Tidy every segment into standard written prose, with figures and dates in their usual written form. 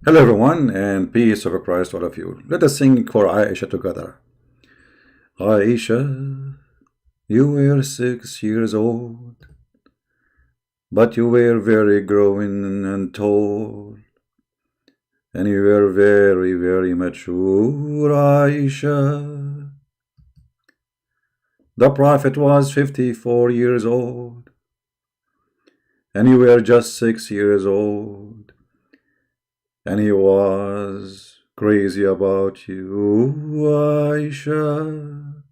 Hello everyone, and peace of Christ to all of you. Let us sing for Aisha together. Aisha, you were 6 years old, but you were very growing and tall, and you were very, very mature, Aisha. The Prophet was 54 years old, and you were just 6 years old. And he was crazy about you, Aisha.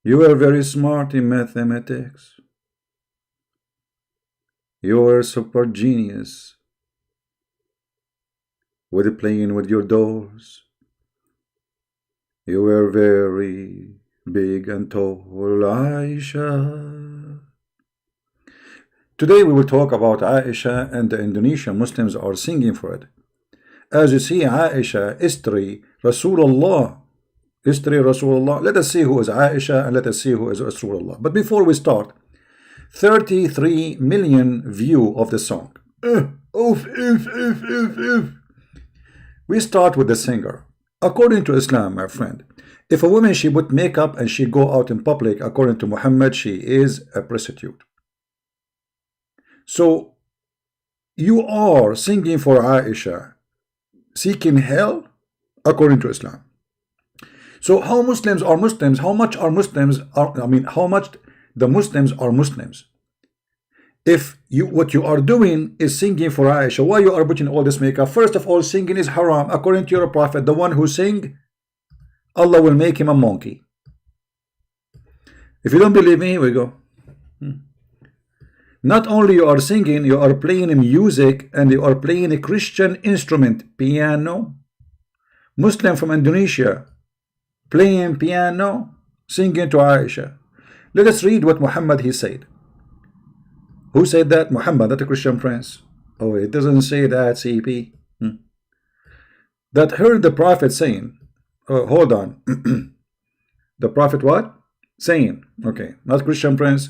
You were very smart in mathematics. You were super genius with playing with your dolls. You were very big and tall, Aisha. Today we will talk about Aisha, and the Indonesian Muslims are singing for it. As you see, Aisha, ISTRI, RASULULLAH, ISTRI, RASULULLAH. Let us see who is Aisha and let us see who is RASULULLAH. But before we start, 33 million view of the song. We start with the singer. According to Islam, my friend, if a woman, she put makeup and she go out in public, according to Muhammad, she is a prostitute. So you are singing for Aisha, seeking hell according to Islam. So how Muslims are Muslims? How much are Muslims are? I mean, how much the Muslims are Muslims? If what you are doing is singing for Aisha, why you are putting all this makeup? First of all, singing is haram according to your prophet. The one who sing, Allah will make him a monkey. If you don't believe me, here we go. Not only you are singing, you are playing music, and you are playing a Christian instrument, piano. Muslim from Indonesia playing piano, singing to Aisha. Let us read what Muhammad he said. Who said that? Muhammad, not a Christian prince. Oh, it doesn't say that, CP. That heard the Prophet saying, hold on. The Prophet what? Saying, okay, not Christian prince.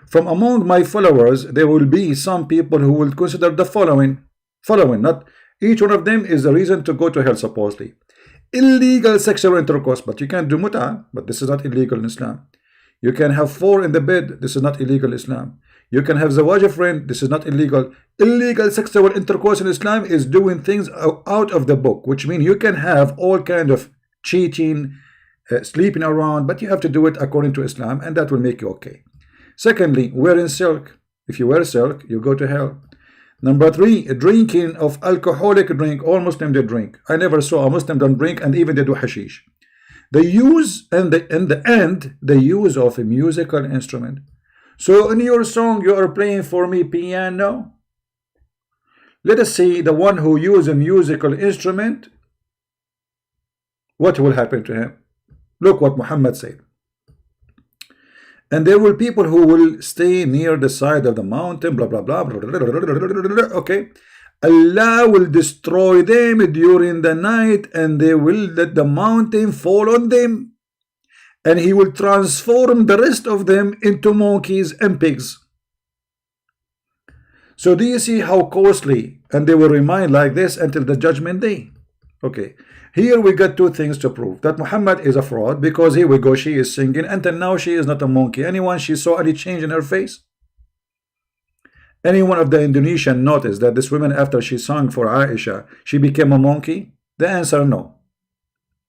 From among my followers, there will be some people who will consider the following, not each one of them is a reason to go to hell, supposedly. Illegal sexual intercourse, but you can do mut'ah, but this is not illegal in Islam. You can have 4 in the bed, this is not illegal in Islam. You can have zawaj friend, this is not illegal. Illegal sexual intercourse in Islam is doing things out of the book, which means you can have all kind of cheating, sleeping around, but you have to do it according to Islam, and that will make you okay. Secondly, wearing silk. If you wear silk, you go to hell. Number 3, drinking of alcoholic drink. All Muslims they drink. I never saw a Muslim don't drink, and even they do hashish. The use and the use of a musical instrument. So in your song you are playing for me piano. Let us see the one who use a musical instrument. What will happen to him? Look what Muhammad said. And there will people who will stay near the side of the mountain, blah, blah, blah, blah, blah, blah, blah, blah, blah. Okay. Allah will destroy them during the night, and they will let the mountain fall on them. And he will transform the rest of them into monkeys and pigs. So do you see how costly? And they will remain like this until the judgment day. Okay. Here we got 2 things to prove that Muhammad is a fraud, because here we go, she is singing until now she is not a monkey. Anyone she saw any change in her face? Anyone of the Indonesian noticed that this woman, after she sang for Aisha, she became a monkey? The answer no.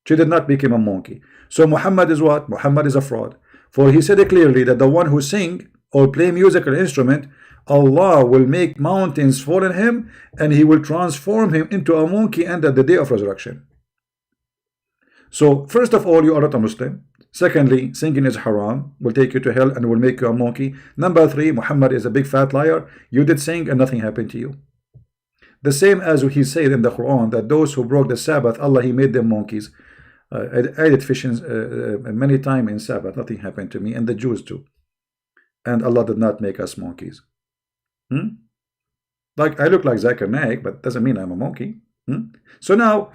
She did not become a monkey. So Muhammad is what? Muhammad is a fraud. For he said clearly that the one who sing or play musical instrument, Allah will make mountains fall on him, and he will transform him into a monkey under the day of resurrection. So first of all, you are not a Muslim. Secondly, singing is haram, will take you to hell and will make you a monkey. Number 3, Muhammad is a big fat liar. You did sing and nothing happened to you. The same as he said in the Quran that those who broke the Sabbath, Allah he made them monkeys. I did fishing many times in Sabbath, nothing happened to me, and the Jews too. And Allah did not make us monkeys. Like I look like Zakir Naik, but doesn't mean I'm a monkey. So now,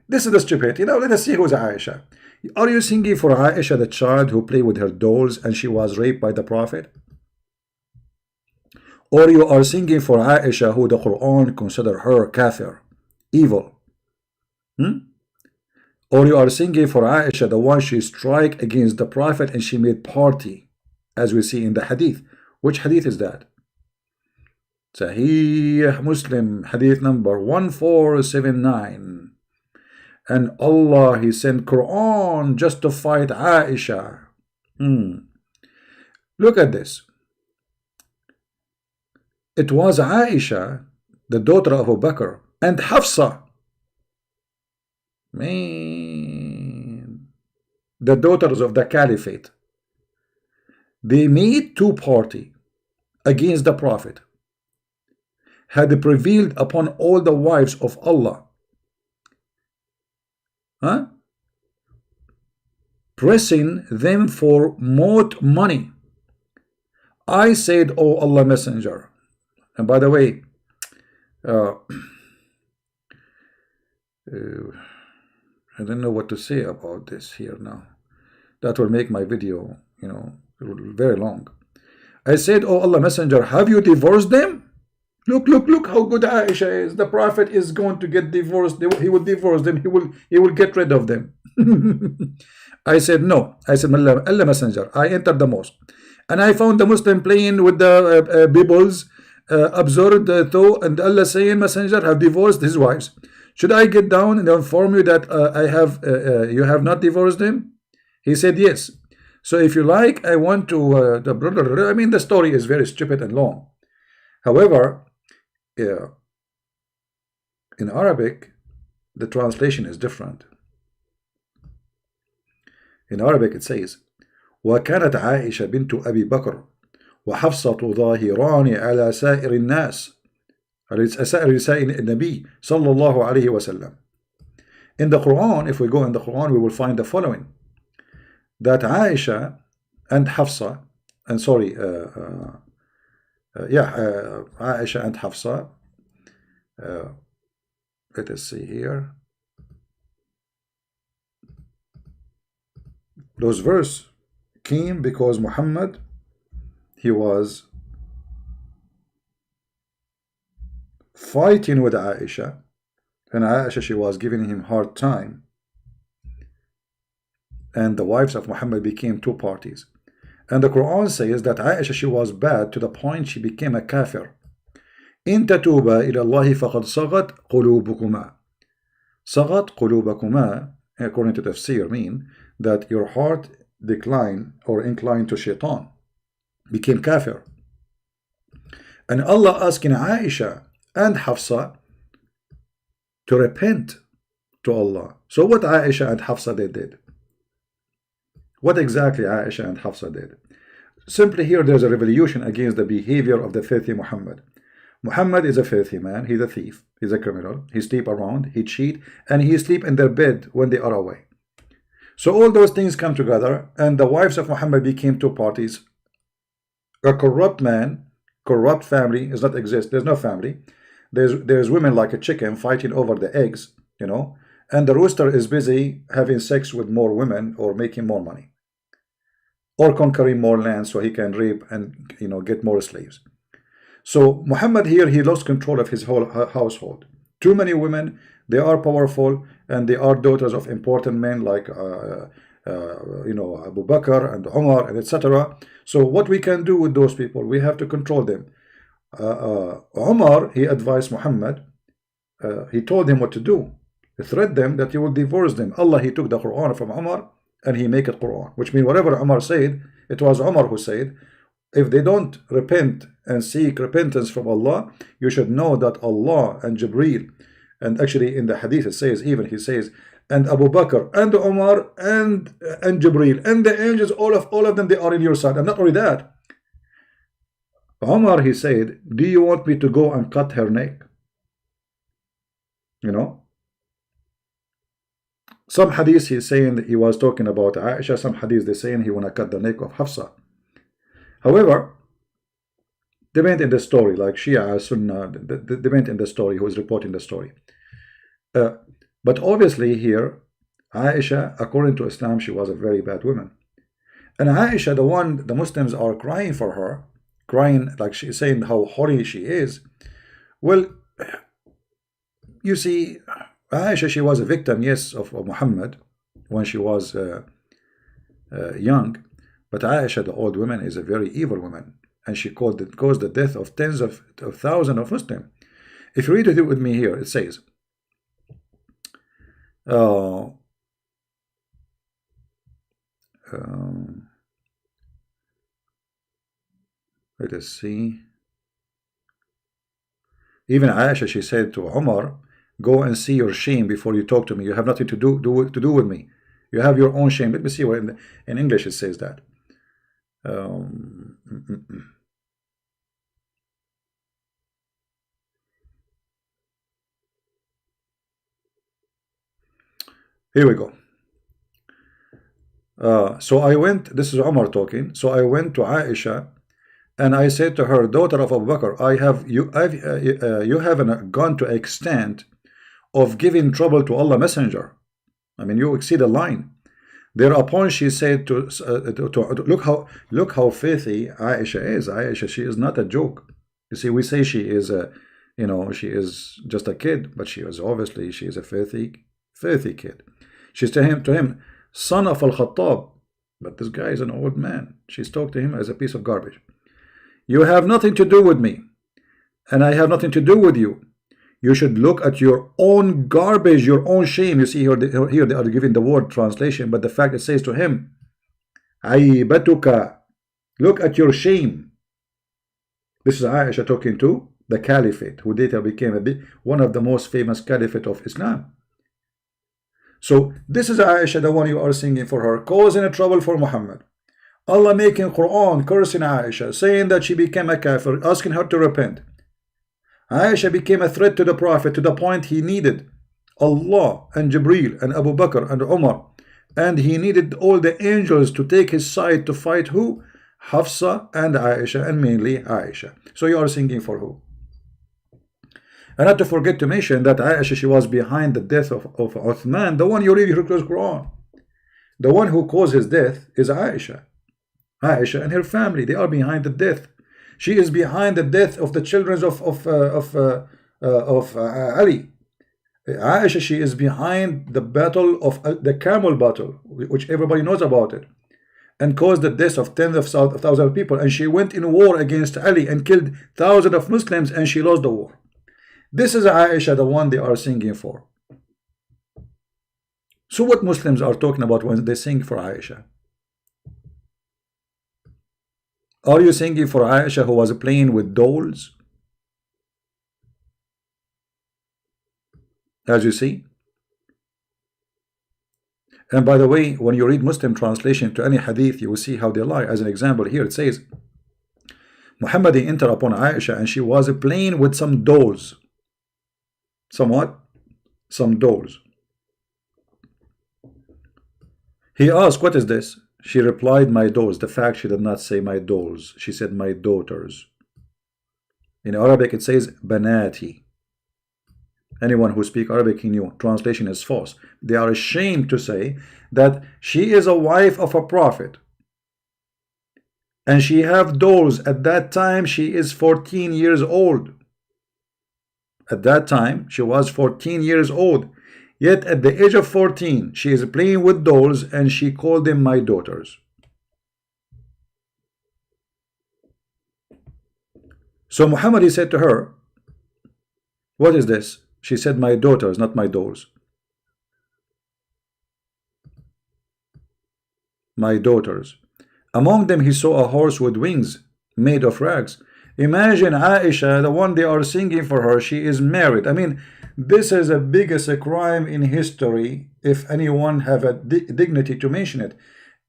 this is the stupidity. Now let us see who's Aisha. Are you singing for Aisha, the child who played with her dolls and she was raped by the Prophet? Or you are singing for Aisha, who the Quran consider her kafir, evil. Or you are singing for Aisha, the one she strike against the Prophet and she made party, as we see in the hadith. Which hadith is that? Sahih Muslim, hadith number 1479. And Allah, He sent Quran just to fight Aisha. Look at this. It was Aisha, the daughter of Abu Bakr, and Hafsa, man, the daughters of the Caliphate. They made two parties against the Prophet, had prevailed upon all the wives of Allah, pressing them for more money. I said, "Oh Allah Messenger," and by the way, I don't know what to say about this here now. That will make my video, very long. I said, "Oh Allah Messenger, have you divorced them? Look how good Aisha is. The Prophet is going to get divorced. He will divorce them. He will get rid of them." I said, "No." I said, "Allah Messenger, I entered the mosque and I found the Muslim playing with the Bibles, absurd thought, and Allah saying, 'Messenger have divorced his wives.' Should I get down and inform you that you have not divorced them?" He said, "Yes. So if you like, I want to the brother." I mean, the story is very stupid and long. However, in Arabic, the translation is different. In Arabic, it says, وكانت عائشة بنت أبي بكر وحفصة ظاهران على سائر الناس، على سائر نساء النبي صلى الله عليه وسلم. In the Quran, if we go in the Quran, we will find the following: that Aisha and Hafsa, and sorry, Aisha and Hafsa, let us see here. Those verse came because Muhammad, he was fighting with Aisha, and Aisha, she was giving him hard time, and the wives of Muhammad became two parties. And the Quran says that Aisha, she was bad to the point she became a kafir. إن تتوبا إلى الله فقد صغت قلوبكما. صغت قلوبكما, according to tafsir, mean that your heart declined or inclined to shaitan, became kafir. And Allah asking Aisha and Hafsa to repent to Allah. So what Aisha and Hafsa did? What exactly Aisha and Hafsa did? Simply here there's a revolution against the behavior of the filthy Muhammad. Muhammad is a filthy man. He's a thief. He's a criminal. He sleep around. He cheat. And he sleep in their bed when they are away. So all those things come together, and the wives of Muhammad became two parties. A corrupt man, corrupt family does not exist. There's no family. There's women like a chicken fighting over the eggs, and the rooster is busy having sex with more women or making more money, or conquering more land so he can rape and get more slaves. So Muhammad here, he lost control of his whole household. Too many women, they are powerful, and they are daughters of important men like Abu Bakr and Umar and etc. So what we can do with those people? We have to control them. Umar, he advised Muhammad, he told him what to do. He threatened them that he will divorce them. Allah, he took the Quran from Umar and he make it Quran, which means whatever Umar said, it was Umar who said. If they don't repent and seek repentance from Allah, you should know that Allah and Jibreel, and actually in the hadith it says, even he says, and Abu Bakr and Umar and Jibreel and the angels, all of them, they are in your side. And not only that, Umar, he said, do you want me to go and cut her neck? Some hadith he's saying that he was talking about Aisha, some hadith they're saying he want to cut the neck of Hafsa. However, they went in the story, like Shia, Sunnah, they went in the story, who is reporting the story. But obviously here, Aisha, according to Islam, she was a very bad woman. And Aisha, the one the Muslims are crying for her, crying like she's saying how holy she is. Well, you see, Aisha, she was a victim, yes, of Muhammad when she was young. But Aisha, the old woman, is a very evil woman, and she caused the death of tens of thousands of Muslims. If you read it with me here, it says, let us see. Even Aisha, she said to Umar, go and see your shame before you talk to me. You have nothing to do with me. You have your own shame. Let me see where in English it says that. Here we go. So I went, this is Umar talking. So I went to Aisha and I said to her, daughter of Abu Bakr, you haven't gone to extent of giving trouble to Allah Messenger. I mean, you exceed the line. Thereupon she said to look how faithy Aisha is. Aisha, she is not a joke. You see, we say she is a, you know, she is just a kid, but she is obviously, she is a faithy kid. She's to him, son of Al-Khattab, but this guy is an old man. She's talked to him as a piece of garbage. You have nothing to do with me, and I have nothing to do with you. You should look at your own garbage, your own shame. You see here they are giving the word translation, but the fact it says to him, Aibatuka, look at your shame. This is Aisha talking to the caliphate, who later became one of the most famous caliphate of Islam. So this is Aisha, the one you are singing for her, causing a trouble for Muhammad. Allah making Quran, cursing Aisha, saying that she became a kafir, asking her to repent. Aisha became a threat to the Prophet to the point he needed Allah and Jibreel and Abu Bakr and Umar, and he needed all the angels to take his side to fight who? Hafsa and Aisha, and mainly Aisha. So you are singing for who? And not to forget to mention that Aisha, she was behind the death of Uthman, the one you read your Quran. The one who caused his death is Aisha. Aisha and her family, they are behind the death. She is behind the death of the children of Ali. Aisha, she is behind the battle of the Camel battle, which everybody knows about it, and caused the death of tens of thousands of people. And she went in war against Ali and killed thousands of Muslims, and she lost the war. This is Aisha, the one they are singing for. So what Muslims are talking about when they sing for Aisha? Are you singing for Aisha, who was playing with dolls? As you see. And by the way, when you read Muslim translation to any hadith, you will see how they lie. As an example, here it says, Muhammad entered upon Aisha and she was playing with some dolls. Somewhat? Some dolls. He asked, what is this? She replied, my dolls. The fact she did not say my dolls. She said my daughters. In Arabic it says banati. Anyone who speaks Arabic, he knew. Translation is false. They are ashamed to say that she is a wife of a prophet. And she have dolls. At that time she is 14 years old. At that time she was 14 years old. Yet at the age of 14, she is playing with dolls and she called them my daughters. So Muhammad, he said to her, what is this? She said, my daughters, not my dolls. My daughters. Among them he saw a horse with wings made of rags. Imagine Aisha, the one they are singing for her, she is married. I mean, this is the biggest crime in history, if anyone have a dignity to mention it.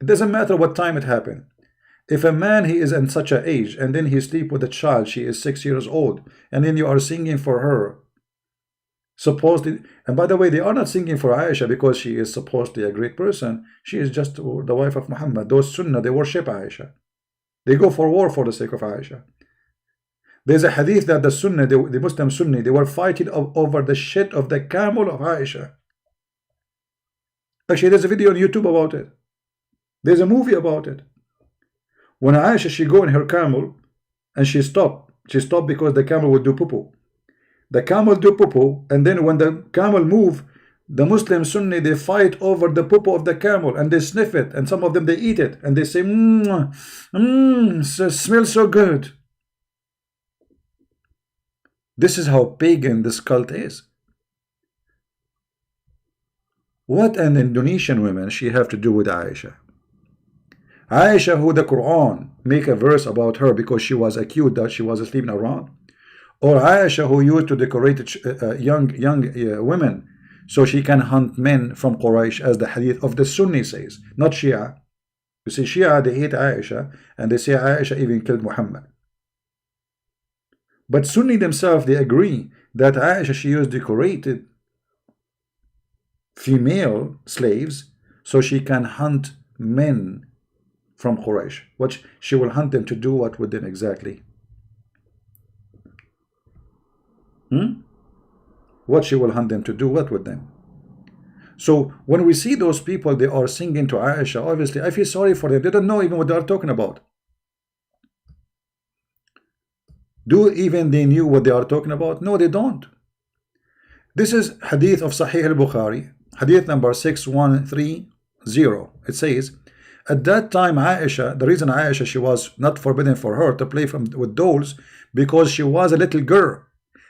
It doesn't matter what time it happened. If a man, he is in such an age, and then he sleep with a child, she is 6 years old, and then you are singing for her, supposedly. And by the way, they are not singing for Aisha because she is supposedly a great person. She is just the wife of Muhammad. Those Sunnah, they worship Aisha. They go for war for the sake of Aisha. There's a hadith that the Sunnah, the Muslim Sunni, they were fighting over the shit of the camel of Aisha. Actually, there's a video on YouTube about it. There's a movie about it. When Aisha, she go in her camel, and she stopped. She stopped because the camel would do poo-poo. The camel do poo-poo, and then when the camel move, the Muslim Sunni, they fight over the poo-poo of the camel, and they sniff it, and some of them they eat it, and they say, it smells so good. This is how pagan this cult is. What an Indonesian woman she have to do with Aisha? Aisha, who the Quran make a verse about her because she was accused that she was sleeping around, or Aisha, who used to decorate young women so she can hunt men from Quraysh, as the hadith of the Sunni says, not Shia. You see, Shia, they hate Aisha, and they say Aisha even killed Muhammad. But Sunni themselves, they agree that Aisha, she used decorated female slaves so she can hunt men from Quraysh. What she will hunt them to do what with them exactly? What she will hunt them to do what with them? So when we see those people, they are singing to Aisha, obviously I feel sorry for them. They don't know even what they are talking about. Do even they knew what they are talking about? No, they don't. This is hadith of Sahih al-Bukhari, hadith number 6130. It says, at that time Aisha, the reason Aisha, she was not forbidden for her to play with dolls, because she was a little girl,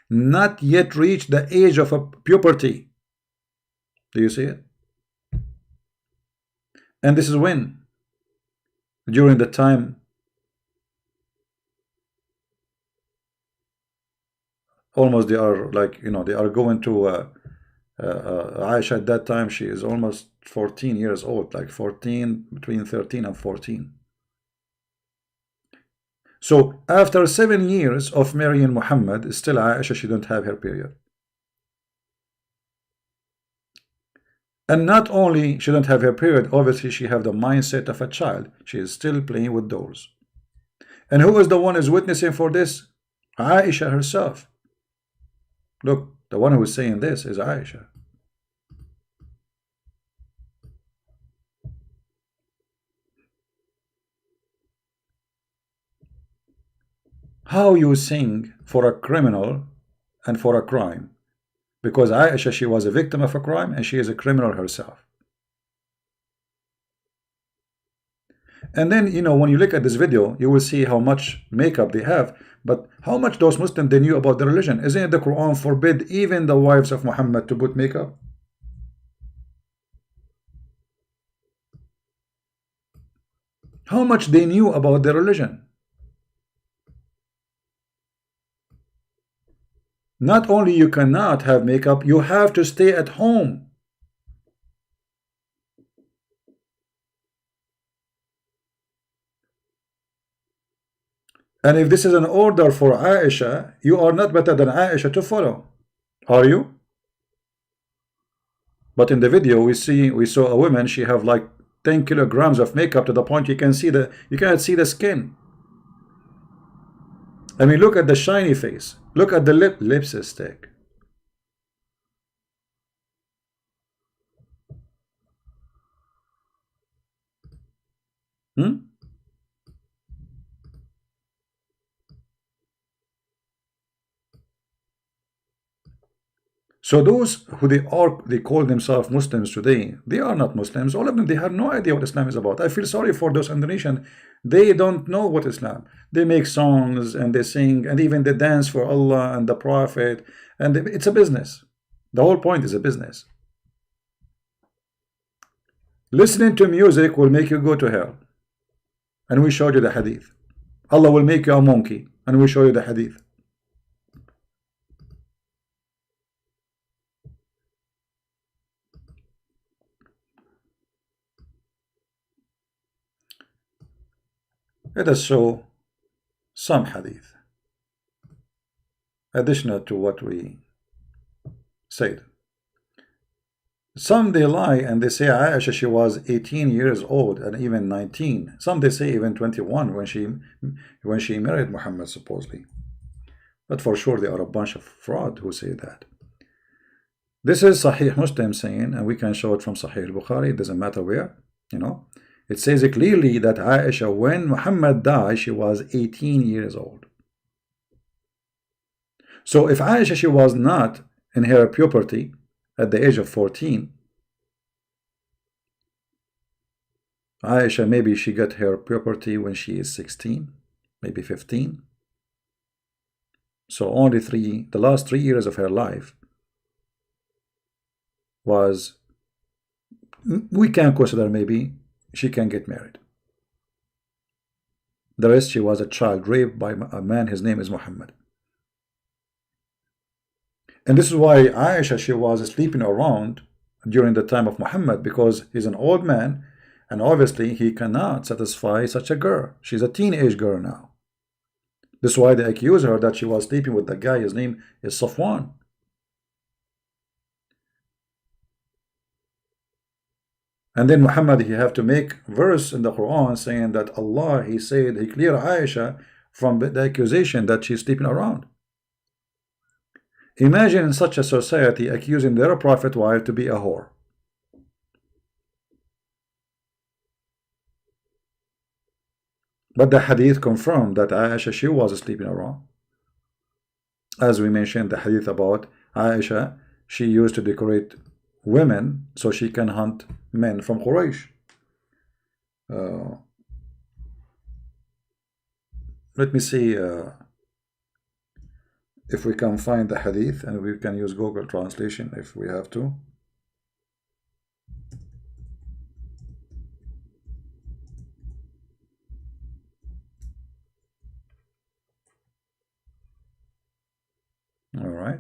not yet reached the age of puberty. Do you see it? And this is when? During the time almost they are like, they are going to Aisha at that time, she is almost 14 years old, like 14, between 13 and 14. So after 7 years of marrying Muhammad, still Aisha, she don't have her period. And not only she don't have her period, obviously she have the mindset of a child. She is still playing with dolls. And who is the one who is witnessing for this? Aisha herself. Look, the one who is saying this is Aisha. How you sing for a criminal and for a crime? Because Aisha, she was a victim of a crime and she is a criminal herself. And then, when you look at this video, you will see how much makeup they have, but how much those Muslims, they knew about the religion. Isn't it the Quran forbid even the wives of Muhammad to put makeup? How much they knew about the religion? Not only you cannot have makeup, you have to stay at home. And if this is an order for Aisha, you are not better than Aisha to follow, are you? But in the video we saw a woman, she have like 10 kilograms of makeup to the point you cannot see the skin. I mean, look at the shiny face. Look at the lipstick. So those who they call themselves Muslims today, they are not Muslims. All of them, they have no idea what Islam is about. I feel sorry for those Indonesians. They don't know what Islam. They make songs and they sing and even they dance for Allah and the Prophet, and it's a business. The whole point is a business. Listening to music will make you go to hell, and we showed you the hadith. Allah will make you a monkey, and we show you the hadith. Let us show some hadith additional to what we said. Some they lie and they say Aisha, she was 18 years old and even 19. Some they say even 21 when she married Muhammad supposedly. But for sure they are a bunch of fraud who say that. This is Sahih Muslim saying, and we can show it from Sahih al-Bukhari. It doesn't matter where, It says clearly that Aisha, when Muhammad died, she was 18 years old. So if Aisha, she was not in her puberty at the age of 14, Aisha, maybe she got her puberty when she is 16, maybe 15. So only the last 3 years of her life was, we can consider maybe she can get married. The rest, she was a child raped by a man, his name is Muhammad. And this is why Aisha, she was sleeping around during the time of Muhammad, because he's an old man, and obviously he cannot satisfy such a girl. She's a teenage girl now. This is why they accuse her that she was sleeping with the guy, his name is Safwan. And then Muhammad, he have to make verse in the Quran saying that Allah, he said, he cleared Aisha from the accusation that she's sleeping around. Imagine in such a society accusing their prophet wife to be a whore. But the hadith confirmed that Aisha, she was sleeping around. As we mentioned, the hadith about Aisha, she used to decorate women so she can hunt men from Quraysh. Let me see if we can find the hadith, and we can use Google translation if we have to. All right.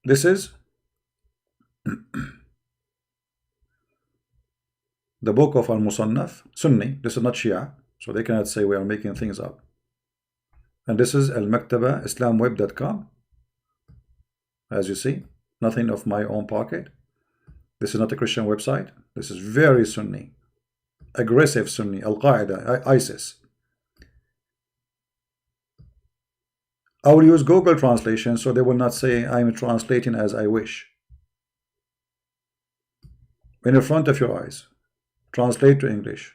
This is the book of Al-Musannaf, Sunni. This is not Shia, so they cannot say we are making things up. And this is Al-Maktaba, islamweb.com. As you see, nothing of my own pocket. This is not a Christian website. This is very Sunni, aggressive Sunni, Al-Qaeda, ISIS. I will use Google translation so they will not say I'm translating as I wish. In front of your eyes, translate to English.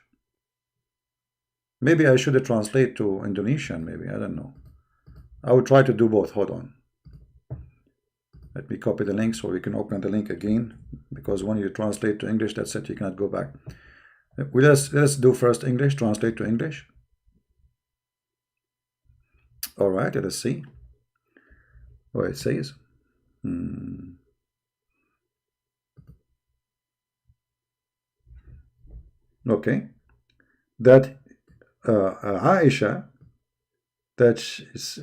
Maybe I should translate to Indonesian, maybe, I don't know. I will try to do both. Hold on. Let me copy the link so we can open the link again, because when you translate to English, that's it, you cannot go back. Let's do first English, translate to English. All right, let us see what it says. Okay, that Aisha, that is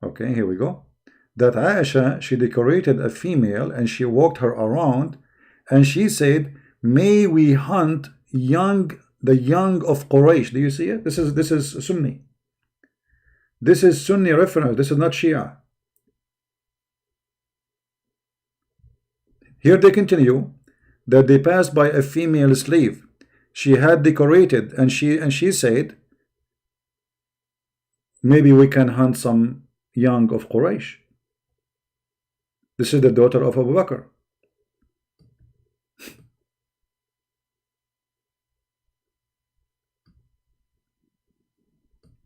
okay, here we go. That Aisha, she decorated a female and she walked her around, and she said, may we hunt the young of Quraysh. Do you see it? This is Sunni. This is Sunni reference. This is not Shia. Here they continue that they passed by a female slave. She had decorated, and she said, maybe we can hunt some young of Quraysh. This is the daughter of Abu Bakr.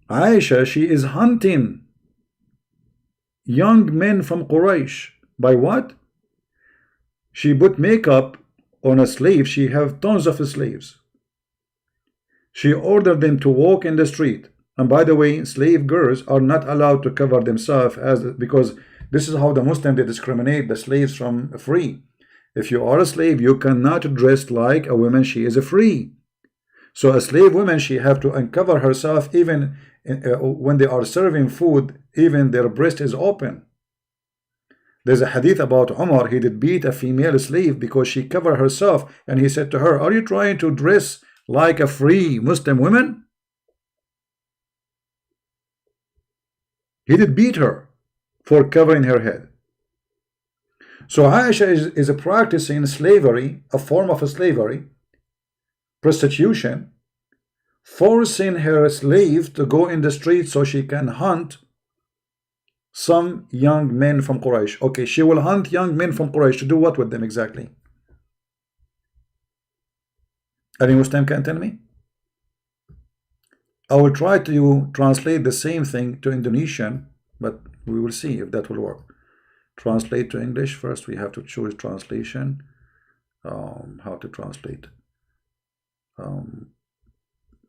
Aisha, she is hunting young men from Quraysh. By what? She put makeup on a slave. She have tons of slaves. She ordered them to walk in the street. And by the way, slave girls are not allowed to cover themselves, because this is how the Muslims, they discriminate the slaves from free. If you are a slave, you cannot dress like a woman. She is a free. So a slave woman, she have to uncover herself, even when they are serving food, even their breast is open. There's a hadith about Umar. He did beat a female slave because she covered herself, and he said to her, are you trying to dress like a free Muslim woman? He did beat her for covering her head. So Aisha is practicing slavery, a form of slavery, prostitution, forcing her slave to go in the street so she can hunt some young men from Quraysh. Okay, she will hunt young men from Quraysh to do what with them exactly? Any Muslim can tell me? I will try to translate the same thing to Indonesian, but we will see if that will work. Translate to English. First, we have to choose translation. How to translate?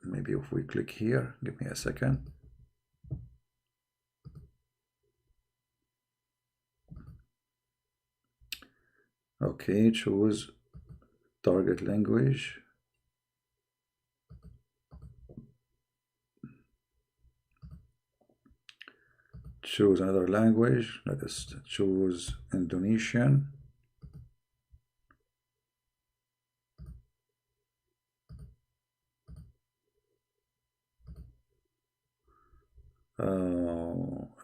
Maybe if we click here, give me a second. Okay, choose target language. Choose another language. Let us choose Indonesian.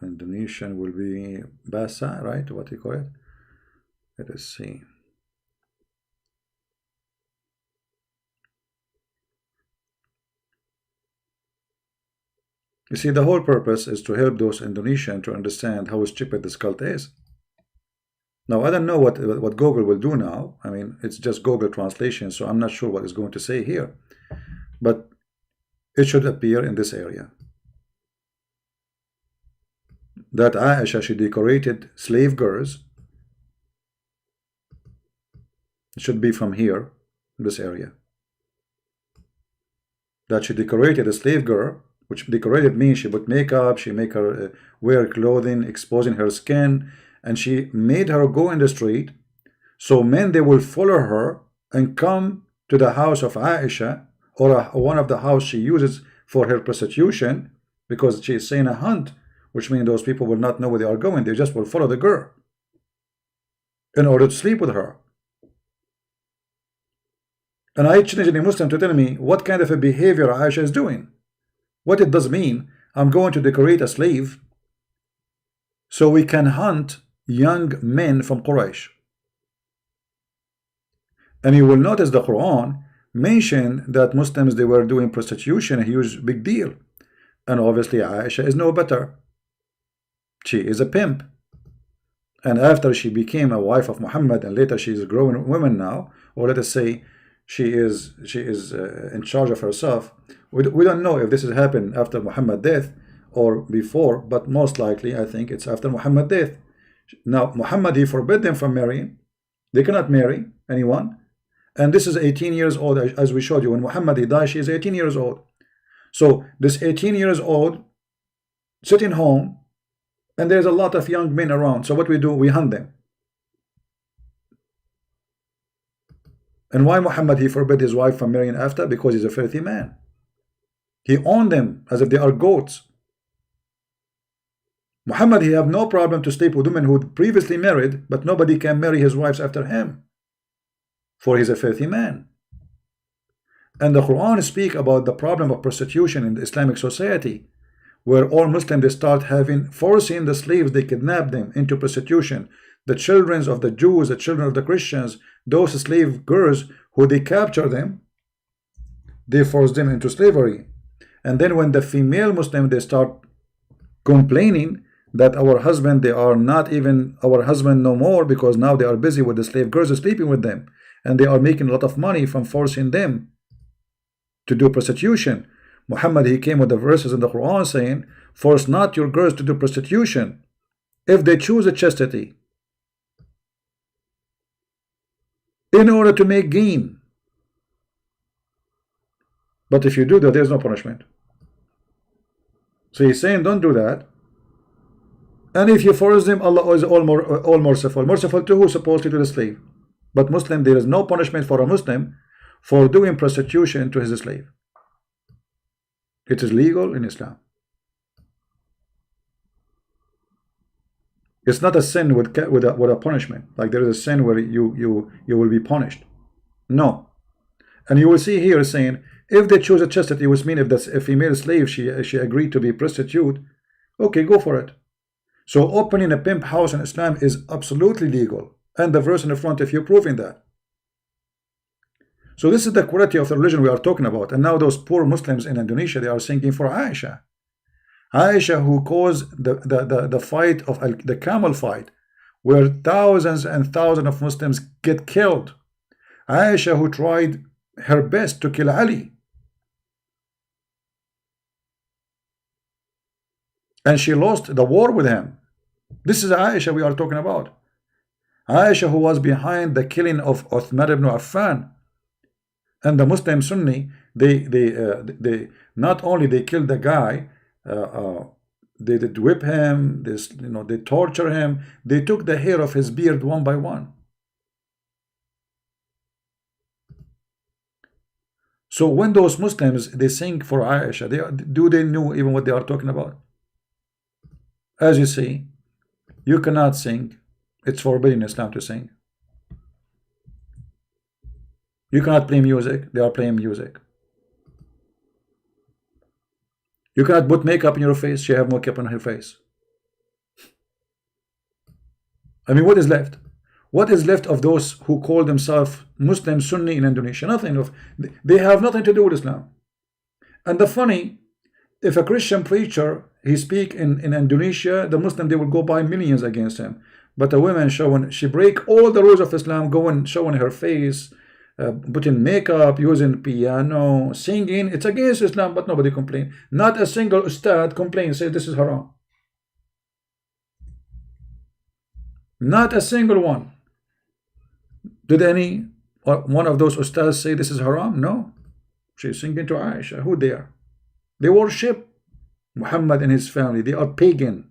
Indonesian will be Bahasa, right? What you call it? Let us see. You see, the whole purpose is to help those Indonesian to understand how stupid this cult is. Now, I don't know what Google will do now. I mean, it's just Google translation, so I'm not sure what it's going to say here. But it should appear in this area. That Aisha, she decorated slave girls. It should be from here, this area. That she decorated a slave girl, which decorated means she put makeup, she make her wear clothing, exposing her skin, and she made her go in the street, so men, they will follow her and come to the house of Aisha, or one of the house she uses for her prostitution, because she is saying a hunt, which means those people will not know where they are going. They just will follow the girl in order to sleep with her. And I challenge any Muslim to tell me what kind of a behavior Aisha is doing. What it does mean, I'm going to decorate a slave so we can hunt young men from Quraysh. And you will notice the Quran mentioned that Muslims, they were doing prostitution, a huge big deal. And obviously Aisha is no better. She is a pimp. And after she became a wife of Muhammad, and later she is a grown woman now, or let us say she is in charge of herself. We don't know if this has happened after Muhammad's death or before, but most likely I think it's after Muhammad's death. Now Muhammad, he forbid them from marrying. They cannot marry anyone. And this is 18 years old, as we showed you. When Muhammad, he died, she is 18 years old. So this 18 years old sitting home, and there's a lot of young men around. So what we do, we hunt them. And why Muhammad, he forbid his wife from marrying after? Because he's a filthy man. He owned them as if they are goats. Muhammad, he have no problem to sleep with women who previously married, but nobody can marry his wives after him, for he's a filthy man. And the Quran speak about the problem of prostitution in the Islamic society, where all Muslims, they start forcing the slaves, they kidnap them into prostitution. The children of the Jews, the children of the Christians, those slave girls who they capture them, they force them into slavery. And then when the female Muslim, they start complaining that our husband, they are not even our husband no more, because now they are busy with the slave girls, sleeping with them, and they are making a lot of money from forcing them to do prostitution. Muhammad, he came with the verses in the Quran saying, force not your girls to do prostitution if they choose a chastity in order to make gain. But if you do that, there's no punishment. So he's saying don't do that. And if you force them, Allah is all merciful. Merciful to who? Supposedly to the slave. But Muslim, there is no punishment for a Muslim for doing prostitution to his slave. It is legal in Islam. It's not a sin with a punishment. Like there is a sin where you will be punished. No. And you will see here saying, if they choose a chastity, which means if that's a female slave, she agreed to be prostitute, okay, go for it. So opening a pimp house in Islam is absolutely legal. And the verse in the front of you proving that. So this is the quality of the religion we are talking about. And now those poor Muslims in Indonesia, they are singing for Aisha. Aisha, who caused the fight of the camel fight, where thousands and thousands of Muslims get killed. Aisha, who tried her best to kill Ali. And she lost the war with him. This is Aisha we are talking about. Aisha, who was behind the killing of Uthman ibn Affan. And the Muslim Sunni, they not only they killed the guy, they did whip him, they torture him, they took the hair of his beard one by one. So when those Muslims, they sing for Aisha, do they know even what they are talking about? As you see, you cannot sing. It's forbidden in Islam to sing. You cannot play music. They are playing music. You cannot put makeup in your face. She have makeup on her face. I mean, what is left? What is left of those who call themselves Muslim Sunni in Indonesia? Nothing. They have nothing to do with Islam. And the funny, if a Christian preacher, he speak in Indonesia, the Muslim, they will go by millions against him. But a woman showing, she break all the rules of Islam, going showing her face, putting makeup, using piano, singing. It's against Islam, but nobody complain. Not a single ustad complains, say this is haram. Not a single one. Did any one of those ustads say this is haram? No. She's singing to Aisha. Who they are? They worship Muhammad and his family. They are pagan.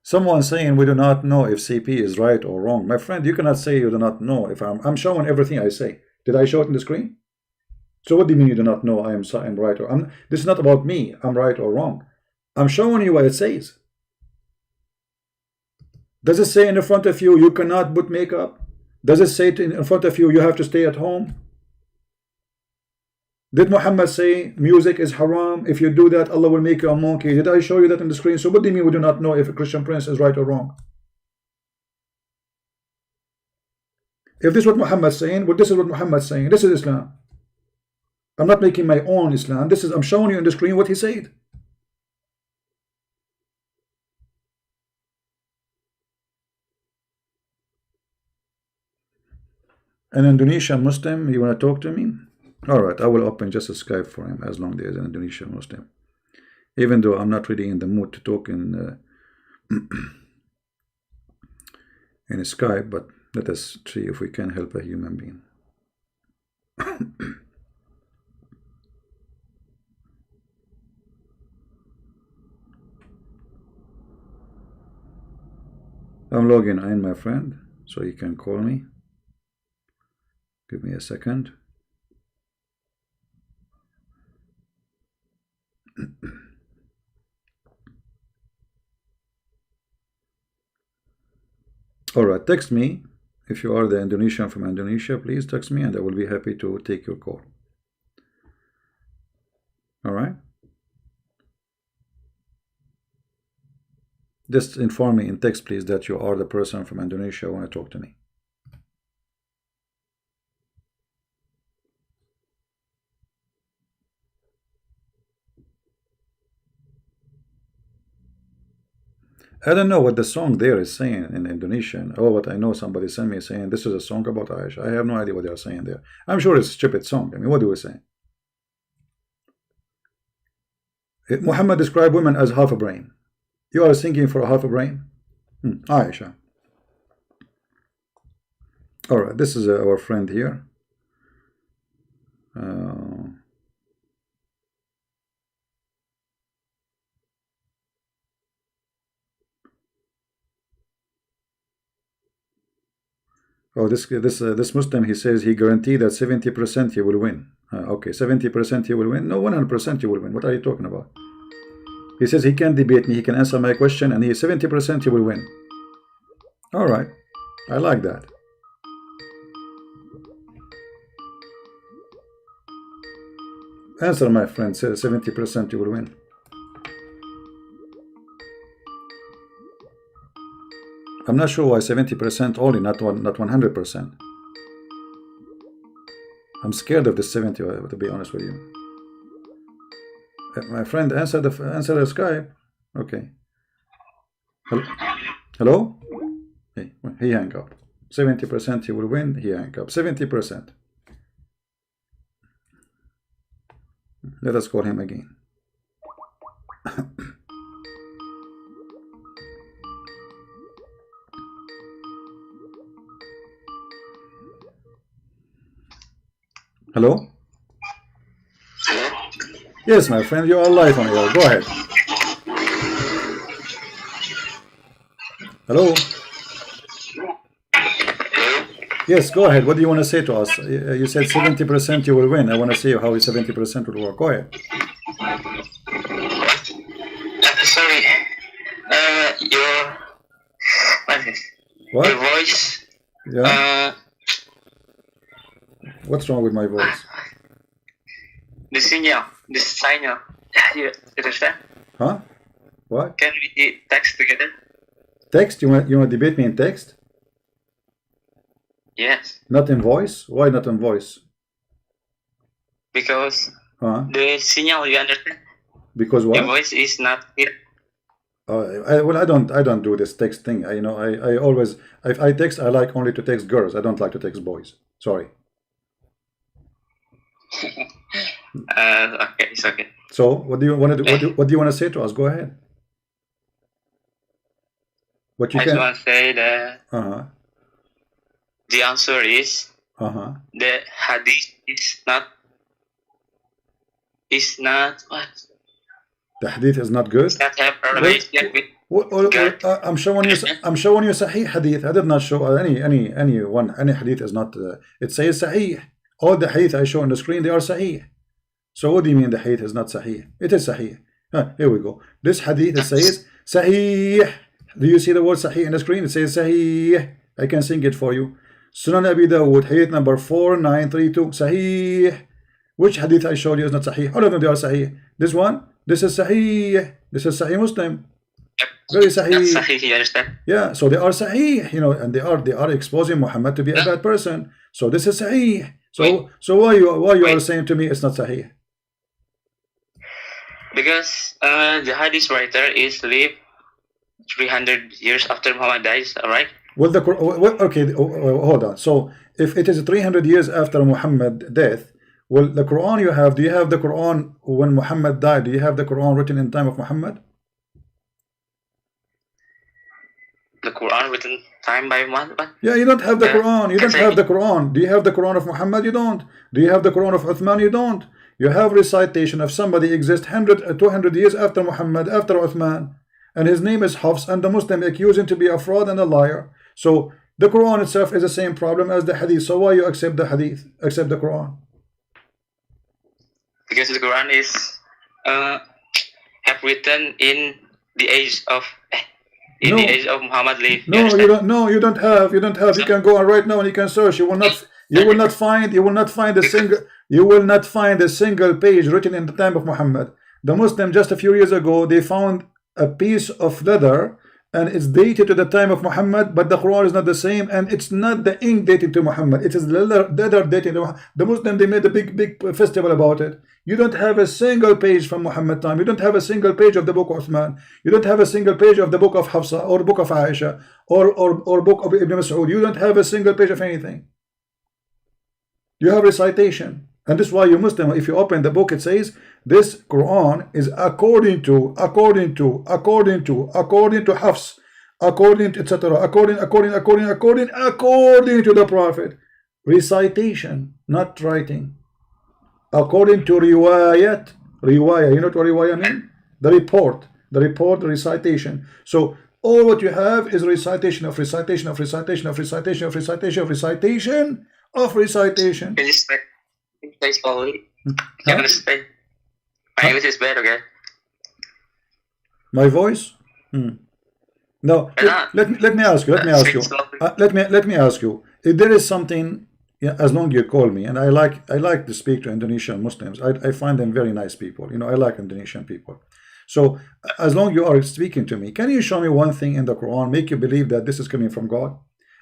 Someone saying we do not know if CP is right or wrong. My friend, you cannot say you do not know. If I'm showing everything I say. Did I show it in the screen? So what do you mean you do not know I'm right or this is not about me. I'm right or wrong. I'm showing you what it says. Does it say in front of you cannot put makeup? Does it say in front of you have to stay at home? Did Muhammad say music is haram? If you do that, Allah will make you a monkey. Did I show you that on the screen? So what do you mean we do not know if a Christian prince is right or wrong? If this is what Muhammad is saying, well, this is what Muhammad is saying. This is Islam. I'm not making my own Islam. I'm showing you on the screen what he said. An Indonesian Muslim, you want to talk to me? Alright, I will open just a Skype for him as long as there's an Indonesian Muslim. Even though I'm not really in the mood to talk in Skype, but let us see if we can help a human being. I'm logging in, my friend, so you can call me. Give me a second. Alright, text me. If you are the Indonesian from Indonesia, please text me and I will be happy to take your call. Alright? Just inform me in text, please, that you are the person from Indonesia who want to talk to me. I don't know what the song there is saying in Indonesian. Oh, but I know somebody sent me saying this is a song about Aisha. I have no idea what they are saying there. I'm sure it's a stupid song. I mean, what do we say? Muhammad described women as half a brain. You are thinking for a half a brain? Aisha. Alright, this is our friend here. Oh, this Muslim, he says he guaranteed that 70% he will win. Okay, 70% he will win. No, 100% he will win. What are you talking about? He says he can debate me, he can answer my question, and he 70% he will win. All right, I like that. Answer, my friend. 70% you will win. I'm not sure why 70% only, not 100%. I'm scared of the 70, to be honest with you. My friend, answer the Skype. Okay. Hello? Hey, he hang up. 70% he will win. He hang up. 70%. Let us call him again. Hello? Hello? Yes, my friend, you are live on air. Go ahead. Hello? Yes, go ahead. What do you want to say to us? You said 70% you will win. I want to see how 70% will work. Go ahead. Sorry. What? Your voice. Yeah. What's wrong with my voice? The signal. You understand? Huh? What? Can we text together? Text? You want to debate me in text? Yes. Not in voice? Why not in voice? Because the signal, you understand? Because what? Your voice is not clear. Well, I don't do this text thing. I always, if I text, I like only to text girls. I don't like to text boys. Sorry. Okay, it's okay. So, what do you want to do? What do you want to say to us? Go ahead. What you I can. just want to say that the answer is the hadith is not what? The hadith is not good. It's not have a relation with God. I'm showing you Sahih hadith. I did not show any hadith is not. It says Sahih. All the hadith I show on the screen, they are Sahih. So what do you mean the hadith is not Sahih? It is Sahih. Here we go. This hadith, it says Sahih. Do you see the word Sahih in the screen? It says Sahih. I can sing it for you. Sunan Abi Dawud, hadith number 4932. Sahih. Which hadith I showed you is not Sahih? All of them, they are Sahih. This one, this is Sahih. This is Sahih Muslim. Very Sahih. Sahih, you understand? Yeah, so they are Sahih, and they are exposing Muhammad to be a bad person. So this is Sahih. So why you are saying to me it's not Sahih? Because the hadith writer is lived 300 years after Muhammad dies, alright? Well, okay, hold on. So if it is 300 years after Muhammad death, well, the Quran you have, do you have the Quran when Muhammad died? Do you have the Quran written in time of Muhammad? The Quran written time by Muhammad? Yeah, you don't have the Quran. You don't have the Quran. Do you have the Quran of Muhammad? You don't. Do you have the Quran of Uthman? You don't. You have recitation of somebody exists 200 years after Muhammad, after Uthman, and his name is Hafs, and the Muslim accuse him to be a fraud and a liar. So the Quran itself is the same problem as the hadith. So why you accept the hadith, accept the Quran? Because the Quran is have written in the age of the age of Muhammad lived. No, you don't. No, you don't have. You don't have. You can go on right now and you can search. You will not. You will not find. You will not find a single. You will not find a single page written in the time of Muhammad. The Muslim just a few years ago they found a piece of leather and it's dated to the time of Muhammad, but the Quran is not the same, and it's not the ink dated to Muhammad. It is leather dated to Muhammad. The Muslim they made a big festival about it. You don't have a single page from Muhammad time. You don't have a single page of the book of Uthman. You don't have a single page of the book of Hafsa or book of Aisha or book of Ibn Mas'ud. You don't have a single page of anything. You have recitation. And this is why you Muslim, if you open the book, it says this Quran is according to Hafs, according to etc. according to the Prophet. Recitation, not writing. According to riwayat, you know what riwayah means? The report, the recitation. So all what you have is recitation of recitation of recitation of recitation of recitation of recitation of recitation. Can you say slowly? Can you say? My English is bad, okay? My voice? No. Let me ask you. Let me ask you. If there is something, as long as you call me, and I like to speak to Indonesian Muslims. I find them very nice people. I like Indonesian people. So as long as you are speaking to me, can you show me one thing in the Quran make you believe that this is coming from God?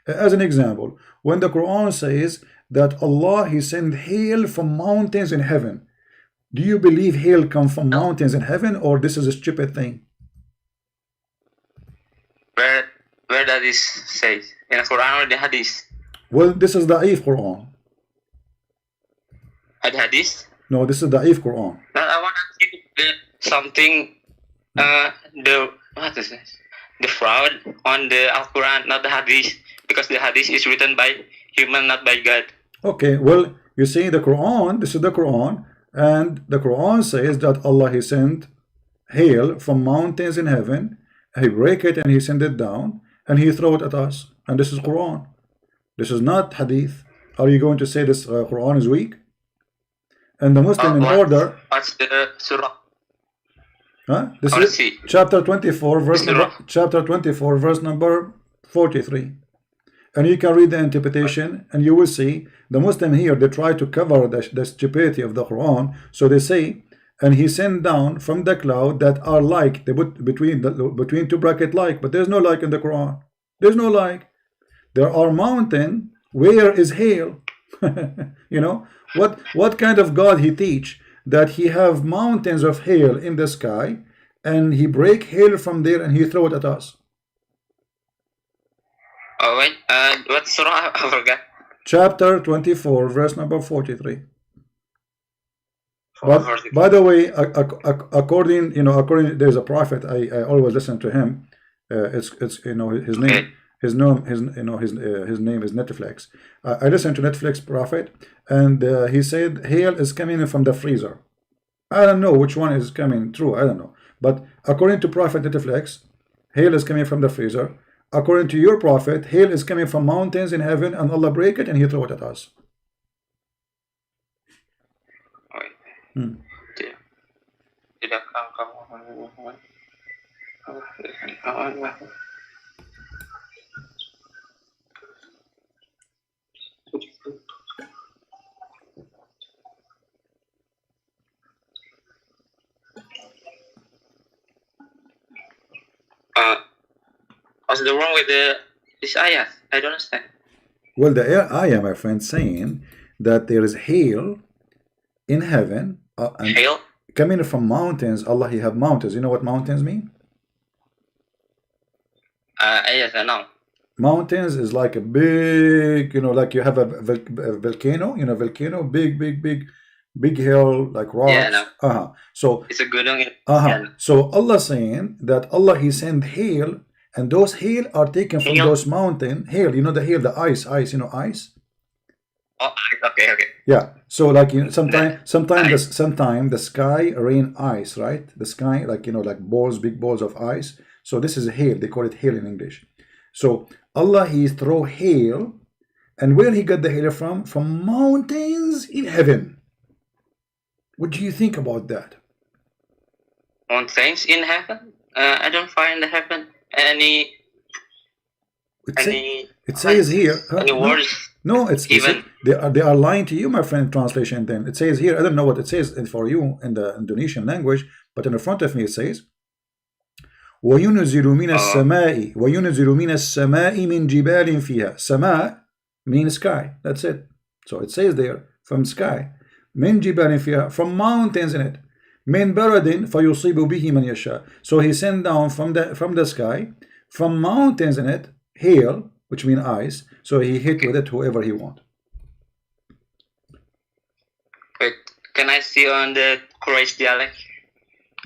As an example, when the Quran says that Allah He sent hail from mountains in heaven, Do you believe hail come from mountains in heaven, or this is a stupid thing? Where does this say? In the Quran or the Hadith? Well, this is Da'if Quran. Hadith? No, this is Da'if Quran. Now I want to see something. What is this? The fraud on the Al Quran, not the Hadith, because the Hadith is written by human, not by God. Okay, well, you see the Quran. This is the Quran, and the Quran says that Allah He sent hail from mountains in heaven. He break it and He send it down, and He throw it at us. And this is Quran. This is not Hadith. Are you going to say this Quran is weak? And the Muslim in order. What's the surah? Huh? This is chapter 24, verse number 43. And you can read the interpretation, and you will see the Muslim here, they try to cover the stupidity of the Quran. So they say, and He sent down from the cloud that are like, they put between two bracket like, but there's no like in the Quran. There's no like. There are mountain. Where is hail? You know, what kind of God He teach that He have mountains of hail in the sky, and He break hail from there and He throw it at us? Oh wait, what surah? I forgot. Chapter 24, verse number 43. But by the way, according there's a prophet. I always listen to him. It's his name. Okay. His name is Netflix. I listen to Netflix prophet, and he said hail is coming from the freezer. I don't know which one is coming true. I don't know. But according to prophet Netflix, hail is coming from the freezer. According to your prophet, hail is coming from mountains in heaven, and Allah break it and He throw it at us. Hmm. What's the wrong with this ayah? I don't understand. Well, the ayah, my friend, saying that there is hail in heaven, and Hail? coming from mountains. Allah He have mountains. You know what mountains mean? Yes, I know. Mountains is like a big, like you have a volcano, volcano, big hill, like rocks. Yeah, I know. So it's a good one. yeah. So Allah saying that Allah He sent hail, and those hail are taken from those mountain hail. You know the hail, the ice, ice. Oh, okay. Yeah. So like sometimes the sky rain ice, right? The sky, like big balls of ice. So this is hail. They call it hail in English. So Allah He throw hail, and where He got the hail from? From mountains in heaven. What do you think about that? Mountains in heaven? I don't find the heaven any. It says here. Any words? No, they are lying to you, my friend. Translation. Then it says here. I don't know what it says for you in the Indonesian language, but in the front of me it says, وَيُنْزِلُ مِنَ السَّمَاءِ مِنْ جِبَالٍ فِيهَا. Sama means sky. That's it. So it says there from sky. مِنْ جِبَالٍ فِيهَا, from mountains in it. مِنْ بَرَدٍ فَيُصِيبُ بِهِ مَنْ يَشَاءُ. So He sent down from the sky, from mountains in it, hail, which means ice. So He hit with it whoever He want. Wait, can I see on the Quraysh dialect?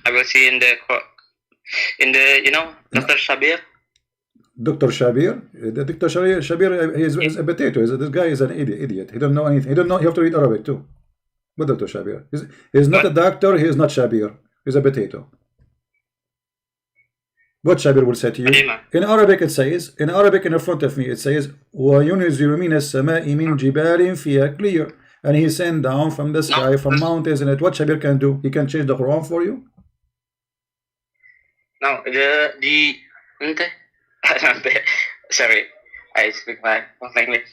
I will see in the Dr. Shabir. Dr. Shabir, Dr. Shabir is a potato. This guy is an idiot. He don't know anything. He don't know. You have to read Arabic too. But Dr. Shabir, he's not a doctor. He is not Shabir. He's a potato. What Shabir will say to you in Arabic? It says in Arabic in front of me. It says وَيُنْزِلُ مِنَ السَّمَاءِ مِنْ جِبَالٍ فِيهَا clear, and He sent down from the sky, from mountains in it. What Shabir can do? He can change the Quran for you. No, sorry, I speak my English.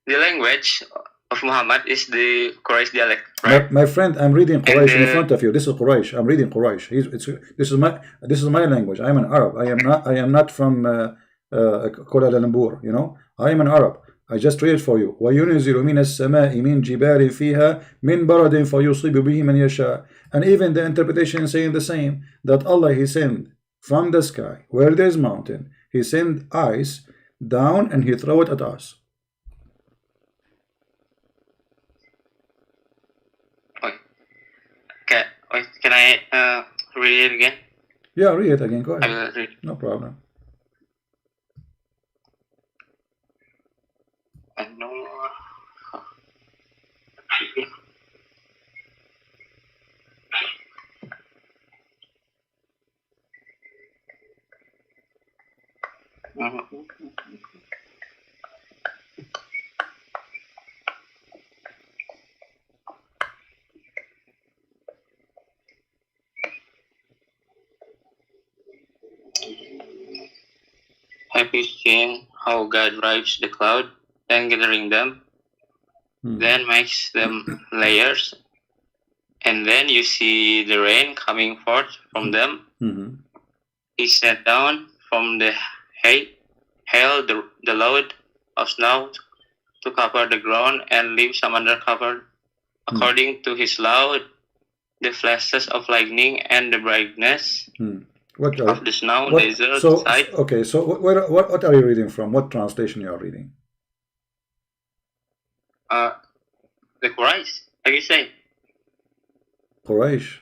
The language of Muhammad is the Quraysh dialect, right? My friend, I'm reading Quraysh in front of you. This is Quraysh. I'm reading Quraysh. This is my language. I am an Arab. I am not from Kuala Lumpur. I am an Arab. I just read it for you. وَيُنْزِلُ مِنَ السَّمَاءِ مِنْ جِبَالٍ فِيهَا مِنْ بَرَدٍ فَيُصِيبُ بِهِ مَنْ يَشَاءُ. And even the interpretation is saying the same, that Allah, He sent from the sky, where there is mountain, He sent ice down and He throw it at us. Okay, can I read it again? Yeah, read it again, go I ahead. will read. No problem. I know. Have you seen how God drives the cloud and gathering them, then makes them layers, and then you see the rain coming forth from them? He sent down from the hail the load of snow to cover the ground and leave some undercover, according to His law, the flashes of lightning and the brightness of the snow desert side. Okay, so what are you reading from? What translation you are reading? The Quraysh, have you say? Quraysh.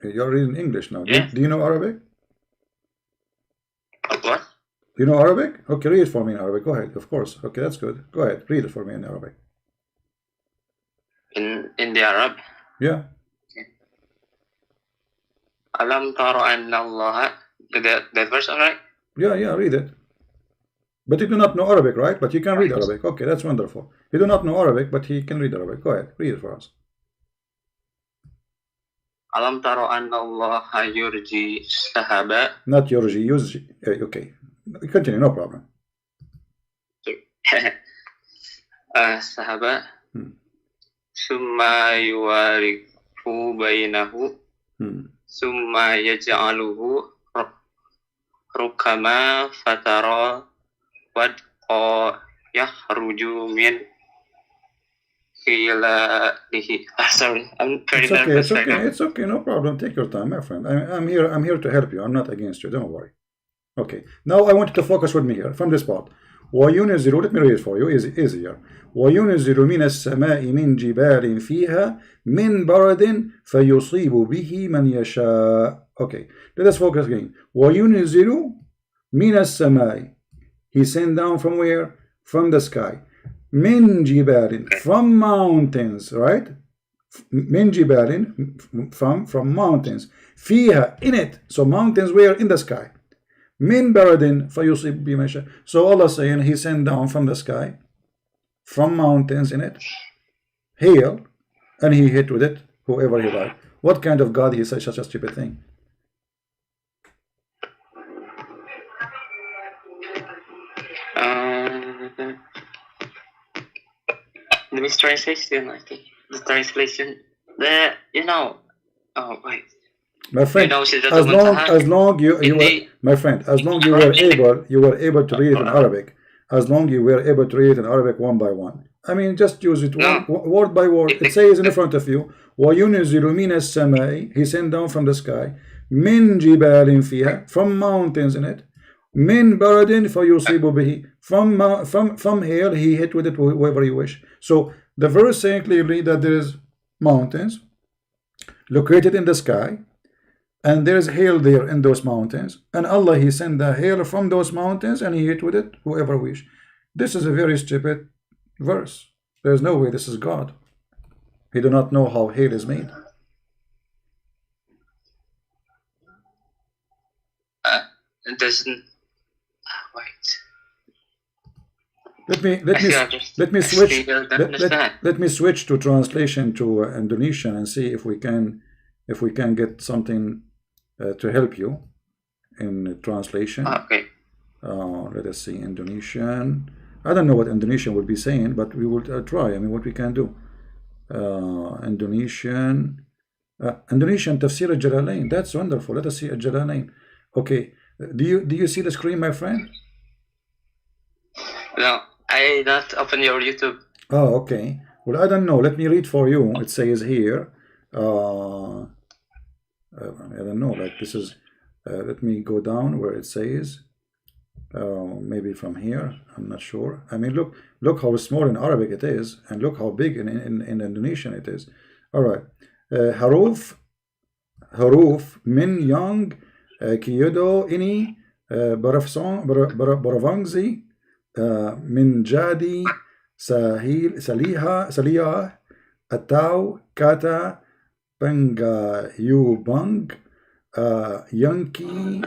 You're reading English now. Yes. Do you know Arabic? What? Do you know Arabic? Okay, read it for me in Arabic. Go ahead, of course. Okay, that's good. Go ahead, read it for me in Arabic. In the Arab? Yeah. Alam tara anna Allah. That verse, alright? Yeah, read it. But you do not know Arabic, right? But you can read Arabic. Okay, that's wonderful. You do not know Arabic, but he can read Arabic. Go ahead, read it for us. Alam tara anna Allah yurji sahaba. Not yurji, yuzji. Okay, continue, no problem. Sahaba. Summa yuwarifu baynahu. Summa yaj'aluhu rukama fatara wadqa yakhruju min khilalihi. Sorry, I'm very nervous right now. It's okay, no problem. Take your time, my friend. I'm here to help you. I'm not against you. Don't worry. Okay. Now I want you to focus with me here from this part. وَيُنْزِلُ, let me read it for you. Easier. وَيُنْزِلُ مِنَ السَّمَاءِ مِنْ جِبَالٍ فِيهَا مِنْ بَرَدٍ فَيُصِيبُ بِهِ مَنْ يَشَاءُ. Okay, let us focus again. وَيُنْزِلُ مِنَ السَّمَاءِ, He sent down from where? From the sky. مِنْ جِبَالٍ, from mountains, right? مِنْ جِبَالٍ, from mountains. فِيهَا, in it. So mountains were in the sky. Min baradin fayusib bimasha. So Allah saying He sent down from the sky, from mountains in it, hail, and He hit with it whoever He liked. What kind of God He says such a stupid thing? The mistranslation, I think. The translation. Oh wait. My friend, as long you were able to read it in Arabic, as long you were able to read it in Arabic one by one. I mean, just use it word by word. It says in front of you, وَيُنْزِلُ مِنَ السَّمَاءِ, He sent down from the sky, مِنْ جِبَالٍ فِيهَا, from mountains in it, مِنْ بَرَدٍ فَيُصِيبُ بِهِ, from hail He hit with it whoever He wish. So the verse saying clearly that there is mountains located in the sky, and there's hail there in those mountains, and Allah He sent the hail from those mountains and He hit with it whoever wish. This is a very stupid verse. There's no way this is God. He do not know how hail is made. It doesn't. Wait. Let me switch to translation to Indonesian and see if we can get something to help you in translation. Okay. Let us see Indonesian. I don't know what Indonesian would be saying, but we will try. I mean, what we can do. Indonesian Tafsir al-Jalalain. That's wonderful. Let us see al-Jalalain. Okay. Do you see the screen, my friend? No. I not open your YouTube. Oh, okay. Well, I don't know. Let me read for you. It says here. I don't know. Like this is. Let me go down where it says. Maybe from here. I'm not sure. I mean, look how small in Arabic it is, and look how big in Indonesian it is. All right. حروف من يونغ كيودو إني برافانغزي من جادي سليها التاو كاتا بنغا يو بانغ يانكي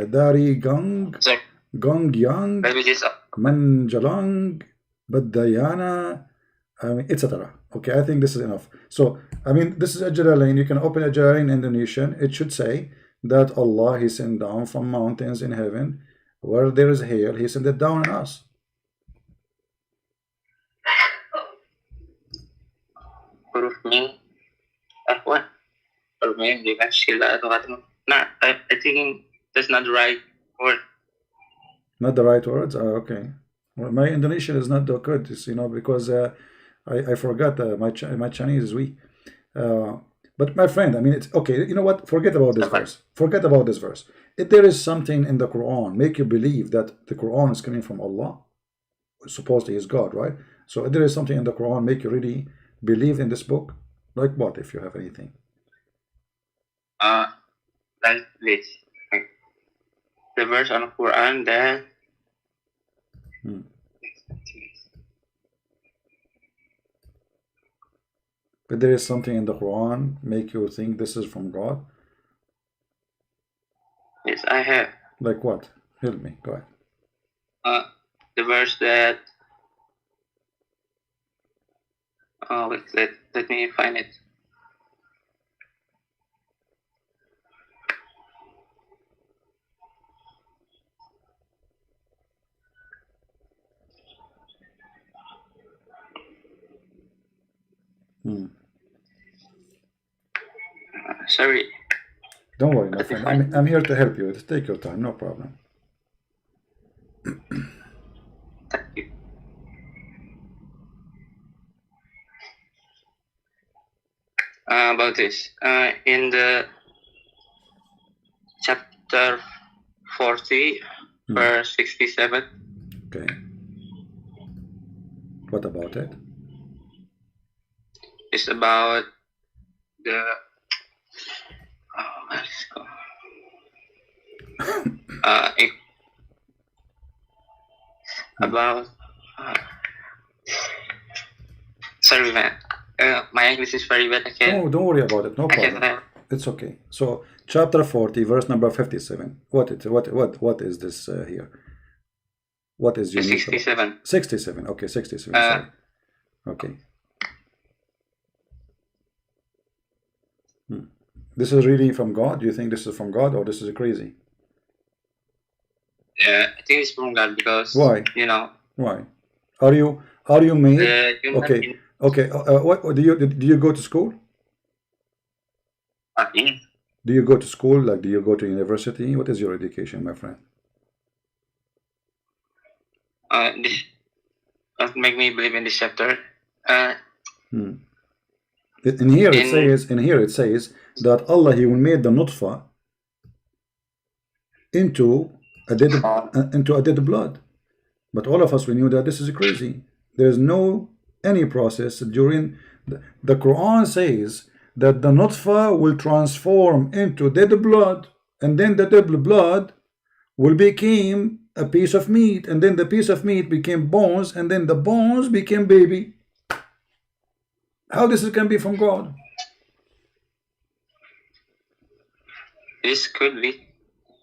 داري جونغ جونغ يانغ منجلانغ بدayana, etc. Okay, I think this is enough. So, I mean, this is a Jalalain. You can open a Jalalain in Indonesian. It should say that Allah, He sent down from mountains in heaven. Where there is hail, He sent it down on us. Huruf mim. What? Huruf mim dengan sila atau kata. Nah, I think that's not the right word. Not the right words? Oh, okay. Well, my Indonesian is not that good, you know, because I forgot my Chinese is weak. But my friend, I mean, it's okay. You know what? Forget about this verse. Forget about this verse. If there is something in the Quran make you believe that the Quran is coming from Allah, supposedly is God, right? So if there is something in the Quran make you really believe in this book, like what? If you have anything, like this, like the verse on the Quran that. But there is something in the Quran make you think this is from God? Yes, I have. Like what? Help me. Go ahead. The verse that. Oh, wait, let me find it. Sorry. Don't worry, my friend. I'm here to help you. Take your time, no problem. Thank you. About this, in the chapter 40, verse 67. Okay. What about it? It's about the about sorry man, my English is very bad. Oh, don't worry about it. No problem. It's okay. So chapter 40, verse number 57. What is this here? What is your 67? 67. Okay, 67. Sorry. Okay. This is really from God? Do you think this is from God or this is crazy? Yeah, I think it's from God because why? You know. Why? Are you made? Okay. Okay. What do you go to school? Yeah. Do you go to school? Like, do you go to university? What is your education, my friend? This make me believe in this chapter. In here it says that Allah, He will make the nutfa into a dead blood. But all of us, we knew that this is crazy. There is no any process during the Quran says that the nutfa will transform into dead blood, and then the dead blood will become a piece of meat, and then the piece of meat became bones, and then the bones became baby. How this can be from God? This could be.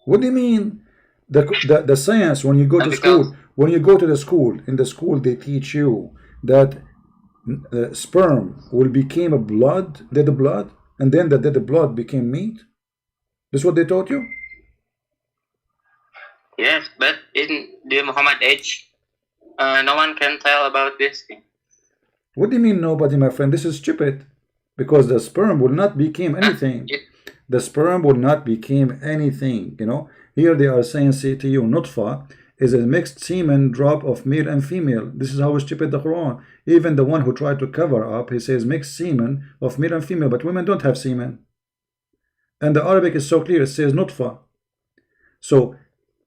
What do you mean? The science, when you go to school, when you go to the school, in the school they teach you that sperm will become a blood, dead blood, and then the dead blood became meat. This is what they taught you? Yes, but in the Muhammad age, no one can tell about this thing. What do you mean nobody, my friend? This is stupid. Because the sperm will not become anything. The sperm will not become anything, you know. Here they are saying, say to you, nutfa, is a mixed semen drop of male and female. This is how stupid the Quran. Even the one who tried to cover up, he says mixed semen of male and female, but women don't have semen. And the Arabic is so clear, it says nutfa. So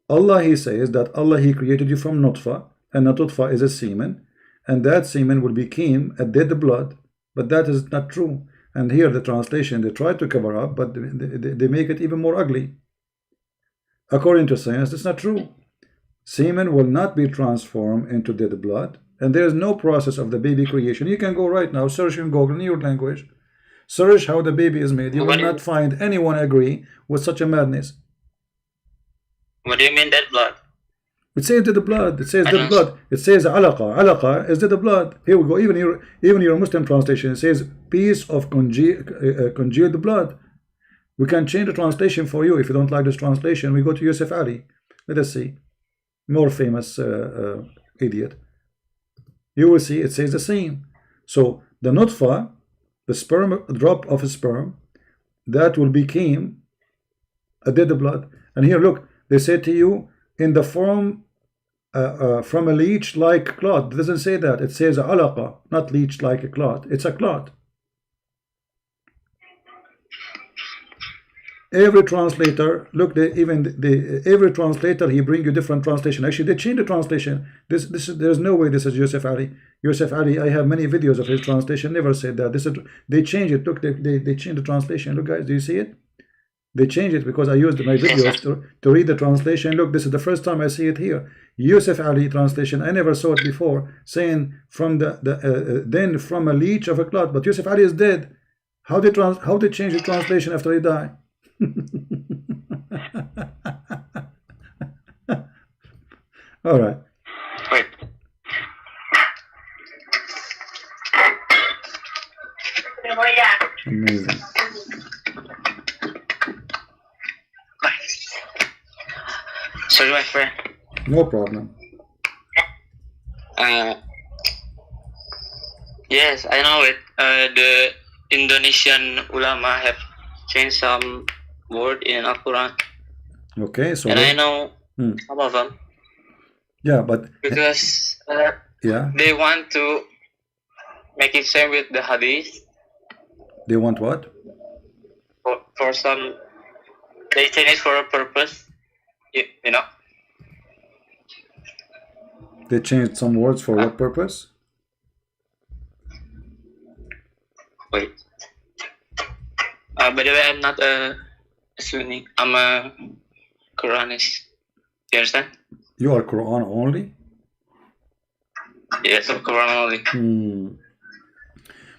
Allah, he says that Allah, he created you from nutfa, and a nutfa is a semen, and that semen will become a dead blood, but that is not true. And here the translation, they try to cover up, but they make it even more ugly. According to science, that's not true. Semen will not be transformed into dead blood, and there is no process of the baby creation. You can go right now, search in Google in your language, search how the baby is made. You will not find anyone agree with such a madness. What do you mean dead blood? It says dead blood. It says dead blood. It says alaqa. Alaqa is dead blood. Here we go. Even your Muslim translation, it says piece of congealed blood. We can change the translation for you. If you don't like this translation, we go to Yusuf Ali. Let us see. More famous idiot. You will see it says the same. So the nutfa, the sperm, drop of a sperm, that will become a dead blood. And here, look, they say to you in the form from a leech like clot. It doesn't say that. It says alaqa, not leech like a clot. It's a clot. Every translator, look, every translator, he bring you different translation. Actually, they change the translation. There's no way this is Yusuf Ali. Yusuf Ali, I have many videos of his translation. Never said that. They change it. Look, they change the translation. Look, guys, do you see it? They change it because I used my videos to read the translation. Look, this is the first time I see it here. Yusuf Ali translation. I never saw it before, saying from then from a leech of a clot. But Yusuf Ali is dead. How they change the translation after he died? All right. Wait. Amazing. Sorry, my friend. No problem. Yes, I know it. The Indonesian ulama have changed some word in Al-Quran. Okay, so and I know some of them. Yeah, but because yeah, they want to make it same with the hadith. They want what? For some, they change it for a purpose. You know. They changed some words for what purpose? Wait. By the way, I'm not a Sunni. I'm a Quranist. You understand? You are Quran only? Yes, I'm Quran only.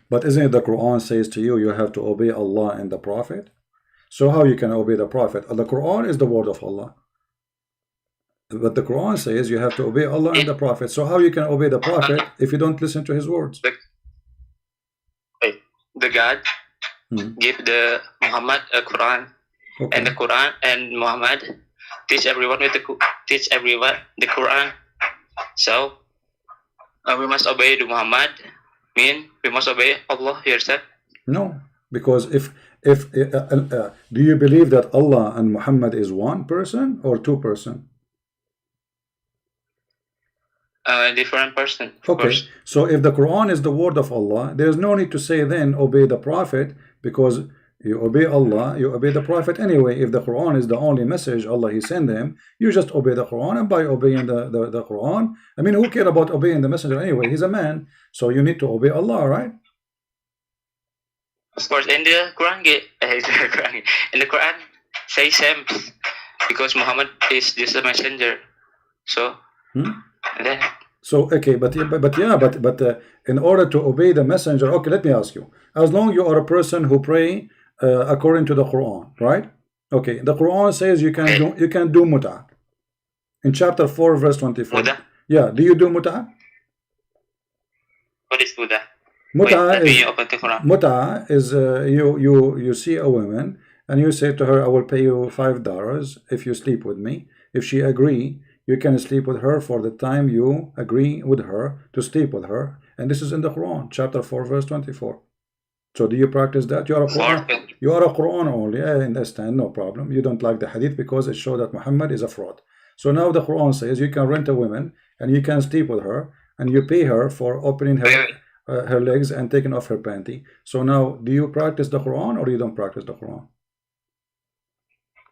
But isn't it the Quran says to you, you have to obey Allah and the Prophet? So how you can obey the Prophet? The Quran is the word of Allah. But the Quran says you have to obey Allah and the Prophet. So how you can obey the Prophet if you don't listen to his words? The God give the Muhammad a Quran, and the Quran and Muhammad teach everyone the Quran. So we must obey the Muhammad. Mean we must obey Allah yourself. No, because if do you believe that Allah and Muhammad is one person or two person? Different person. Okay, so if the Quran is the word of Allah, there is no need to say then obey the Prophet, because you obey Allah, you obey the Prophet anyway. If the Quran is the only message Allah he sent them, you just obey the Quran, and by obeying the Quran, I mean, who care about obeying the messenger anyway? He's a man, so you need to obey Allah, right? Of course, in the Quran, in the Quran say same, because Muhammad is just a messenger. So then. So okay, but in order to obey the messenger, okay, let me ask you: as long you are a person who pray according to the Quran, right? Okay, the Quran says you can do muta in chapter 4 verse 24. Muta? Yeah, do you do muta? What is muta? Muta is you see a woman and you say to her, I will pay you $5 if you sleep with me. If she agree, you can sleep with her for the time you agree with her to sleep with her. And this is in the Quran, chapter 4 verse 24. So do you practice that? You are a Quran only. I understand, no problem. You don't like the hadith because it shows that Muhammad is a fraud. So now the Quran says you can rent a woman and you can sleep with her and you pay her for opening her legs and taking off her panty. So now, do you practice the Quran or you don't practice the Quran?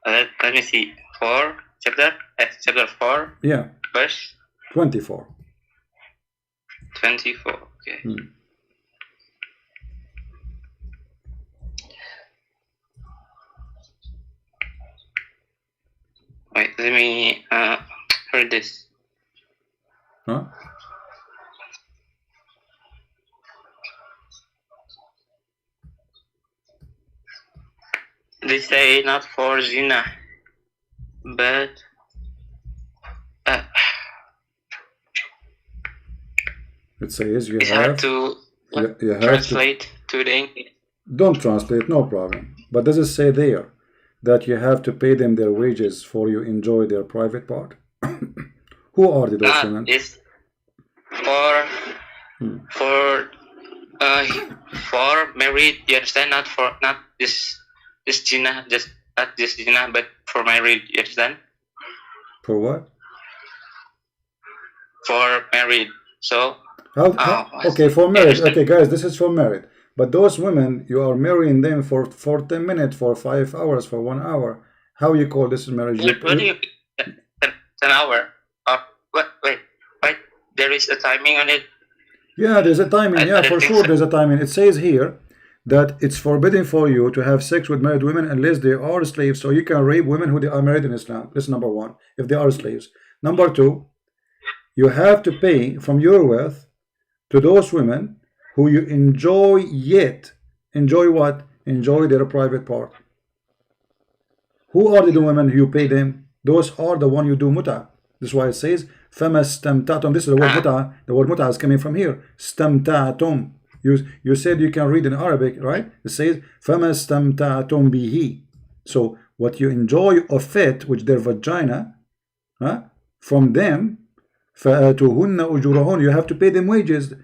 Let me see. Chapter 4. Yeah. Verse 24. 24. Okay. Wait, let me read this. Huh? They say not for zina, but it says you it's have hard to you have translate to the English. Don't translate, no problem. But does it say there that you have to pay them their wages for you enjoy their private part? Who are those women? It's for married. You understand? Not this zina, just not this zina, but for married. You understand? For what? For married. So okay, for married. Okay, guys, this is for married. But those women, you are marrying them for 10 minutes, for 5 hours, for 1 hour. How you call this marriage? What do you 10 hour? Wait. There is a timing on it. Yeah, there's a timing. Yeah, for sure, there's a timing. It says here that it's forbidden for you to have sex with married women unless they are slaves. So you can rape women who they are married in Islam. This is number one, if they are slaves. Number two, you have to pay from your wealth to those women who you enjoy what? Enjoy their private part. Who are the women you pay them? Those are the one you do muta. This is why it says فَمَسْتَمْتَعْتُمْ. This is the word muta. The word muta is coming from here. Stamtatum. You said you can read in Arabic, right? It says فَمَسْتَمْتَعْتُمْ بِهِ. So what you enjoy of it, which their vagina, from them, فَآتُوهُنَّ أُجُورَهُنَّ. You have to pay them wages.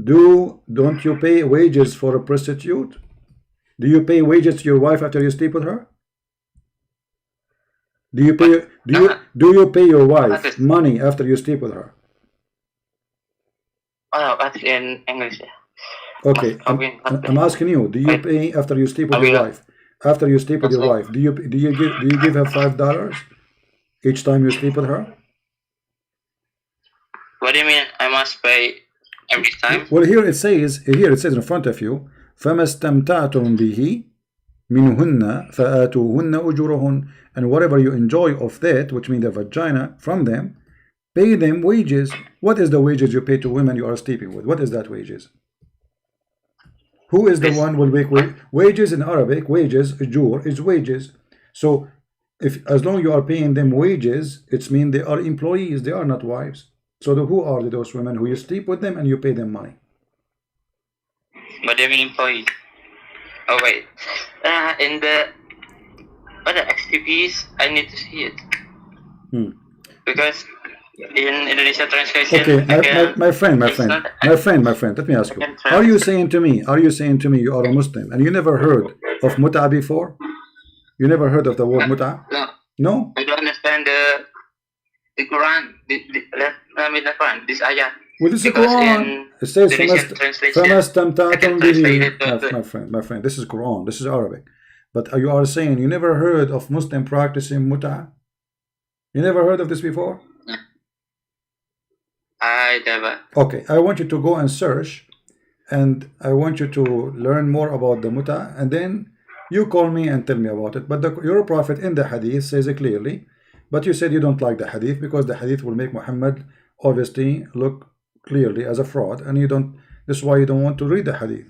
Don't you pay wages for a prostitute? Do you pay wages to your wife after you sleep with her? Do you pay your wife money after you sleep with her? Oh, that's in English. Okay, I'm asking you. Do you pay after you sleep with your wife? After you sleep with your wife, do you give her $5 each time you sleep with her? What do you mean? I must pay every time? Well, here it says in front of you, فَمَا اسْتَمْتَعْتُمْ بِهِ مِنْهُنَّ فَآتُوهُنَّ أُجُورَهُنَّ. And whatever you enjoy of that, which means the vagina, from them, pay them wages. What is the wages you pay to women you are sleeping with? What is that wages? Who is the one will make wages in Arabic? Wages, ujur, is wages. So as long as you are paying them wages, it means they are employees, they are not wives. So who are those women who you sleep with them and you pay them money? But they mean employee. Oh wait, in the XTPs, I need to see it because in Indonesia translation. Okay, my friend. Let me ask you. Are you saying to me you are a Muslim and you never heard of muta before? You never heard of the word muta? No. I don't understand the Quran. The Quran. This ayah. Well, this is Quran. It says my friend, this is Quran. This is Arabic. But you are saying you never heard of Muslim practicing muta? You never heard of this before? I never. Okay, I want you to go and search, and I want you to learn more about the muta, and then you call me and tell me about it. But your prophet in the hadith says it clearly, but you said you don't like the hadith because the hadith will make Muhammad obviously look clearly as a fraud, and you don't. This is why you don't want to read the hadith.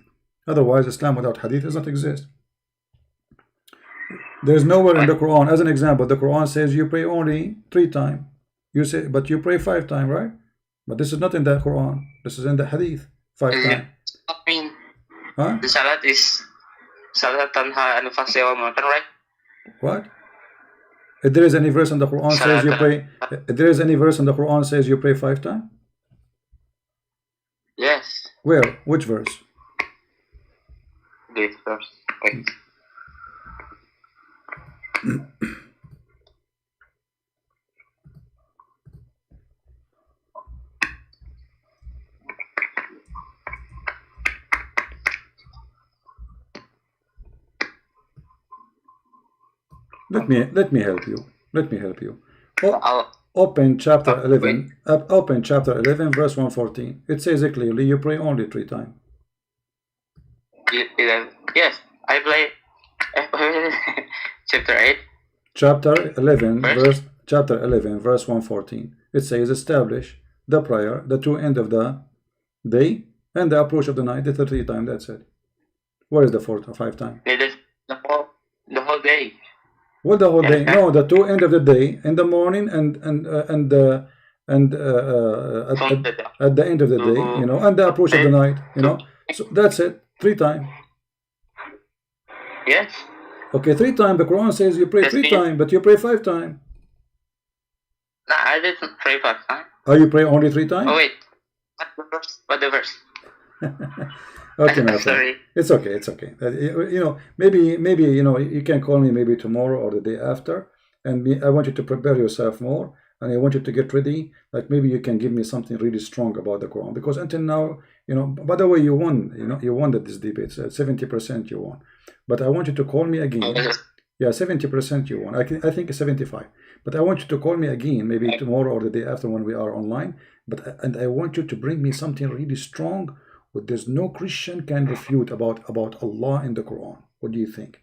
Otherwise, Islam without hadith does not exist. There's nowhere in the Quran, as an example, the Quran says you pray only 3 times. You say, but you pray 5 times, right? But this is not in the Quran. This is in the hadith. 5 times. I mean, the salat is salat tanha anufasi wal munkar, right? What? If there is any verse in the Quran says you pray, if there is any verse in the Quran says you pray 5 times? Yes. Where? Which verse? This verse. Wait. Let me help you. Let me help you. I'll Open chapter wait. 11. Open chapter 11, verse 114. It says it clearly. You pray only 3 times. Yes, I play chapter 8. Chapter 11, Verse? chapter 11, verse 114. It says, establish the prayer, the 2 end of the day and the approach of the night. That's the 3 times. That's it. Where is the 4 or 5 times? The whole day. Well, the whole day. Yeah. No, the 2 end of the day, in the morning and at the end of the day, you know, and the approach of the night, you know. So that's it. 3 times. Yes. Okay, 3 times. The Quran says you pray 3 times, but you pray 5 times. No, I didn't pray 5 times. Oh, you pray only 3 times? Oh wait, what the verse? Okay, my friend. Sorry. It's okay. It's okay. You know, maybe you know, you can call me maybe tomorrow or the day after, and I want you to prepare yourself more, and I want you to get ready. Like maybe you can give me something really strong about the Quran, because until now, you know. By the way, you won. You know, you won this debate. 70% you won, but I want you to call me again. Yeah, 70% you won. I think 75. But I want you to call me again, maybe tomorrow or the day after when we are online. And I want you to bring me something really strong, what there's no Christian can refute about Allah in the Quran. What do you think?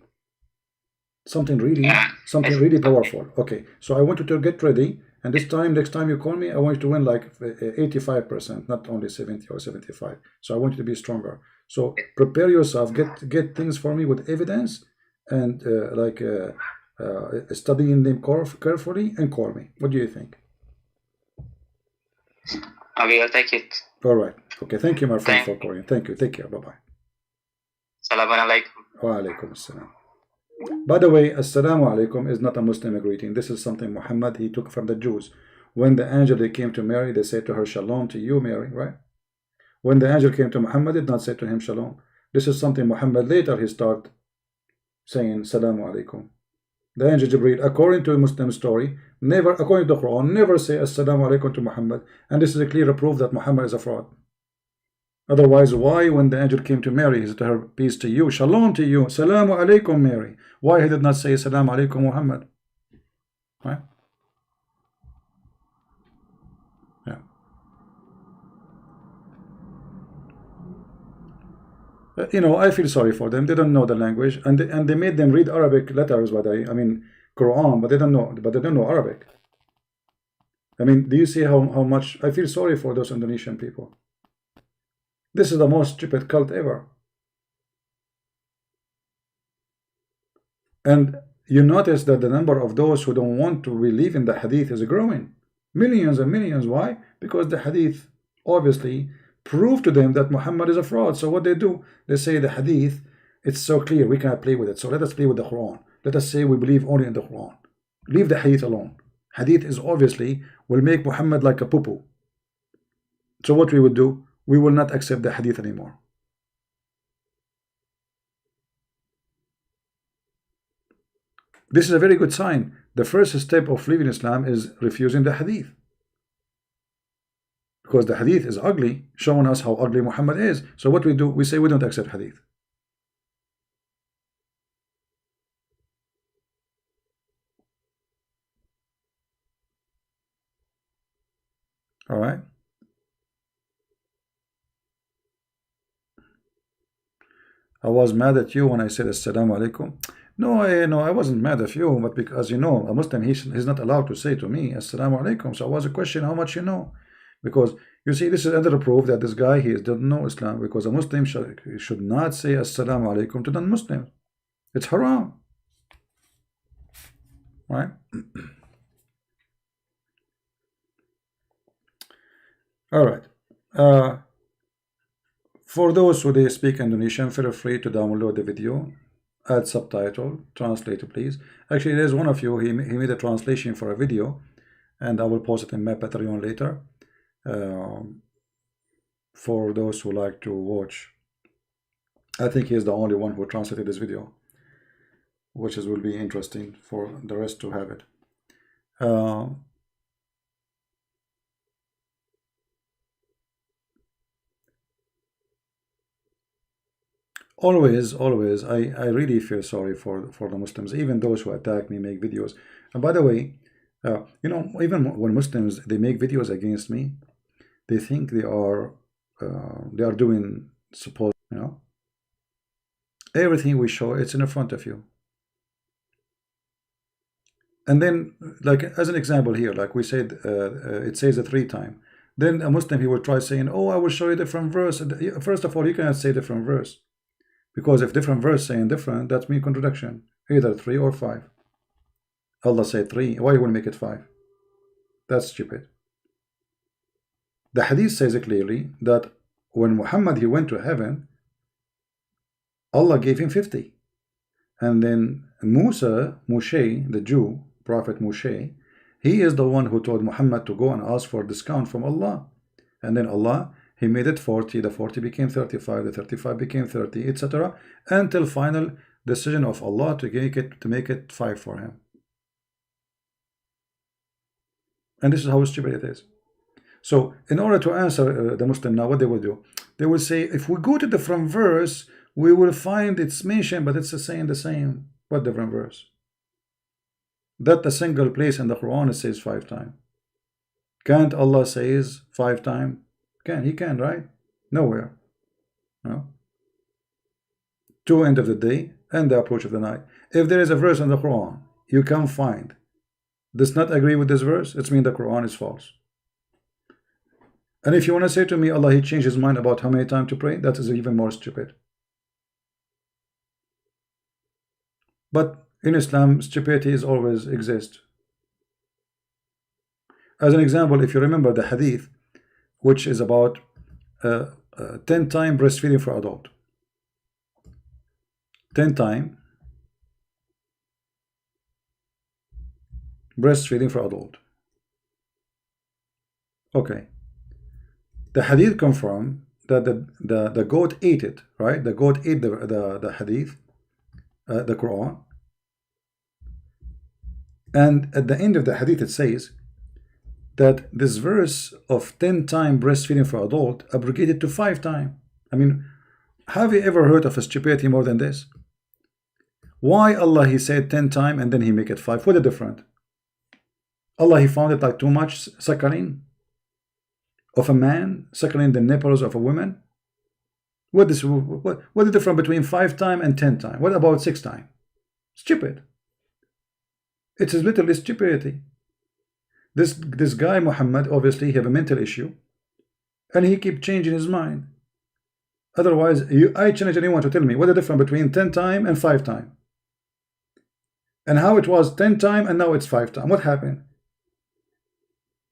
Something really powerful. Okay, so I want you to get ready. And this time, next time you call me, I want you to win like 85%, not only 70 or 75. So I want you to be stronger. So prepare yourself. Get things for me with evidence, and studying them carefully, and call me. What do you think? I will take it. All right. Okay. Thank you, my friend, for calling. Thank you. Take care. Bye-bye. Assalamu alaikum. Wa alaikum assalam. By the way, assalamu alaikum is not a Muslim greeting. This is something Muhammad, he took from the Jews. When the angel they came to Mary, they said to her, shalom to you, Mary, right? When the angel came to Muhammad, did not say to him, shalom. This is something Muhammad later he started saying, salamu alaikum. The angel Jibreel, according to a Muslim story, never, according to the Quran, never say assalamu alaikum to Muhammad. And this is a clear proof that Muhammad is a fraud. Otherwise, why when the angel came to Mary, he said to her, peace to you, shalom to you, salamu alaikum, Mary. Why he did not say salamu alaikum, Muhammad? Right? Yeah. You know, I feel sorry for them. They don't know the language, and they made them read Arabic letters, I mean Quran, but they don't know Arabic. I mean, do you see how much I feel sorry for those Indonesian people? This is the most stupid cult ever. And you notice that the number of those who don't want to believe in the hadith is growing. Millions and millions. Why? Because the hadith obviously prove to them that Muhammad is a fraud. So what they do, they say the hadith, it's so clear, we cannot play with it. So let us play with the Quran. Let us say we believe only in the Quran. Leave the hadith alone. Hadith is obviously will make Muhammad like a poo-poo. So what we would do, we will not accept the hadith anymore. This is a very good sign. The first step of leaving Islam is refusing the hadith. Because the hadith is ugly, showing us how ugly Muhammad is. So what we do, we say we don't accept hadith. All right. I was mad at you when I said assalamu alaikum. No, I wasn't mad at you, but because, you know, a Muslim, he's not allowed to say to me assalamu alaikum. So I was a question how much you know. Because you see, this is another proof that this guy, he doesn't know Islam, because a Muslim should not say assalamu alaikum to non-Muslims. It's haram. Right? All right. For those who they speak Indonesian, feel free to download the video, add subtitle, translate please. Actually, there's one of you, he made a translation for a video, and I will post it in my Patreon later. For those who like to watch, I think he is the only one who translated this video, which will be interesting for the rest to have it. always, always, I really feel sorry for the Muslims, even those who attack me, make videos. And by the way, you know, even when Muslims they make videos against me, they think they are doing suppose, you know, everything we show, it's in front of you. And then, like as an example here, like we said, it says a 3 times. Then a Muslim, he will try saying, oh, I will show you different verse. First of all, you cannot say different verse, because if different verse saying different, that means contradiction, either 3 or 5. Allah said 3, why you will make it 5? That's stupid. The hadith says clearly that when Muhammad he went to heaven, Allah gave him 50. And then Moshe, the Jew, Prophet Moshe, he is the one who told Muhammad to go and ask for a discount from Allah. And then Allah, he made it 40, the 40 became 35, the 35 became 30, etc. Until final decision of Allah to make it 5 for him. And this is how stupid it is. So in order to answer the Muslim now, what they will do, they will say, if we go to the different verse, we will find it's mentioned, but it's the same. What different verse? That a single place in the Quran it says 5 times. Can't Allah says 5 times? He can, right? Nowhere. No. 2 end of the day and the approach of the night. If there is a verse in the Quran you can find does not agree with this verse, it means the Quran is false. And if you want to say to me, Allah he changed his mind about how many times to pray, that is even more stupid. But in Islam, stupidity is always exist. As an example, if you remember the hadith, which is about 10 times breastfeeding for adult. 10 times breastfeeding for adult. Okay. The hadith confirm that the goat ate it, right? The goat ate the hadith, the Quran. And at the end of the hadith it says that this verse of 10 times breastfeeding for adult abrogated to 5 times. I mean, have you ever heard of a stupidity more than this? Why Allah he said 10 times and then he make it 5? What is different? Allah he found it like too much suckling of a man, suckling the nipples of a woman. What is the difference between 5 times and 10 times? What about 6 times? Stupid. It is literally stupidity. This guy Muhammad obviously he have a mental issue, and he keep changing his mind. Otherwise, I challenge anyone to tell me what the difference between 10 times and 5 times, and how it was 10 times and now it's 5 times. What happened?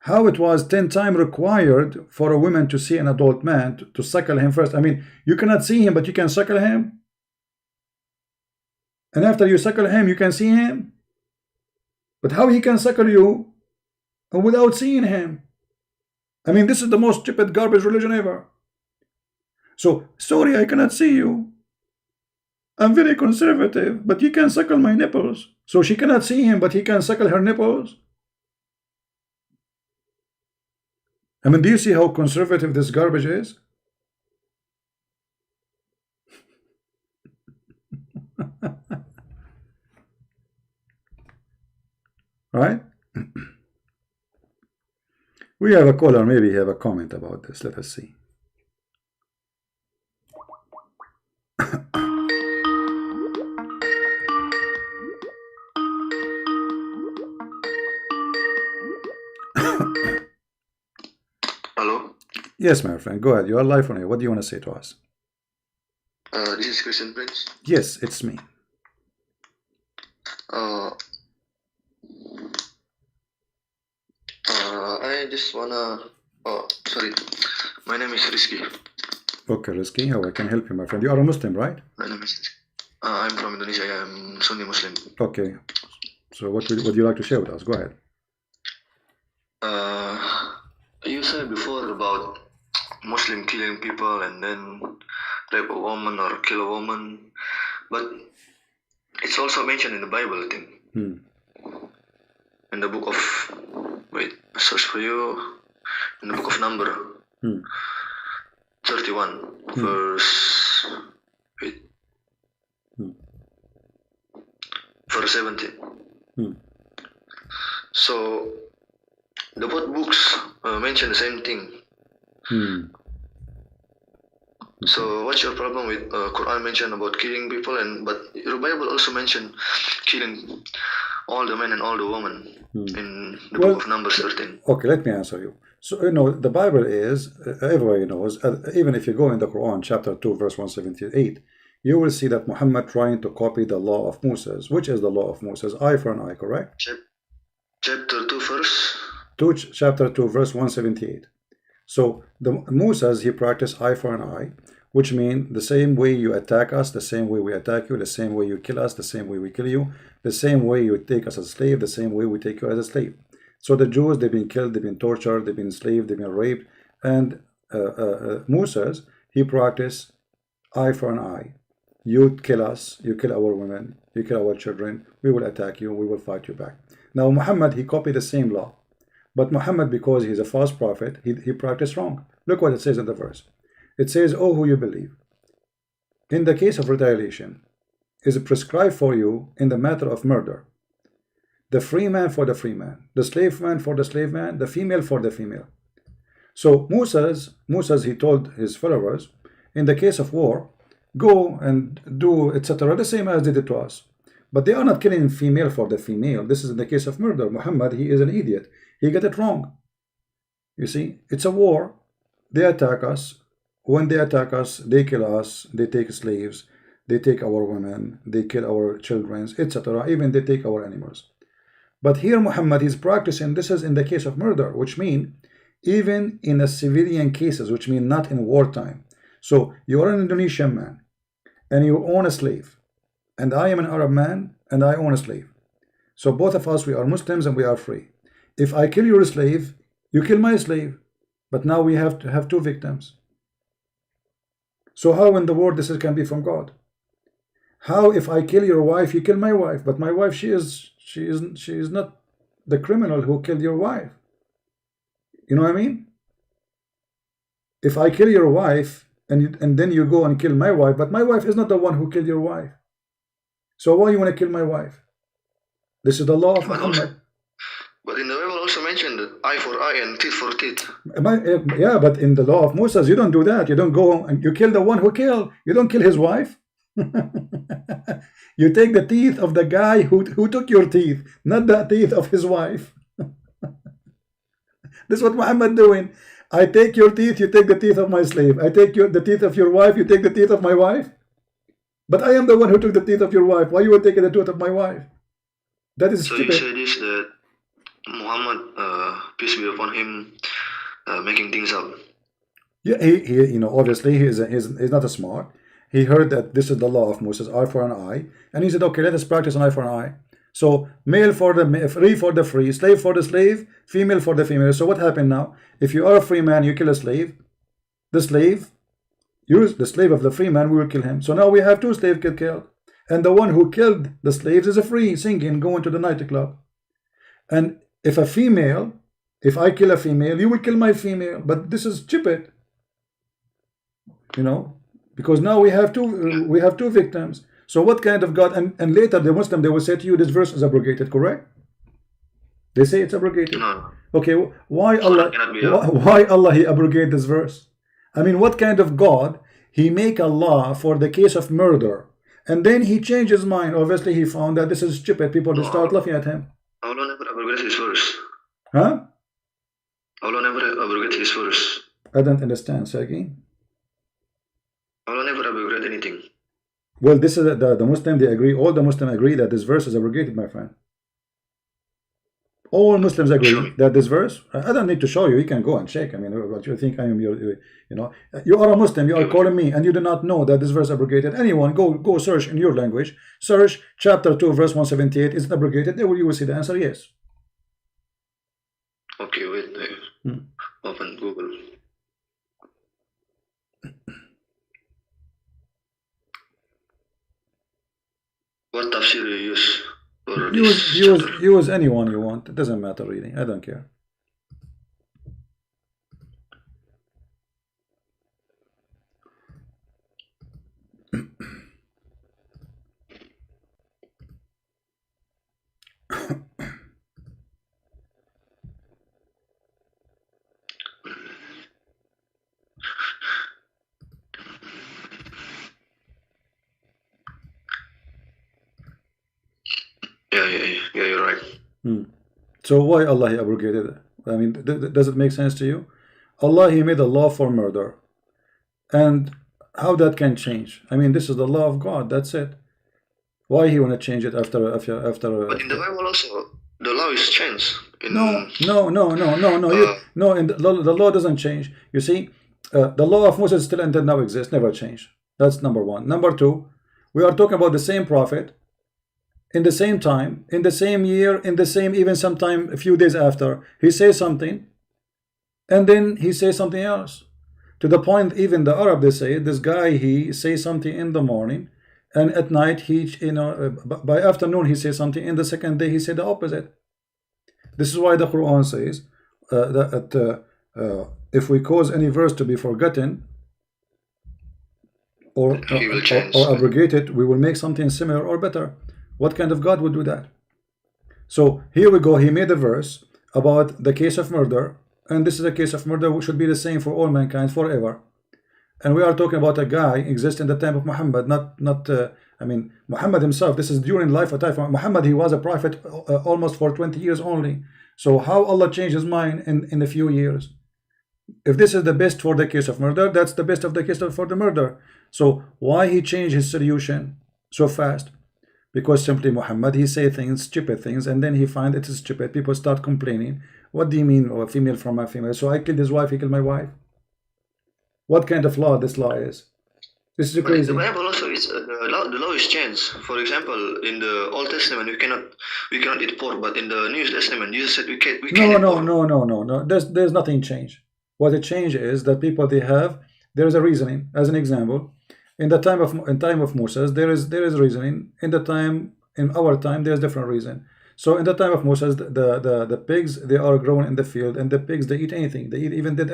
How it was 10 times required for a woman to see an adult man to suckle him first. I mean, you cannot see him, but you can suckle him. And after you suckle him, you can see him. But how he can suckle you without seeing him? I mean, this is the most stupid garbage religion ever. So, sorry, I cannot see you. I'm very conservative, but you can suckle my nipples. So she cannot see him, but he can suckle her nipples. I mean, do you see how conservative this garbage is? Right? We have a caller, maybe have a comment about this. Let us see. Hello? Yes, my friend, go ahead. You are live on here. What do you want to say to us? This is Christian Prince. Yes, it's me. I just wanna... Oh, sorry. My name is Rizky. Okay, Rizky, how I can help you, my friend? You are a Muslim, right? My name is Rizky. I'm from Indonesia. I am Sunni Muslim. Okay. So what would you like to share with us? Go ahead. You said before about Muslim killing people and then rape a woman or kill a woman, but it's also mentioned in the Bible, I think. In the book of, wait, I search for you. In the book of Number, 31, verse, wait, 17. Hmm. So the both books mention the same thing. Hmm. So what's your problem with Quran mention about killing people, and but your Bible also mention killing all the men and all the women in the book of Numbers 13. Okay, let me answer you. So, you know, the Bible is, everybody knows, even if you go in the Quran, chapter 2, verse 178, you will see that Muhammad trying to copy the law of Moses. Which is the law of Moses? Eye for an eye, correct? Chapter 2, verse? Chapter 2, verse 178. So, the Moses, he practiced eye for an eye, which means the same way you attack us, the same way we attack you, the same way you kill us, the same way we kill you, the same way you take us as a slave, the same way we take you as a slave. So the Jews, they've been killed, they've been tortured, they've been enslaved, they've been raped, and Moses, he practiced eye for an eye. You kill us, you kill our women, you kill our children, we will attack you, we will fight you back. Now Muhammad, he copied the same law. But Muhammad, because he's a false prophet, he practiced wrong. Look what it says in the verse. It says, "Oh, who you believe, in the case of retaliation, is prescribed for you in the matter of murder. The free man for the free man, the slave man for the slave man, the female for the female." So Moses, he told his followers, in the case of war, go and do etc. the same as they did to us. But they are not killing female for the female. This is in the case of murder. Muhammad, he is an idiot. He got it wrong. You see, it's a war. They attack us. When they attack us, they kill us. They take slaves. They take our women. They kill our children, etc. Even they take our animals. But here Muhammad is practicing, this is in the case of murder, which means even in a civilian cases, which mean not in wartime. So you are an Indonesian man and you own a slave, and I am an Arab man and I own a slave. So both of us, we are Muslims and we are free. If I kill your slave, you kill my slave, but now we have to have two victims. So how in the world this can be from God? How if I kill your wife, you kill my wife, but my wife, she is not the criminal who killed your wife. You know what I mean? If I kill your wife and then you go and kill my wife, but my wife is not the one who killed your wife. So why you want to kill my wife? This is the law of Muhammad. But in the Bible also mentioned that eye for eye and teeth for teeth. Yeah, but in the law of Moses, you don't do that. You don't go and you kill the one who killed. You don't kill his wife. You take the teeth of the guy who took your teeth, not the teeth of his wife. This is what Muhammad doing. I take your teeth, you take the teeth of my slave. I take the teeth of your wife, you take the teeth of my wife. But I am the one who took the teeth of your wife. Why you would take the tooth of my wife? That is stupid. So you say this, that Muhammad, peace be upon him, making things up. Yeah, he you know, obviously he's not a smart. He heard that this is the law of Moses, eye for an eye, and he said, okay, let us practice an eye for an eye. So male for the free for the free, slave for the slave, female for the female. So what happened now? If you are a free man, you kill a slave. The slave, the slave of the free man, we will kill him. So now we have two slaves killed, and the one who killed the slaves is a free, singing, going to the nightclub. And if a female, if I kill a female, you will kill my female. But this is stupid, you know, because now we have two victims. So what kind of God? And later the Muslim, they will say to you, this verse is abrogated, correct? They say it's abrogated. No. Okay, why Allah he abrogate this verse? I mean, what kind of God? He make a law for the case of murder, and then he changed his mind. Obviously he found that this is stupid. People will start laughing at him. Allah never abrogate his verse. Huh? Allah never abrogate his verse. I don't understand. Say again. Allah never abrogate anything. Well, this is the Muslim, they agree, all the Muslims agree that this verse is abrogated, my friend. All Muslims agree that this verse, I don't need to show you, you can go and check. I mean, what you think I am, you know, you are a Muslim, you are calling me, and you do not know that this verse abrogated. Anyone, go search in your language, search chapter 2, verse 178, is it abrogated? There you will see the answer, yes. Okay, wait, open Google. What tafsir you use for this chapter? Use anyone you want. It doesn't matter really. I don't care. So why Allah he abrogated it? I mean, does it make sense to you? Allah he made a law for murder, and how that can change? I mean, this is the law of God. That's it. Why he want to change it after? But in the Bible also, the law is changed. No. And the law doesn't change. You see, the law of Moses still and now exists, never changed. That's number one. Number two, we are talking about the same prophet, in the same time, in the same year, in the same, even sometime a few days after, he says something, and then he says something else. To the point, even the Arab, they say, this guy, he says something in the morning, and at night, he, by afternoon, he says something, in the second day, he said the opposite. This is why the Quran says that if we cause any verse to be forgotten, or abrogated, we will make something similar or better. What kind of God would do that? So here we go. He made a verse about the case of murder, and this is a case of murder which should be the same for all mankind forever. And we are talking about a guy exists in the time of Muhammad, I mean, Muhammad himself. This is during life of Muhammad. He was a prophet almost for 20 years only. So how Allah changed his mind in a few years? If this is the best for the case of murder, that's the best of the case for the murder. So why he changed his solution so fast? Because simply Muhammad, he say things, stupid things, and then he find it is stupid. People start complaining. What do you mean, a female from a female? So I killed his wife, he killed my wife. What kind of law this law is? This is crazy. The Bible also is the law is changed. For example, in the Old Testament, we cannot eat pork, but in the New Testament, Jesus said we can eat pork. No. There's nothing changed. What it changed is that people there is a reasoning. As an example, in time of Moses, there is reasoning. In our time, there's different reason. So in the time of Moses, the pigs, they are grown in the field, and the pigs, they eat anything. They eat even dead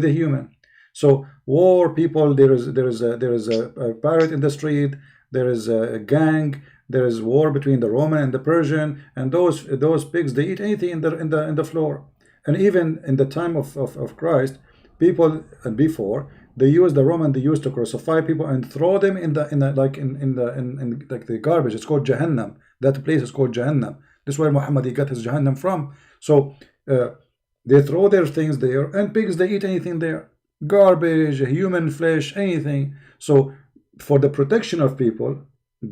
a human. So war people, there is a pirate in the street, there is a gang, there is war between the Roman and the Persian, and those pigs, they eat anything in the floor. And even in the time of Christ, people before, they used to crucify people and throw them in the garbage. It's called Jahannam. That place is called Jahannam. This is where Muhammad he got his Jahannam from. So they throw their things there, and pigs, they eat anything there. Garbage, human flesh, anything. So for the protection of people,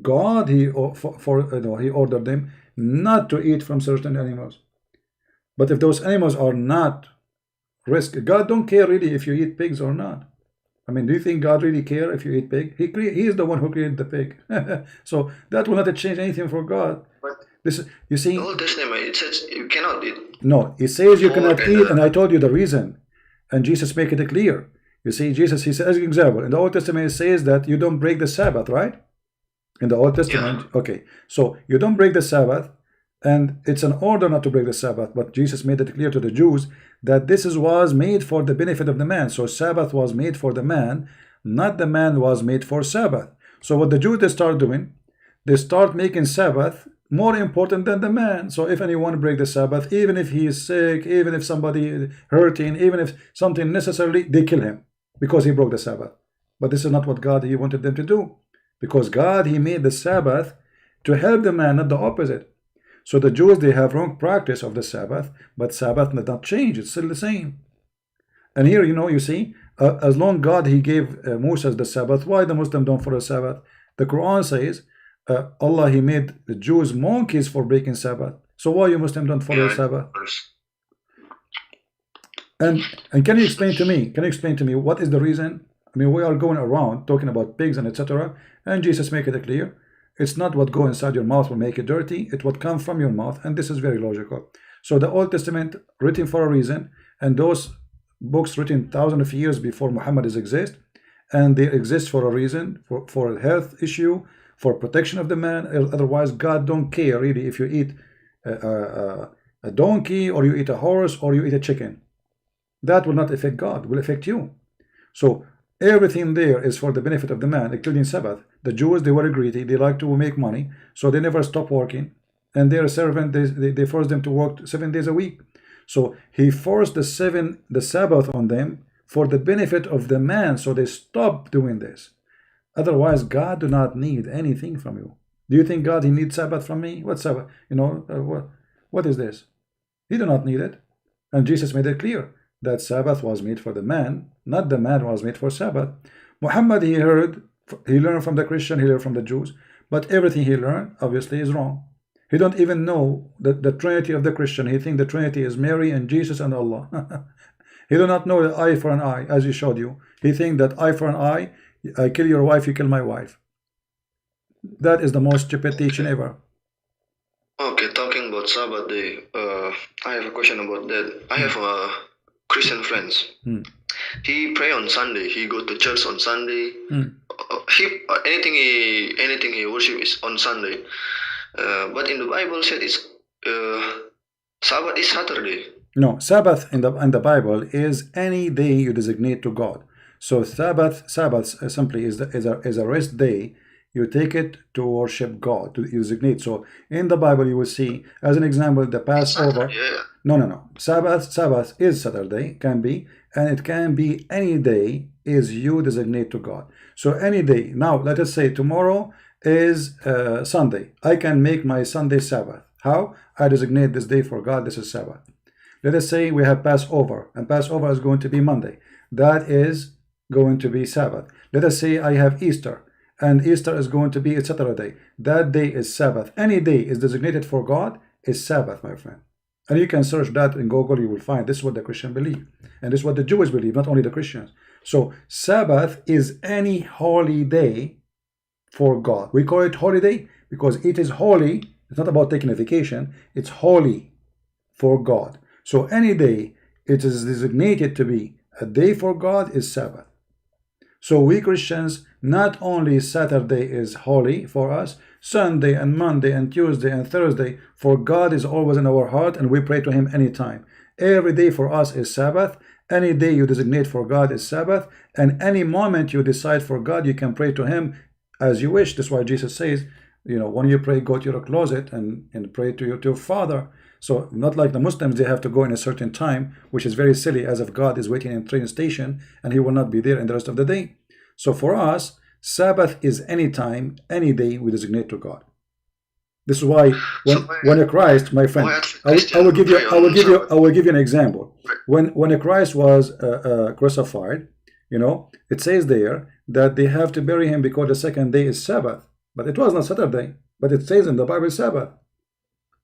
God he ordered them not to eat from certain animals. But if those animals are not risk, God don't care really if you eat pigs or not. I mean, do you think God really care if you eat pig? He is the one who created the pig. So that will not change anything for God. But this, you see, the Old Testament, it says you cannot eat. No, it says you cannot eat, and I told you the reason. And Jesus make it clear. You see, Jesus, he says, as an example, in the Old Testament, it says that you don't break the Sabbath, right? In the Old Testament, yeah. Okay. So you don't break the Sabbath, and it's an order not to break the Sabbath. But Jesus made it clear to the Jews that this was made for the benefit of the man. So Sabbath was made for the man, not the man was made for Sabbath. So what the Jews, they start doing, they start making Sabbath more important than the man. So if anyone break the Sabbath, even if he is sick, even if somebody is hurting, even if something necessarily, they kill him because he broke the Sabbath. But this is not what God he wanted them to do, because God he made the Sabbath to help the man, not the opposite. So the Jews, they have wrong practice of the Sabbath, but Sabbath did not change. It's still the same. And here, you see, as long God he gave Moses the Sabbath, why the Muslim don't follow Sabbath? The Quran says Allah he made the Jews monkeys for breaking Sabbath. So why you Muslim don't follow Sabbath? And can you explain to me? Can you explain to me what is the reason? I mean, we are going around talking about pigs and etc. And Jesus make it clear. It's not what go inside your mouth will make it dirty. It's what comes from your mouth, and this is very logical. So the Old Testament written for a reason, and those books written thousands of years before Muhammad exist, and they exist for a reason, for a health issue, for protection of the man. Otherwise, God don't care really if you eat a donkey, or you eat a horse, or you eat a chicken. That will not affect God, will affect you. So everything there is for the benefit of the man, including Sabbath. The Jews, they were greedy, they like to make money, so they never stop working. And their servant, they forced them to work 7 days a week. So he forced the Sabbath on them for the benefit of the man, so they stopped doing this. Otherwise, God do not need anything from you. Do you think God he needs Sabbath from me? What Sabbath? What is this? He do not need it. And Jesus made it clear that Sabbath was made for the man, not the man was made for Sabbath. Muhammad, he learned from the Christian, he learned from the Jews, but everything he learned obviously is wrong. He don't even know the Trinity of the Christian. He think the Trinity is Mary and Jesus and Allah. He do not know the eye for an eye, as he showed you. He think that eye for an eye, I kill your wife, you kill my wife. That is the most stupid teaching ever. Okay, talking about Sabbath day, I have a question about that. I have Christian friends. He pray on Sunday. He go to church on Sunday. Anything he worship is on Sunday. But in the Bible said it's Sabbath is Saturday. No, Sabbath in the Bible is any day you designate to God. So Sabbath simply is a rest day. You take it to worship God, to designate. So in the Bible you will see, as an example, the Passover. No. Sabbath is Saturday, can be, and it can be any day is you designate to God. So any day. Now let us say tomorrow is Sunday. I can make my Sunday Sabbath. How? I designate this day for God. This is Sabbath. Let us say we have Passover, and Passover is going to be Monday. That is going to be Sabbath. Let us say I have Easter, and Easter is going to be a Saturday. That day is Sabbath. Any day is designated for God is Sabbath, my friend. And you can search that in Google, you will find this is what the Christian believe. And this is what the Jews believe, not only the Christians. So Sabbath is any holy day for God. We call it holiday because it is holy. It's not about taking a vacation. It's holy for God. So any day it is designated to be a day for God is Sabbath. So we Christians, not only Saturday is holy for us, Sunday and Monday and Tuesday and Thursday, for God is always in our heart and we pray to Him anytime. Every day for us is Sabbath. Any day you designate for God is Sabbath. And any moment you decide for God, you can pray to Him as you wish. That's why Jesus says, you know, when you pray, go to your closet and pray to your Father. So not like the Muslims, they have to go in a certain time, which is very silly, as if God is waiting in a train station and He will not be there in the rest of the day. So for us, Sabbath is any time, any day we designate to God. This is why when a Christ, my friend, I will give you an example. When a Christ was crucified, you know, it says there that they have to bury him because the second day is Sabbath. But it was not Saturday. But it says in the Bible Sabbath.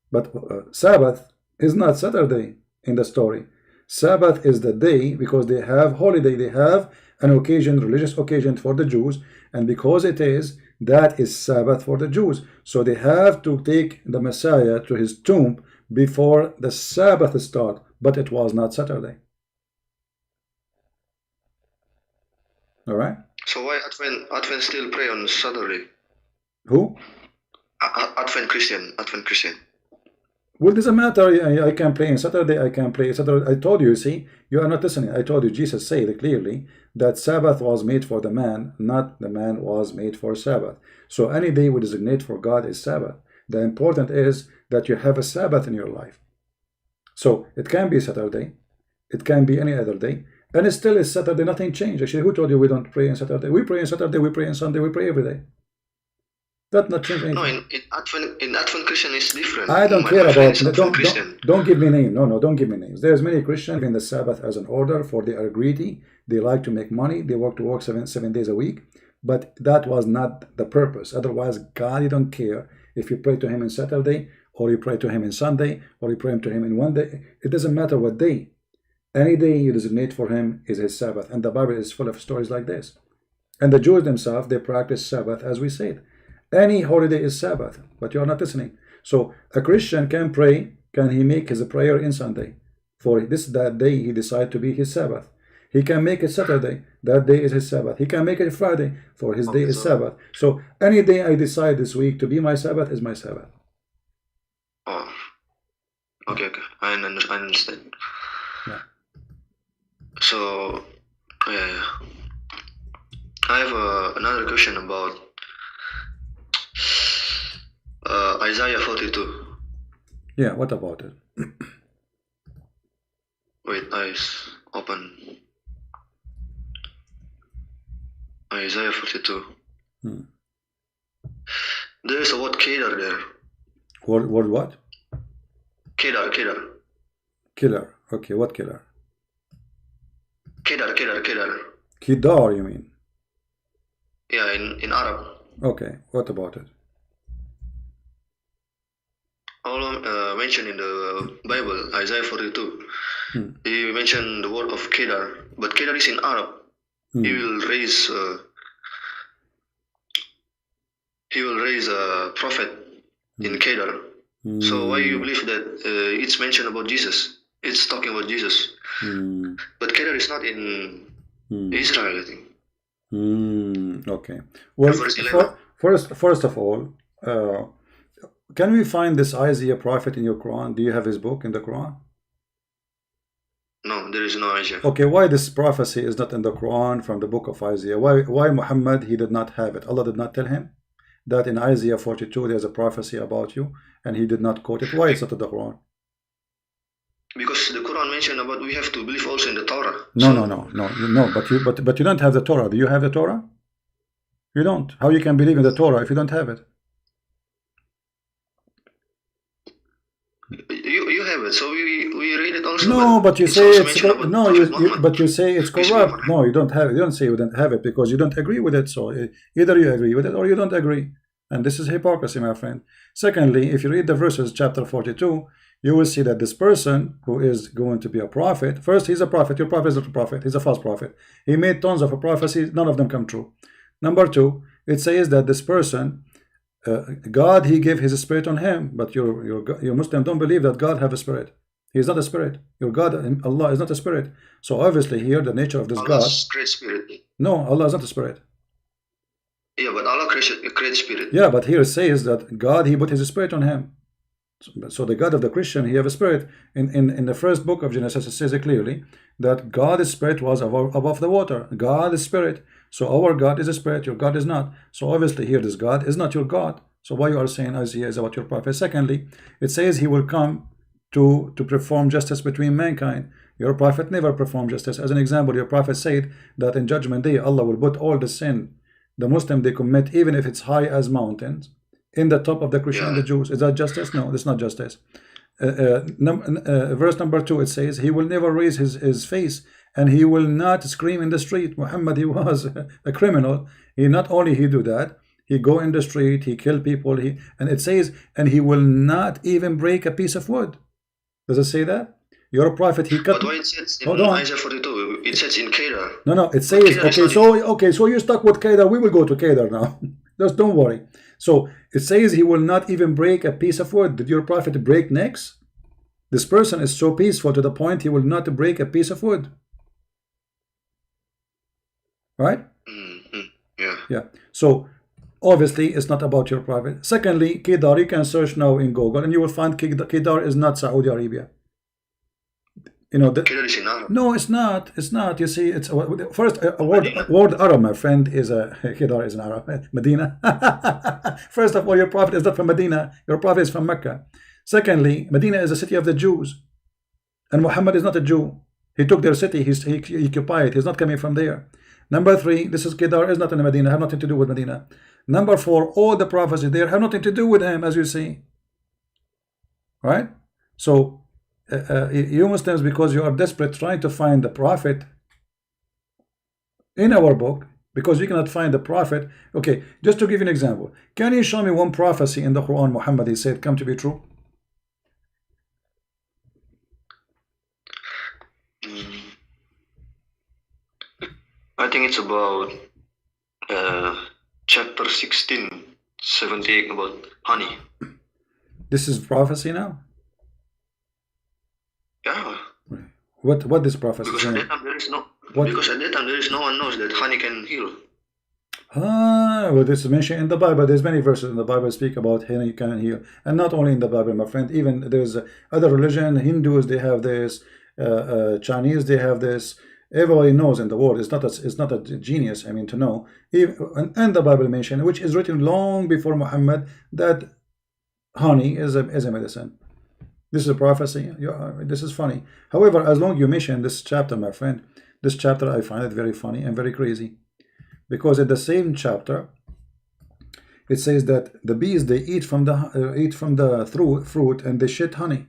But Sabbath is not Saturday in the story. Sabbath is the day because they have holiday. They have an occasion, religious occasion for the Jews. And because it is, that is Sabbath for the Jews. So they have to take the Messiah to his tomb before the Sabbath start. But it was not Saturday. All right? So why Advent still pray on Saturday? Who? Advent Christian. Well, it doesn't matter. I can play on Saturday. I can play Saturday. I told you, see, you are not listening. I told you, Jesus said clearly that Sabbath was made for the man, not the man was made for Sabbath. So any day we designate for God is Sabbath. The important is that you have a Sabbath in your life. So it can be Saturday. It can be any other day. And it still is Saturday. Nothing changed. Actually, who told you we don't pray on Saturday? We pray on Saturday. We pray on Sunday. We pray every day. That not change anything. No, in Advent Christian is different. I don't care about don't give me names. No, don't give me names. There's many Christians in the Sabbath as an order, for they are greedy. They like to make money. They work seven days a week. But that was not the purpose. Otherwise, God don't care if you pray to Him on Saturday, or you pray to Him on Sunday, or you pray to Him in one day. It doesn't matter what day. Any day you designate for Him is His Sabbath. And the Bible is full of stories like this. And the Jews themselves, they practice Sabbath as we said. Any holiday is Sabbath, but you are not listening. So a Christian can pray, can he make his prayer in Sunday? For that day he decide to be his Sabbath. He can make it Saturday, that day is his Sabbath. He can make it Friday, for his day is Sabbath. So any day I decide this week to be my Sabbath is my Sabbath. Oh, okay. I understand. Yeah. So, yeah. I have another question about Isaiah 42. Yeah, what about it? Wait, eyes open. Isaiah 42. There is a word Kedar there. Word what? Kedar. Killer. Okay, what killer? Kedar. Kedar, you mean? Yeah, in Arab. Okay, what about it? All mentioned in the Bible, Isaiah 42. He mentioned the word of Kedar, but Kedar is in Arab. He will raise a prophet in Kedar. So why you believe that it's mentioned about Jesus? It's talking about Jesus. But Kedar is not in Israel, I think. Okay. Well, first of all, can we find this Isaiah prophet in your Quran? Do you have his book in the Quran? No, there is no Aisha. Okay, why this prophecy is not in the Quran from the book of Isaiah? Why Muhammad, he did not have it? Allah did not tell him that in Isaiah 42 there's a prophecy about you, and he did not quote it. Why it's not in the Quran? Because the Quran mentioned about we have to believe also in the Torah. No. But you don't have the Torah. Do you have the Torah? You don't. How you can believe in the Torah if you don't have it? You have it, so we read it also. No, but you say it's but you say it's corrupt. No, you don't have it. You don't say you don't have it because you don't agree with it. So either you agree with it or you don't agree, and this is hypocrisy, my friend. Secondly, if you read the verses, chapter 42, you will see that this person who is going to be a prophet, first, he's a prophet. Your prophet is not a prophet. He's a false prophet. He made tons of prophecies. None of them come true. Number two, it says that this person, God, he gave his spirit on him, but your Muslim don't believe that God have a spirit. He is not a spirit. Your God, Allah, is not a spirit. So obviously here the nature of this Allah's God. Great spirit. No, Allah is not a spirit. Yeah, but Allah creates spirit. Yeah, but here it says that God, he put his spirit on him. So the God of the Christian, he have a spirit. In the first book of Genesis, it says it clearly that God's spirit was above the water. God is spirit. So our God is a spirit, your God is not. So obviously here this God is not your God. So why you are saying Isaiah is about your prophet? Secondly, it says he will come to perform justice between mankind. Your prophet never performed justice. As an example, your prophet said that in judgment day Allah will put all the sin the Muslim they commit, even if it's high as mountains, in the top of the Christian and the Jews. Is that justice? No, that's not justice. Verse number 2, it says he will never raise his face, and he will not scream in the street. Muhammad, he was a criminal. He not only he do that, he go in the street, he kill people, and it says, and he will not even break a piece of wood. Does it say that? Your prophet, he cut. But why it says in Isaiah 42? It says in Kedar. No, it says so you're stuck with Kedar. We will go to Kedar now. Just don't worry. So it says he will not even break a piece of wood. Did your prophet break necks? This person is so peaceful to the point he will not break a piece of wood. Right? Yeah. So obviously it's not about your prophet. Secondly, Kedar, you can search now in Google and you will find Kedar is not Saudi Arabia. You know, Kedar is in Arab. No, it's not. It's not. You see, it's first a word Arab, my friend, is a Kedar is an Arab. Medina. First of all, your prophet is not from Medina. Your prophet is from Mecca. Secondly, Medina is a city of the Jews, and Muhammad is not a Jew. He took their city. He occupied. He's not coming from there. Number 3, this is Kedar is not in Medina. Have nothing to do with Medina. Number 4, all the prophecies there have nothing to do with him, as you see. Right? So. You Muslims, because you are desperate trying to find the prophet in our book, because you cannot find the prophet. Okay, just to give you an example, can you show me one prophecy in the Quran Muhammad he said come to be true? I think it's about chapter 16, 78 about honey. This is prophecy now? Yeah. What this prophecy? Because at that time there is no one knows that honey can heal. Well, this is mentioned in the Bible. There's many verses in the Bible speak about honey can heal, and not only in the Bible, my friend. Even there's other religion, Hindus, they have this. Chinese, they have this. Everybody knows in the world. It's not a genius. I mean, to know. And the Bible mentioned, which is written long before Muhammad, that honey is a medicine. This is a prophecy. This is funny. However, as long as you mention this chapter, my friend, this chapter I find it very funny and very crazy, because in the same chapter it says that the bees they eat from the fruit and they shit honey.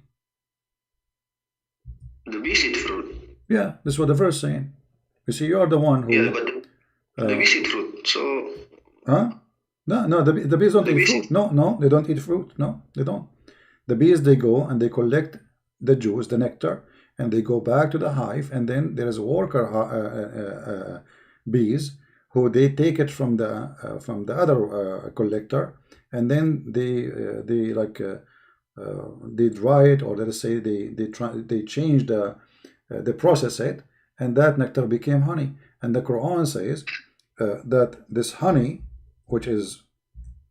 The bees eat fruit. Yeah, this is what the verse is saying. You see, you are the one who. Yeah, but the bees eat fruit. So. Huh? No, the bees don't eat fruit. No, they don't eat fruit. No, they don't. The bees, they go and they collect the juice, the nectar, and they go back to the hive, and then there is a worker bees who they take it from the other collector, and then they like they dry it, or let us say they change they process it, and that nectar became honey. And the Quran says that this honey, which is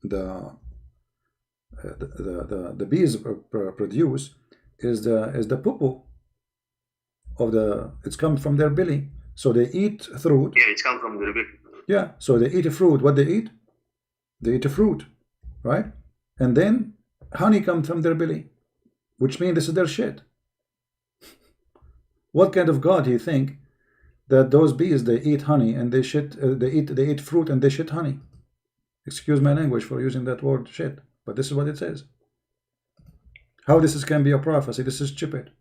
the bees produce, is the poo of it's come from their belly. So they eat fruit. Yeah, it's come from their belly. Yeah, so they eat a fruit. What they eat? They eat a fruit, right? And then honey comes from their belly, which means this is their shit. What kind of God do you think that those bees, they eat honey and they shit? They eat fruit and they shit honey. Excuse my language for using that word shit, but this is what it says. How this can be a prophecy? This is stupid.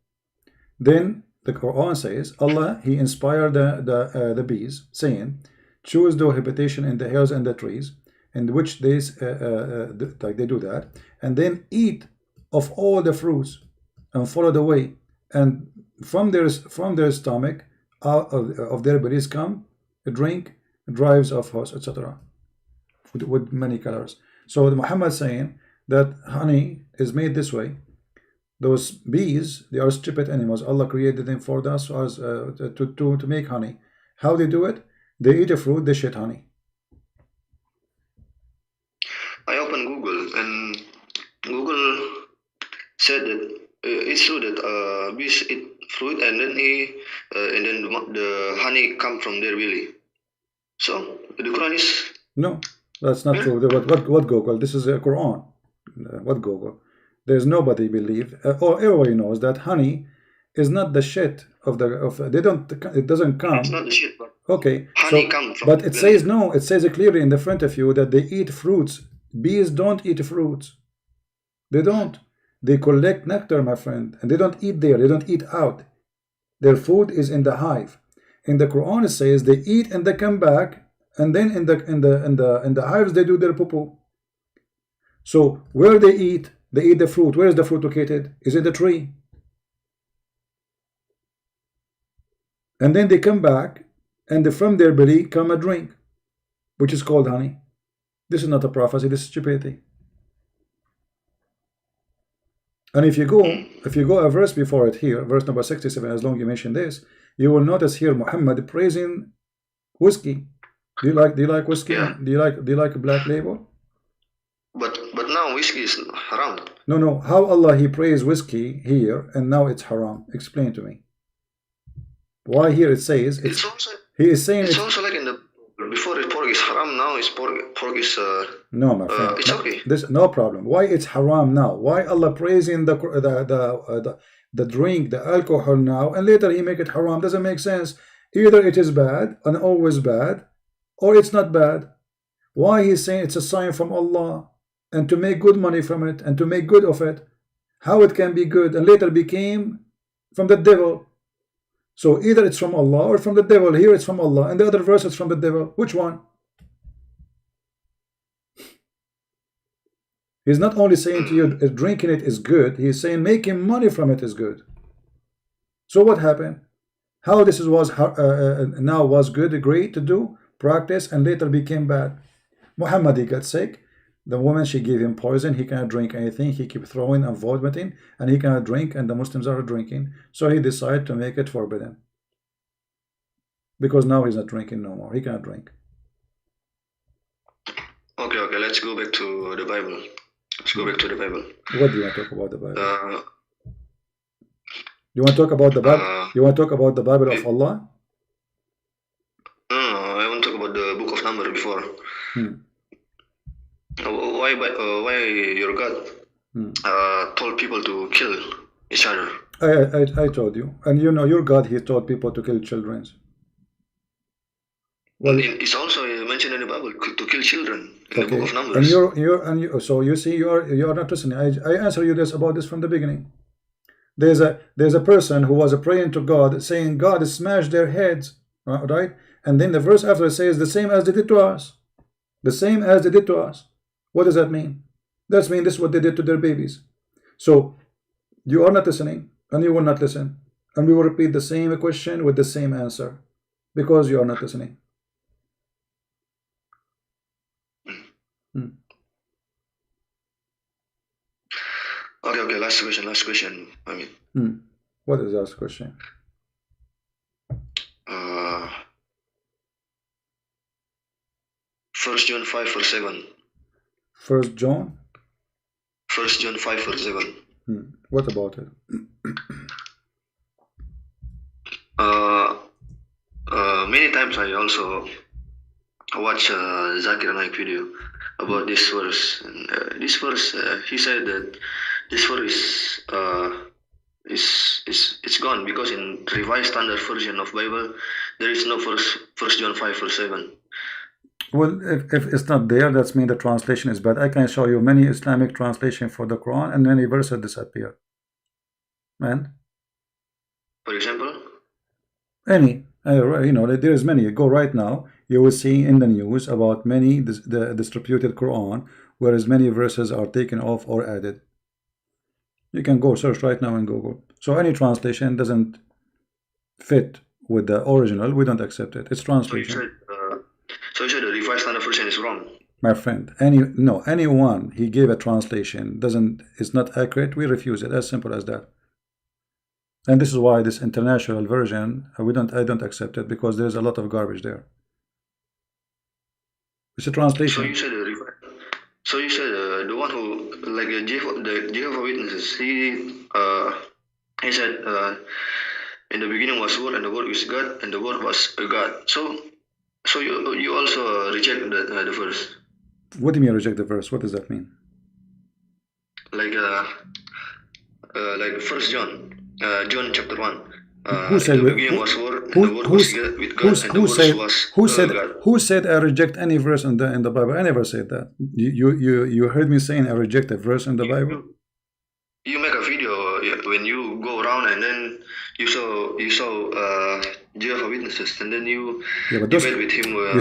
Then the Quran says Allah, He inspired the bees, saying, choose the habitation in the hills and the trees, in which they like they do that, and then eat of all the fruits and follow the way, and from their stomach, out of their bellies come a drink, drives of horse, etc. With many colors. So Muhammad saying that honey is made this way. Those bees, they are stupid animals. Allah created them for us as to make honey. How they do it? They eat a fruit, they shit honey. I opened Google, and Google said that it's true that bees eat fruit, and then the honey come from their belly. So the Quran is no. That's not true. What Google? This is a Quran. What Google? There's nobody believe or everybody knows that honey is not the shit of they don't. It doesn't come. It's not the shit, but okay. Honey comes from. But it says no. It says clearly in the front of you that they eat fruits. Bees don't eat fruits. They don't. They collect nectar, my friend, and they don't eat there. They don't eat out. Their food is in the hive. In the Quran it says they eat and they come back. And then in the hives they do their poo. So where they eat the fruit. Where is the fruit located? Is it the tree? And then they come back, and from their belly come a drink, which is called honey. This is not a prophecy. This is stupidity. And if you go a verse before it here, verse number 67, as long as you mention this, you will notice here Muhammad praising whiskey. Do you like whiskey? Yeah. Do you like Black Label? But now whiskey is haram. No. How Allah He praised whiskey here and now it's haram? Explain to me. Why here it says it's also, He is saying it's also like in the before pork is haram, now it's pork is no, my friend. it's okay. This no problem. Why it's haram now? Why Allah praising the drink, the alcohol now, and later He make it haram? Doesn't make sense. Either it is bad and always bad, or it's not bad. Why He's saying it's a sign from Allah and to make good money from it and to make good of it? How it can be good and later became from the devil? So either it's from Allah or from the devil. Here it's from Allah and the other verse is from the devil. Which one? He's not only saying to you drinking it is good, He's saying making money from it is good. So what happened? How this was now was good, great to do, practice, and later became bad. Muhammad, he got sick. The woman, she gave him poison. He cannot drink anything. He keep throwing and vomiting, and he cannot drink, and the Muslims are drinking. So he decided to make it forbidden. Because now he's not drinking no more. He cannot drink. Okay, let's go back to the Bible. Let's go back to the Bible. What do you want to talk about the Bible? You want to talk about the Bible? You want to talk about the Bible of Allah? No, I want to talk about the book of Numbers before. Why your God told people to kill each other? I told you. And you know, your God, He told people to kill children. Well, it's also mentioned in the Bible to kill children in the book of Numbers. And so you see, you are not listening. I answer you about this from the beginning. There's a person who was praying to God, saying, God, smash their heads, right? And then the verse after says, the same as they did to us. The same as they did to us. What does that mean? That means this is what they did to their babies. So you are not listening, and you will not listen, and we will repeat the same question with the same answer, because you are not listening. Okay, last question. I mean, what is the last question? 1 John 5 verse 7. 1 John? 1 John 5 verse 7. What about it? Many times I also watch Zakir Naik video about this verse. And this verse, he said that this verse it's gone, because in Revised Standard Version of Bible there is no First John 5 verse 7. Well, if it's not there, that's mean the translation is bad. I can show you many Islamic translation for the Quran, and many verses disappear. Man, for example, any you know, there is many. Go right now, you will see in the news about many the distributed Quran, whereas many verses are taken off or added. You can go search right now in Google. So any translation doesn't fit with the original, we don't accept it. It's translation. So you said the Revised Standard Version is wrong, my friend. Anyone he gave a translation is not accurate, we refuse it. As simple as that. And this is why this international version, I don't accept it, because there's a lot of garbage there. It's a translation. So you said the one who, like the Jehovah's Witnesses, he said in the beginning was Word, and the Word is God, and the Word was a God. So you also reject the verse. What do you mean reject the verse? What does that mean? Like 1 John. John chapter 1. Who said the beginning was Word, and the Word was with God, and the Word was God. Who said I reject any verse in the Bible? I never said that. You heard me saying I reject a verse in the Bible? You make a video when you go around, and then you saw Jehovah's Witnesses, and then you debate with him. You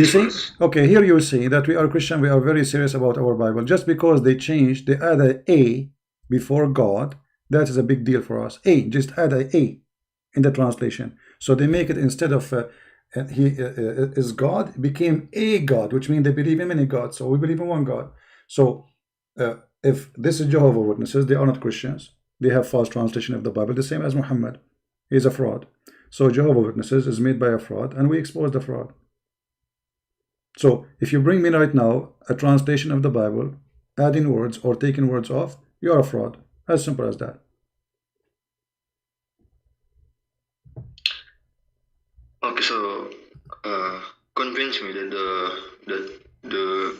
see. Okay, here you see that we are Christian. We are very serious about our Bible. Just because they add an A before God, that is a big deal for us. Just add an A in the translation. So they make it, instead of he is God, it became a God, which means they believe in many gods. So we believe in one God. So if this is Jehovah's Witnesses, they are not Christians. They have false translation of the Bible, the same as Muhammad. He is a fraud. So Jehovah's Witnesses is made by a fraud, and we expose the fraud. So if you bring me right now a translation of the Bible, adding words or taking words off, you are a fraud. As simple as that. Okay, so convince me that the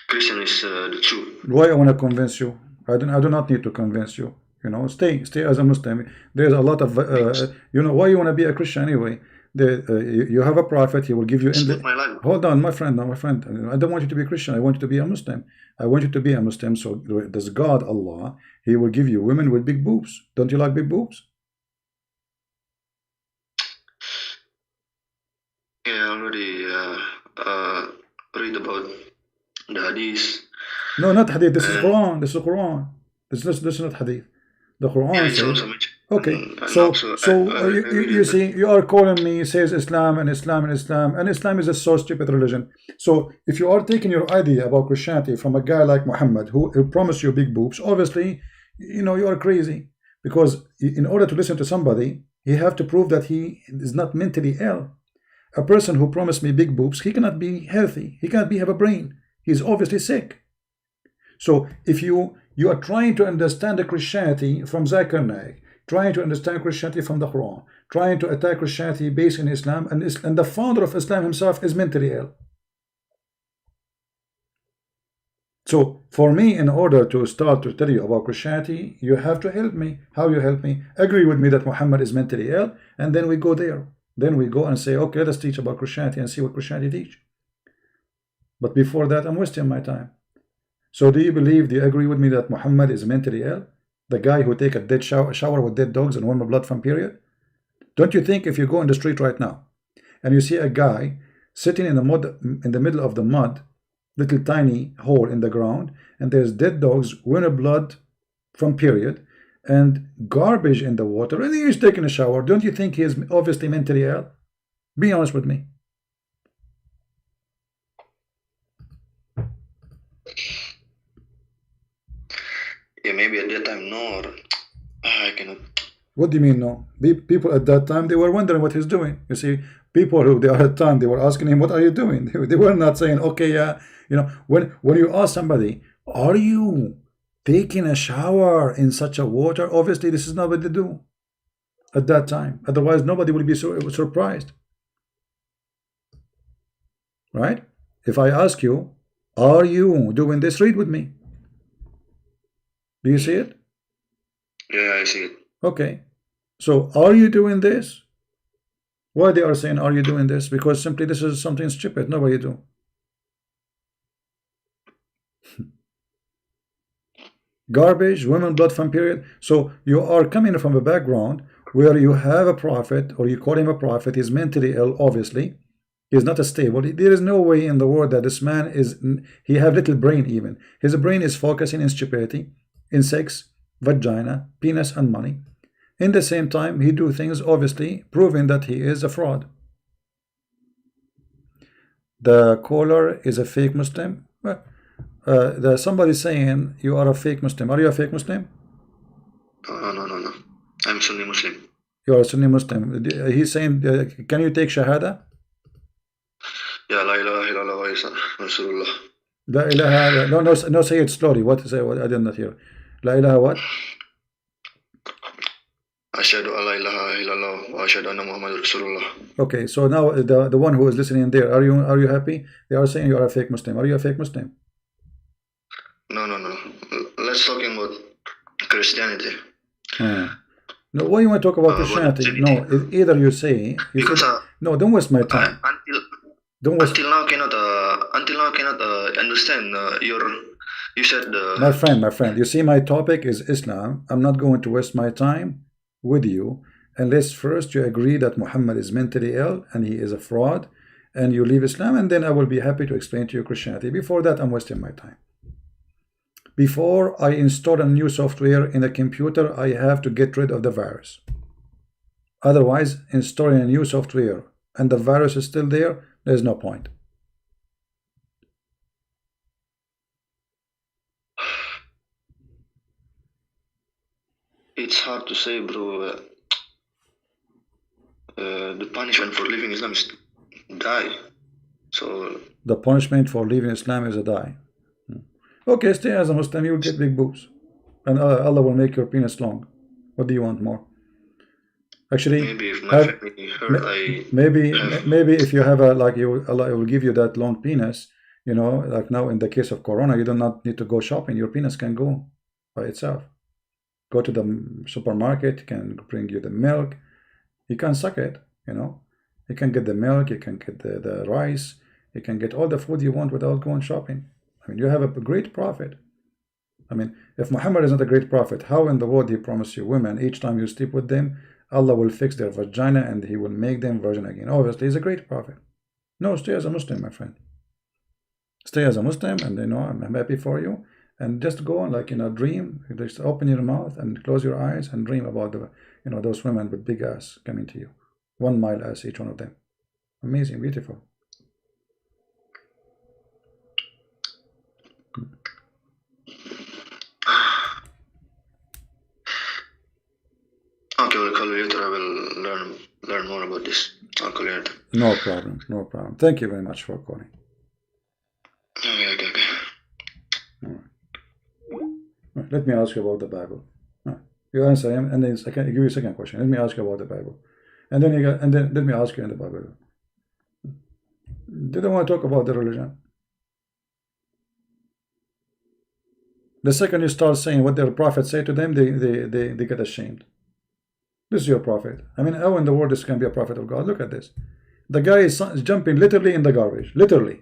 Christian is the truth. Why I want to convince you? I do not need to convince you. You know, stay as a Muslim. There's a lot of you know, why you want to be a Christian anyway? You have a prophet. He will give you. Hold on, my friend. No, my friend. I don't want you to be a Christian. I want you to be a Muslim. I want you to be a Muslim. So does God, Allah, He will give you women with big boobs. Don't you like big boobs? Yeah, I already read about the hadith. No, not hadith. This is Quran. This is Quran. This is not hadith. The Quran says. Okay, you see, you are calling me, says Islam and Islam and Islam, and Islam is a so stupid religion. So if you are taking your idea about Christianity from a guy like Muhammad, who promised you big boobs, obviously, you know, you are crazy. Because in order to listen to somebody, you have to prove that he is not mentally ill. A person who promised me big boobs, he cannot be healthy. He cannot have a brain. He's obviously sick. So if you are trying to understand the Christianity from Zakir Naik, trying to understand Christianity from the Quran, trying to attack Christianity based in Islam, and the founder of Islam himself is mentally ill. So for me, in order to start to tell you about Christianity, you have to help me. How you help me? Agree with me that Muhammad is mentally ill, and then we go there. Then we go and say, okay, let's teach about Christianity and see what Christianity teach. But before that, I'm wasting my time. So do you agree with me that Muhammad is mentally ill? The guy who take a dead shower with dead dogs and warm blood from period? Don't you think if you go in the street right now and you see a guy sitting in the mud, in the middle of the mud, little tiny hole in the ground, and there's dead dogs, winter blood from period, and garbage in the water, and he's taking a shower, don't you think he is obviously mentally ill? Be honest with me. Yeah, maybe at that time, no, or I cannot. What do you mean no? People at that time, they were wondering what he's doing. You see, people who they are at the time, they were asking him, what are you doing? They were not saying, okay, yeah, you know, when you ask somebody, are you taking a shower in such a water? Obviously, this is not what they do at that time. Otherwise, nobody will be so surprised. Right? If I ask you, are you doing this? Read with me. Do you see it? Yeah, I see it. Okay. So, are you doing this? Why they are saying, are you doing this? Because simply this is something stupid. Nobody do. Garbage, women, blood from period. So you are coming from a background where you have a prophet, or you call him a prophet. He's mentally ill, obviously. He's not stable. There is no way in the world that this man is, he have little brain even. His brain is focusing in stupidity, in sex, vagina, penis, and money. In the same time, he do things, obviously, proving that he is a fraud. The caller is a fake Muslim. There's somebody saying you are a fake Muslim. Are you a fake Muslim? No. I'm Sunni Muslim. You are a Sunni Muslim. He's saying, can you take Shahada? Yeah, la ilaha illallah wa Aisha, RASULULLAH. La ilaha, no, say it slowly. What is it? I did not hear. La ilaha what? Ashhadu an la ilaha illallah wa ashhadu anna Muhammadur Rasulullah. Okay, so now the one who is listening there, are you happy? They are saying you are a fake Muslim. Are you a fake Muslim? No. Let's talking about Christianity. No, why you want to talk about Christianity? No, either you say no. Don't waste my time. Until now, cannot understand you said. My friend. You see, my topic is Islam. I'm not going to waste my time with you unless first you agree that Muhammad is mentally ill and he is a fraud, and you leave Islam, and then I will be happy to explain to you Christianity. Before that, I'm wasting my time. Before I install a new software in a computer, I have to get rid of the virus. Otherwise, installing a new software and the virus is still there, there's no point. It's hard to say, bro. The punishment for leaving Islam is die. So the punishment for leaving Islam is a die. Okay, stay as a Muslim, you will get big boobs, and Allah will make your penis long. What do you want more? Actually, maybe if my family heard, maybe if you have a Allah will give you that long penis. You know, like now in the case of Corona, you do not need to go shopping. Your penis can go by itself. Go to the supermarket, can bring you the milk. You can suck it. You know, you can get the milk, you can get the rice, you can get all the food you want without going shopping. I mean, you have a great prophet. I mean, if Muhammad is not a great prophet, how in the world he promised you women, each time you sleep with them, Allah will fix their vagina and he will make them virgin again? Obviously, he's a great prophet. No, stay as a Muslim, my friend. Stay as a Muslim, and you know, I'm happy for you. And just go on like in a dream. Just open your mouth and close your eyes and dream about the, you know, those women with big ass coming to you. 1 mile ass, each one of them. Amazing, beautiful. Okay, we'll call you later. I will learn more about this. I'll call you later. No problem. Thank you very much for calling. Okay. All right. Let me ask you about the Bible. You answer him, and then I can give you a second question. Let me ask you about the Bible, and then let me ask you in the Bible. They don't want to talk about the religion. The second you start saying what their prophet say to them, they get ashamed. This is your prophet. I mean, how in the world this can be a prophet of God? Look at this. The guy is jumping literally in the garbage. Literally.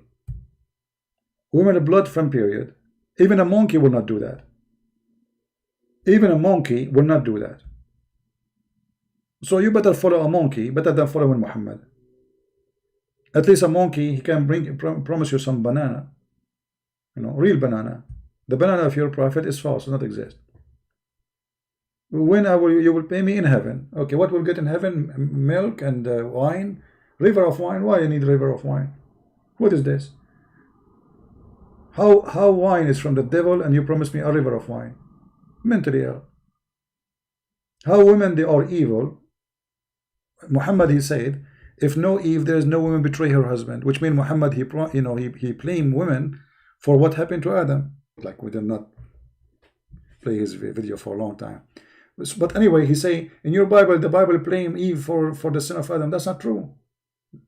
Women blood from period. Even a monkey will not do that. Even a monkey will not do that. So you better follow a monkey better than following Muhammad. At least a monkey, he can promise you some banana, real banana. The banana of your prophet is false, does not exist. When you will pay me in heaven. Okay, what will get in heaven? Milk and wine, river of wine. Why you need river of wine? What is this? How wine is from the devil and you promise me a river of wine? Mentally ill. How women they are evil. Muhammad he said, if no Eve, there is no woman betray her husband, which means Muhammad he blamed women for what happened to Adam. Like we did not play his video for a long time. But anyway, he say in your Bible, the Bible blame Eve for the sin of Adam. That's not true.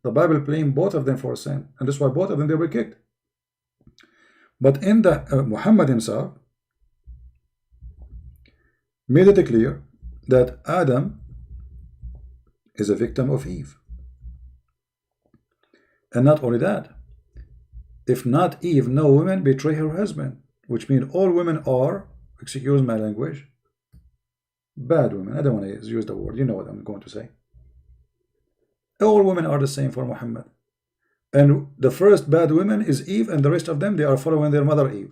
The Bible blamed both of them for sin, and that's why both of them they were kicked. But in the Muhammad himself made it clear that Adam is a victim of Eve. And not only that, if not Eve, no woman betray her husband, which means all women are, excuse my language, bad women. I don't want to use the word, you know what I'm going to say. All women are the same for Muhammad. And the first bad woman is Eve, and the rest of them, they are following their mother Eve.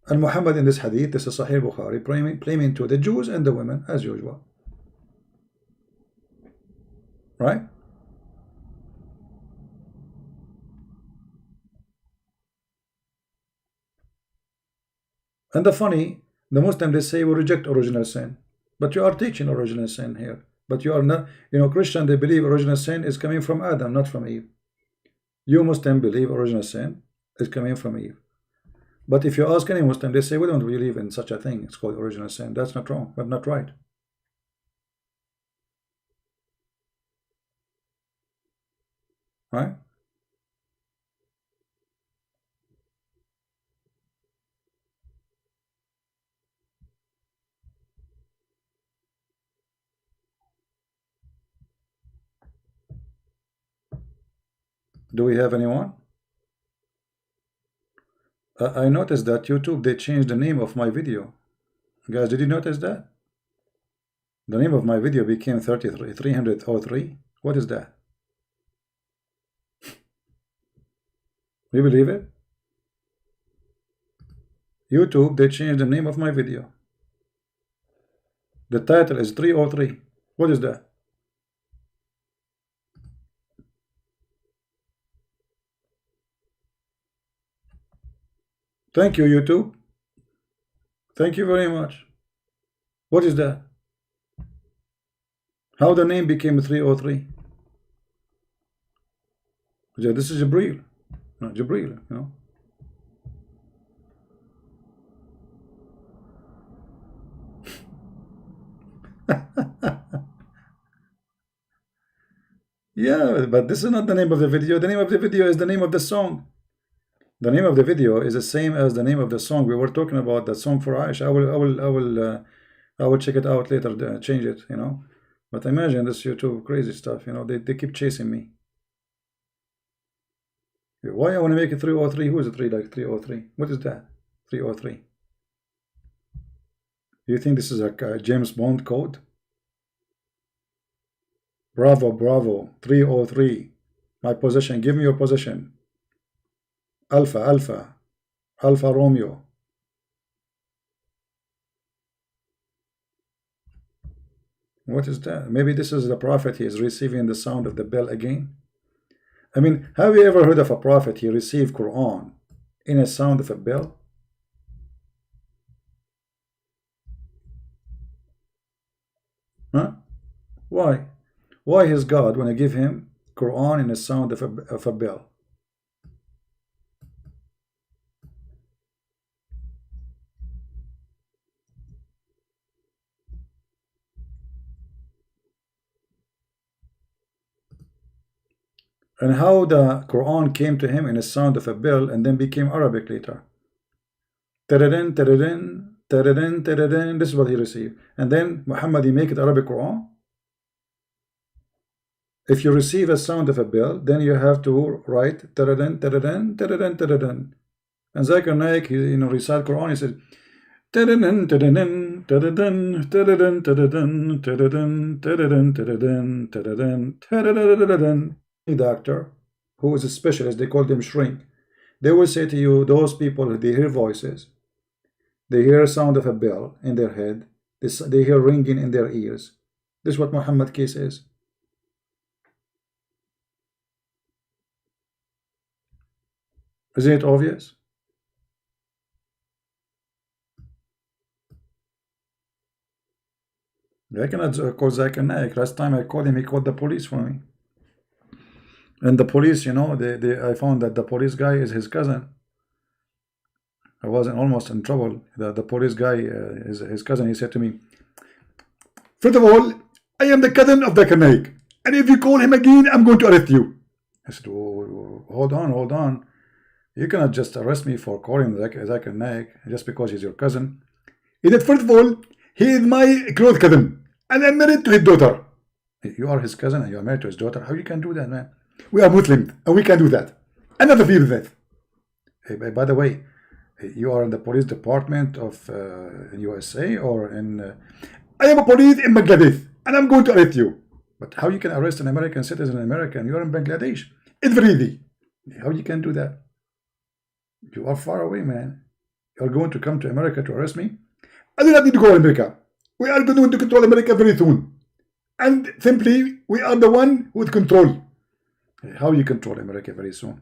And Muhammad in this hadith, this is Sahih Bukhari, blaming to the Jews and the women as usual. Right? And the Muslims they say we reject original sin, but you are teaching original sin here. But you are not, Christian they believe original sin is coming from Adam, not from Eve. You Muslim believe original sin is coming from Eve. But if you ask any Muslim, they say we don't believe in such a thing. It's called original sin. That's not wrong, but not right. Right? Do we have anyone? I noticed that YouTube, they changed the name of my video. Guys, did you notice that? The name of my video became 303. What is that? You believe it? YouTube, they changed the name of my video. The title is 303. What is that? Thank you, YouTube. Thank you very much. What is that? How the name became 303? This is Jibreel. No, Jibreel, Yeah, but this is not the name of the video. The name of the video is the name of the song. The name of the video is the same as the name of the song. We were talking about that song for Aisha. I will check it out later, change it, But imagine this YouTube crazy stuff, they keep chasing me. Why I want to make it 303? Who is it 303? What is that? 303. You think this is a James Bond code? Bravo, bravo, 303. My position, give me your position. Alpha, Alpha, Alpha Romeo. What is that? Maybe this is the prophet. He is receiving the sound of the bell again. I mean, have you ever heard of a prophet? He received Quran in a sound of a bell. Huh? Why? Why is God when I give him Quran in a sound of a bell? And how the Quran came to him in a sound of a bell and then became Arabic later. Tadadin, tadadin, tadadin, tadadin. This is what he received. And then Muhammad, he make it Arabic Quran. If you receive a sound of a bell, then you have to write tadadin, tadadin, tadadin, tadadin. And Zakir Naik, he recite Quran. He said, Doctor who is a specialist, they call them shrink. They will say to you, those people, they hear voices, they hear sound of a bell in their head, they hear ringing in their ears. This is what Muhammad case is. Isn't it obvious? I cannot call Zakir Naik. Last time I called him, he called the police for me. And the police, you know, I found that the police guy is his cousin. I wasn't almost in trouble. The police guy is his cousin. He said to me, first of all, I am the cousin of Zakir Naik, and if you call him again, I'm going to arrest you. I said, oh, hold on. You cannot just arrest me for calling Zakir Naik just because he's your cousin. He said, first of all, he is my close cousin, and I'm married to his daughter. You are his cousin and you are married to his daughter? How you can do that, man? We are Muslims, and we can do that. I'm not afraid of that. Hey, by the way, you are in the police department of in USA or in... I am a police in Bangladesh, and I'm going to arrest you. But how you can arrest an American citizen in America and you're in Bangladesh? It's very easy. How you can do that? You are far away, man. You're going to come to America to arrest me? I do not need to go to America. We are going to control America very soon. And simply, we are the one with control. How you control America very soon?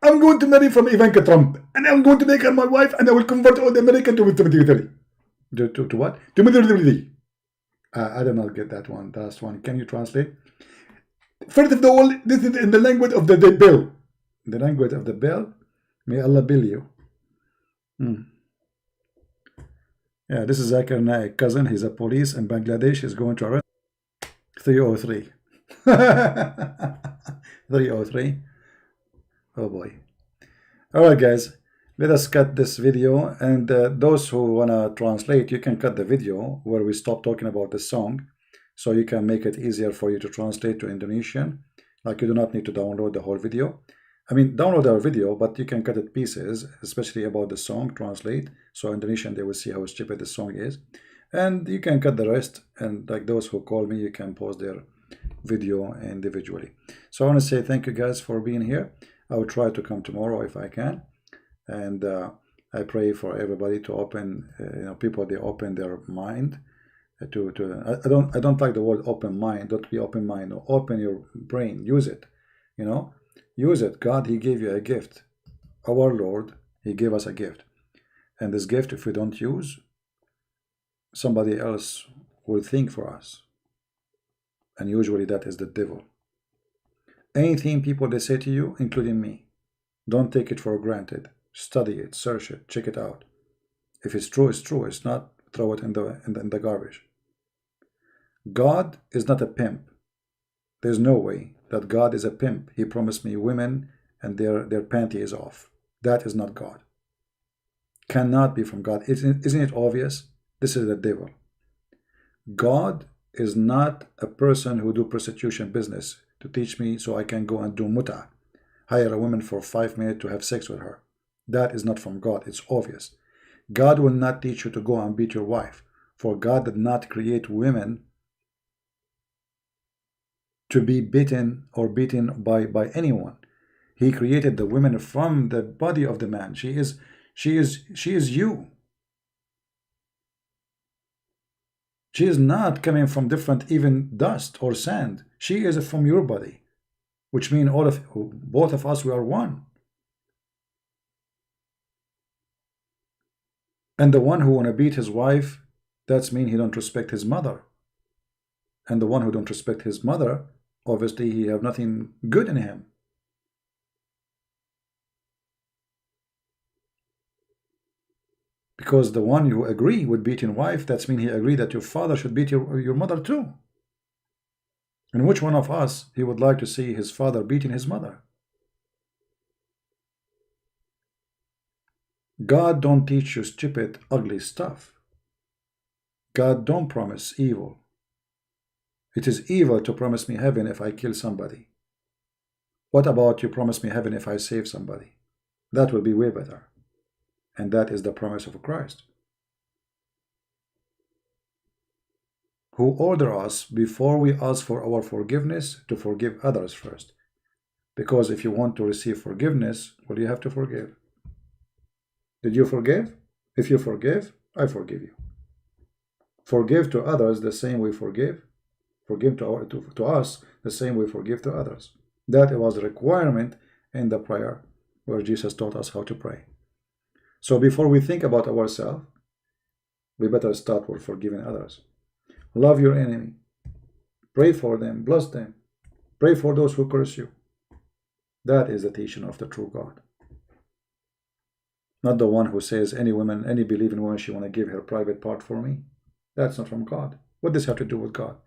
I'm going to marry from Ivanka Trump, and I'm going to make her my wife, and I will convert all the Americans to military. To what? To military. I did not get that one. Last one. Can you translate? First of all, this is in the language of the bill. The language of the bill. May Allah bill you. Yeah, this is Zakir Naik, cousin. He's a police in Bangladesh. He's going to arrest 303. 303. Oh boy. Alright guys, let us cut this video, and those who want to translate, you can cut the video where we stop talking about the song, so you can make it easier for you to translate to Indonesian. Like, you do not need to download the whole video. I mean, download our video, but you can cut it pieces, especially about the song, translate, so Indonesian, they will see how stupid the song is. And you can cut the rest, and like those who call me, you can pause their video individually. So I want to say thank you guys for being here. I will try to come tomorrow if I can, and I pray for everybody to open, people, they open their mind I don't like the word open mind. Don't be open mind. Open your brain. Use it. Use it. God, He gave you a gift. Our Lord, He gave us a gift, and this gift, if we don't use, somebody else will think for us, and usually that is the devil. Anything people they say to you, including me, don't take it for granted. Study it, search it, check it out. If it's true, it's true. It's not, throw it in the garbage. God is not a pimp. There's no way that God is a pimp. He promised me women and their panty is off. That is not God. Cannot be from God. Isn't it obvious? This is the devil. God is not a person who do prostitution business to teach me so I can go and do muta. Hire a woman for 5 minutes to have sex with her. That is not from God. It's obvious. God will not teach you to go and beat your wife, for God did not create women to be beaten or beaten by anyone. He created the women from the body of the man. She is you. She is not coming from different even dust or sand. She is from your body, which means both of us, we are one. And the one who want to beat his wife, that's mean he don't respect his mother. And the one who don't respect his mother, obviously he have nothing good in him. Because the one who agree with beating wife, that's mean he agree that your father should beat your mother too. And which one of us he would like to see his father beating his mother? God don't teach you stupid, ugly stuff. God don't promise evil. It is evil to promise me heaven if I kill somebody. What about you promise me heaven if I save somebody? That will be way better. And that is the promise of Christ. who order us before we ask for our forgiveness to forgive others first. Because if you want to receive forgiveness, well, you have to forgive. Did you forgive? If you forgive, I forgive you. Forgive to others the same we forgive. Forgive to us the same we forgive to others. That was a requirement in the prayer where Jesus taught us how to pray. So before we think about ourselves, we better start with forgiving others. Love your enemy. Pray for them. Bless them. Pray for those who curse you. That is the teaching of the true God. Not the one who says any believing woman, she want to give her private part for me. That's not from God. What does this have to do with God?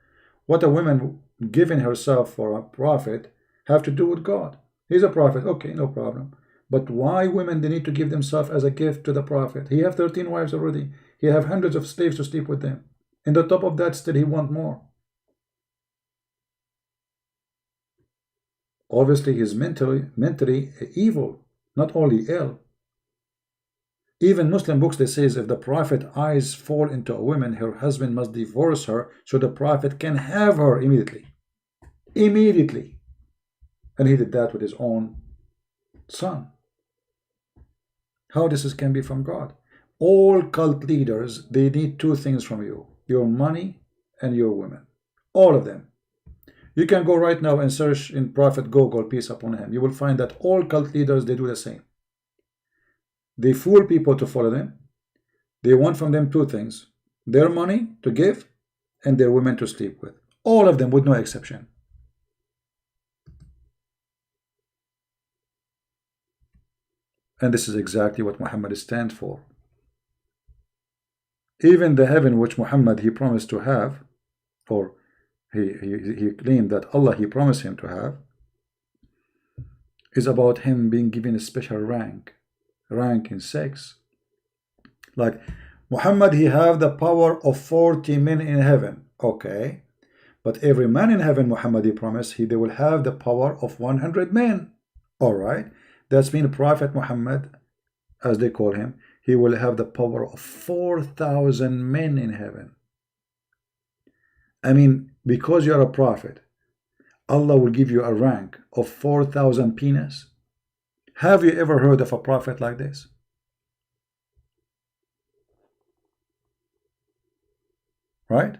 What a woman giving herself for a prophet have to do with God? He's a prophet. Okay, no problem. But why women, they need to give themselves as a gift to the prophet? He have 13 wives already. He have hundreds of slaves to sleep with them. And on top of that, still he want more. Obviously, he's mentally evil, not only ill. Even Muslim books, they says if the prophet eyes fall into a woman, her husband must divorce her so the prophet can have her immediately. Immediately. And he did that with his own son. How this can be from God? All cult leaders, they need two things from you: your money and your women. All of them. You can go right now and search in Prophet Google, peace upon him. You will find that all cult leaders, they do the same. They fool people to follow them. They want from them two things: their money to give and their women to sleep with. All of them, with no exception. And this is exactly what Muhammad stands for. Even the heaven which Muhammad, he promised to have, or he claimed that Allah, he promised him to have, is about him being given a special rank in sex. Like Muhammad, he have the power of 40 men in heaven. Okay, but every man in heaven, Muhammad, he promised, they will have the power of 100 men. All right, that's mean Prophet Muhammad, as they call him, he will have the power of 4,000 men in heaven. I mean, because you are a prophet, Allah will give you a rank of 4,000 penis. Have you ever heard of a prophet like this? Right?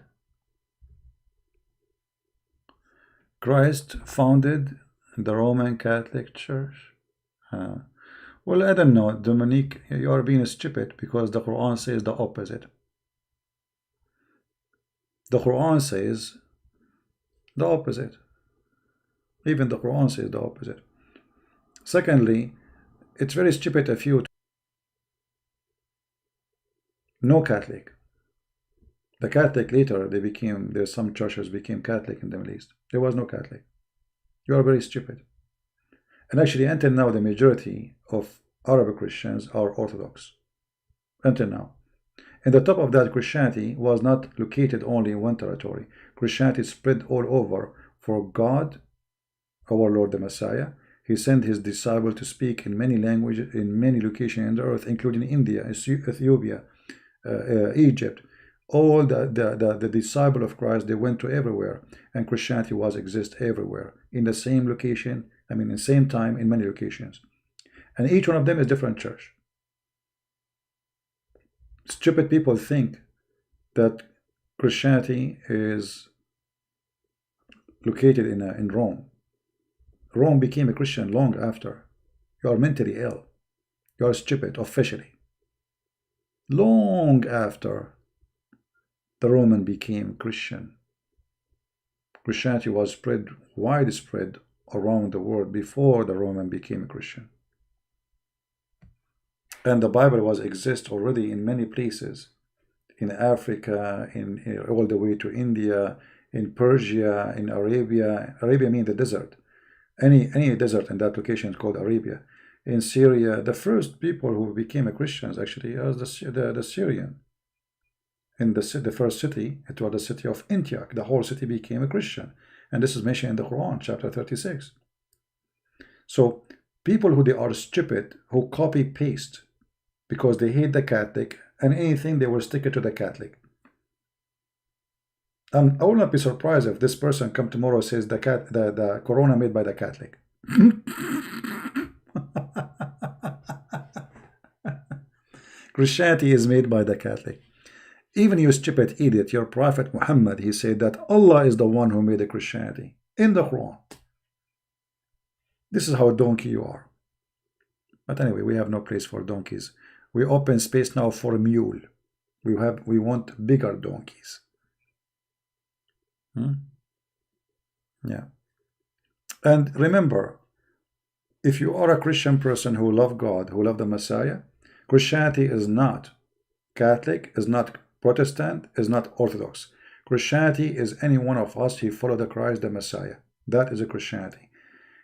Christ founded the Roman Catholic Church. Well, I don't know, Dominique, you are being stupid because the Quran says the opposite. The Quran says the opposite. Even the Quran says the opposite. Secondly, it's very stupid of you. No Catholic. The Catholic later, there's some churches became Catholic in the Middle East. There was no Catholic. You are very stupid. And actually, until now, the majority of Arab Christians are Orthodox. Until now. And the top of that, Christianity was not located only in one territory. Christianity spread all over. For God, our Lord the Messiah, he sent his disciple to speak in many languages, in many locations on the earth, including India, Ethiopia, Egypt. All the disciple of Christ, they went to everywhere, and Christianity was exist everywhere in the same location. I mean, in the same time, in many locations, and each one of them is different church. Stupid people think that Christianity is located in Rome. Rome became a Christian long after. You are mentally ill. You are stupid officially. Long after the Roman became Christian. Christianity was widespread around the world before the Roman became a Christian. And the Bible exist already in many places. In Africa, all the way to India, in Persia, in Arabia. Arabia means the desert. Any desert in that location is called Arabia. In Syria, the first people who became Christians actually was the Syrian. In the first city, it was the city of Antioch. The whole city became a Christian. And this is mentioned in the Quran, chapter 36. So people who they are stupid, who copy paste because they hate the Catholic, and anything they will stick it to the Catholic. I will not be surprised if this person come tomorrow and says the corona made by the Catholic. Christianity is made by the Catholic. Even you stupid idiot, your prophet Muhammad, he said that Allah is the one who made the Christianity in the Quran. This is how donkey you are. But anyway, we have no place for donkeys. We open space now for a mule. We want bigger donkeys. Yeah. And remember, if you are a Christian person who love God, who love the Messiah, Christianity is not Catholic, is not Protestant, is not Orthodox. Christianity is any one of us who follow the Christ, the Messiah. That is a Christianity.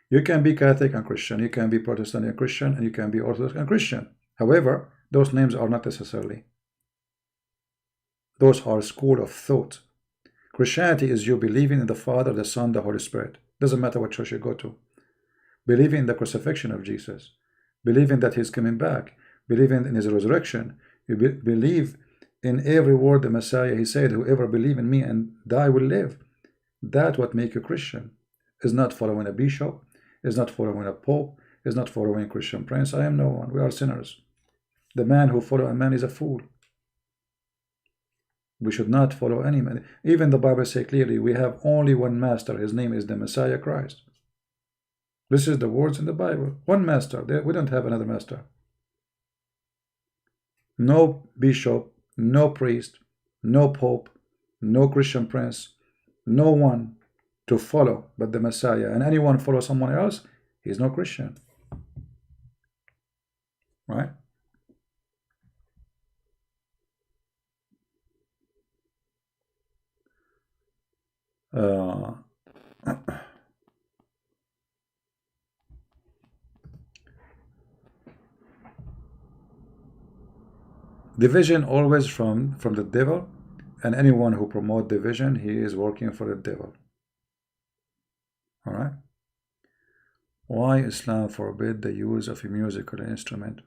You can be Catholic and Christian, you can be Protestant and Christian, and you can be Orthodox and Christian. However, those names are not necessarily. Those are school of thought. Christianity is you believing in the Father, the Son, the Holy Spirit. Doesn't matter what church you go to. Believing in the crucifixion of Jesus. Believing that He's coming back. Believing in His resurrection. You believe in every word the Messiah, He said, whoever believe in me and die will live. That's what make you Christian. Is not following a bishop. Is not following a pope. Is not following a Christian prince. I am no one. We are sinners. The man who follows a man is a fool. We should not follow any man. Even the Bible says clearly, we have only one master. His name is the Messiah Christ. This is the words in the Bible. One master. We don't have another master. No bishop, no priest, no pope, no Christian prince, no one to follow but the Messiah. And anyone follow someone else, he's no Christian. Right? Division always from the devil, and anyone who promotes division, he is working for the devil. All right. Why Islam forbid the use of a musical instrument?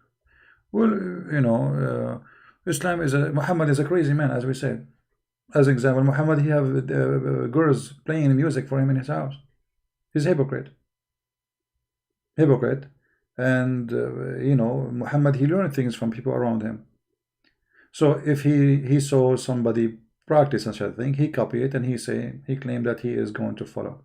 Well, you know, Islam is Muhammad is a crazy man, as we said. As an example, Muhammad, he have girls playing music for him in his house. He's a hypocrite. And you know, Muhammad, he learned things from people around him. So if he saw somebody practice such a thing, he copied it, and he claimed that he is going to follow.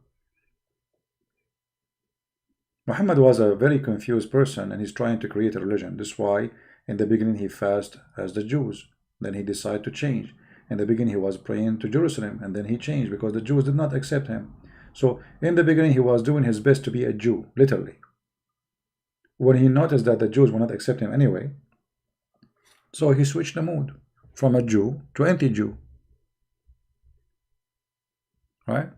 Muhammad was a very confused person, and he's trying to create a religion. That's why in the beginning he fasted as the Jews. Then he decided to change. In the beginning he was praying to Jerusalem, and then he changed because the Jews did not accept him. So in the beginning he was doing his best to be a Jew, literally. When he noticed that the Jews would not accept him anyway, so he switched the mood from a Jew to anti-Jew. Right?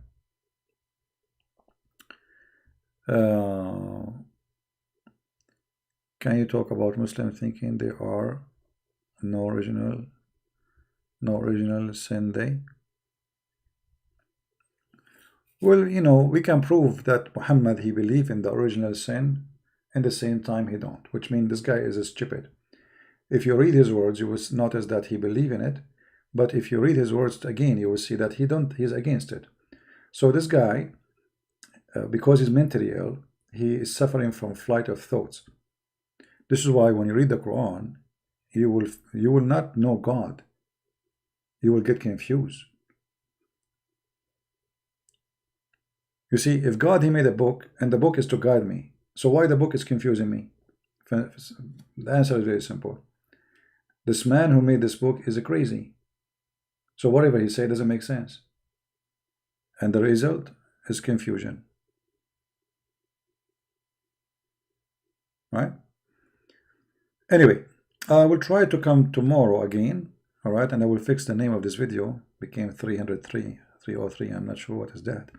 Can you talk about Muslims thinking there are no original sin day? Well, you know, we can prove that Muhammad, he believed in the original sin, and at the same time he don't, which means this guy is a stupid. If you read his words, you will notice that he believe in it, but if you read his words again, you will see that he's against it. So this guy, because he's mentally ill, he is suffering from flight of thoughts. This is why when you read the Quran, you will not know God. You will get confused. You see, if God, he made a book, and the book is to guide me, so why the book is confusing me? The answer is very simple. This man who made this book is a crazy. So whatever he said doesn't make sense. And the result is confusion. Right? Anyway, I will try to come tomorrow again. All right, and I will fix the name of this video. Became 303, 303. I'm not sure what is that.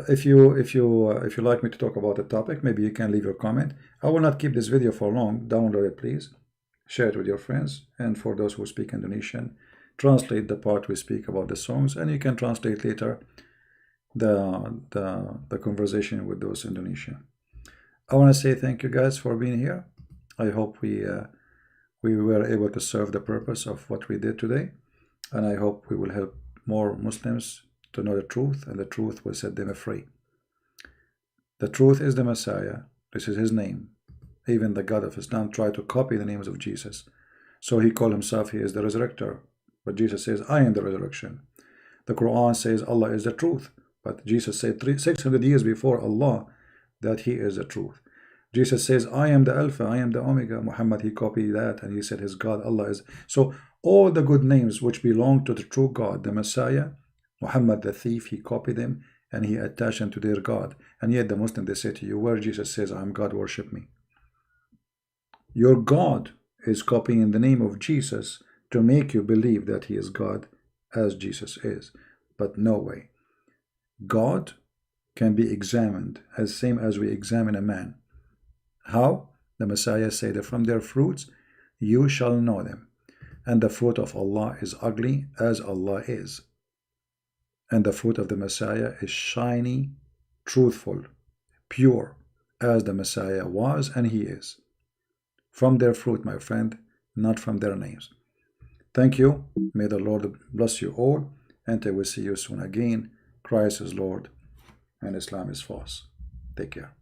If you like me to talk about a topic, maybe you can leave your comment. I will not keep this video for long. Download it, please. Share it with your friends. And for those who speak Indonesian, translate the part we speak about the songs, and you can translate later the conversation with those Indonesian. I want to say thank you guys for being here. I hope we were able to serve the purpose of what we did today. And I hope we will help more Muslims to know the truth, and the truth will set them free. The truth is the Messiah. This is his name. Even the God of Islam tried to copy the names of Jesus. So he called himself, he is the resurrector. But Jesus says, I am the resurrection. The Quran says Allah is the truth. But Jesus said 600 years before Allah that he is the truth. Jesus says, I am the Alpha, I am the Omega. Muhammad, he copied that and he said his God, Allah is. So all the good names which belong to the true God, the Messiah, Muhammad the thief, he copied them and he attached them to their God. And yet the Muslim, they say to you, where Jesus says, I am God, worship me. Your God is copying the name of Jesus to make you believe that he is God as Jesus is. But no way. God can be examined as same as we examine a man. How? The Messiah said that from their fruits you shall know them. And the fruit of Allah is ugly as Allah is. And the fruit of the Messiah is shiny, truthful, pure, as the Messiah was and he is. From their fruit, my friend, not from their names. Thank you. May the Lord bless you all, and I will see you soon again. Christ is Lord, and Islam is false. Take care.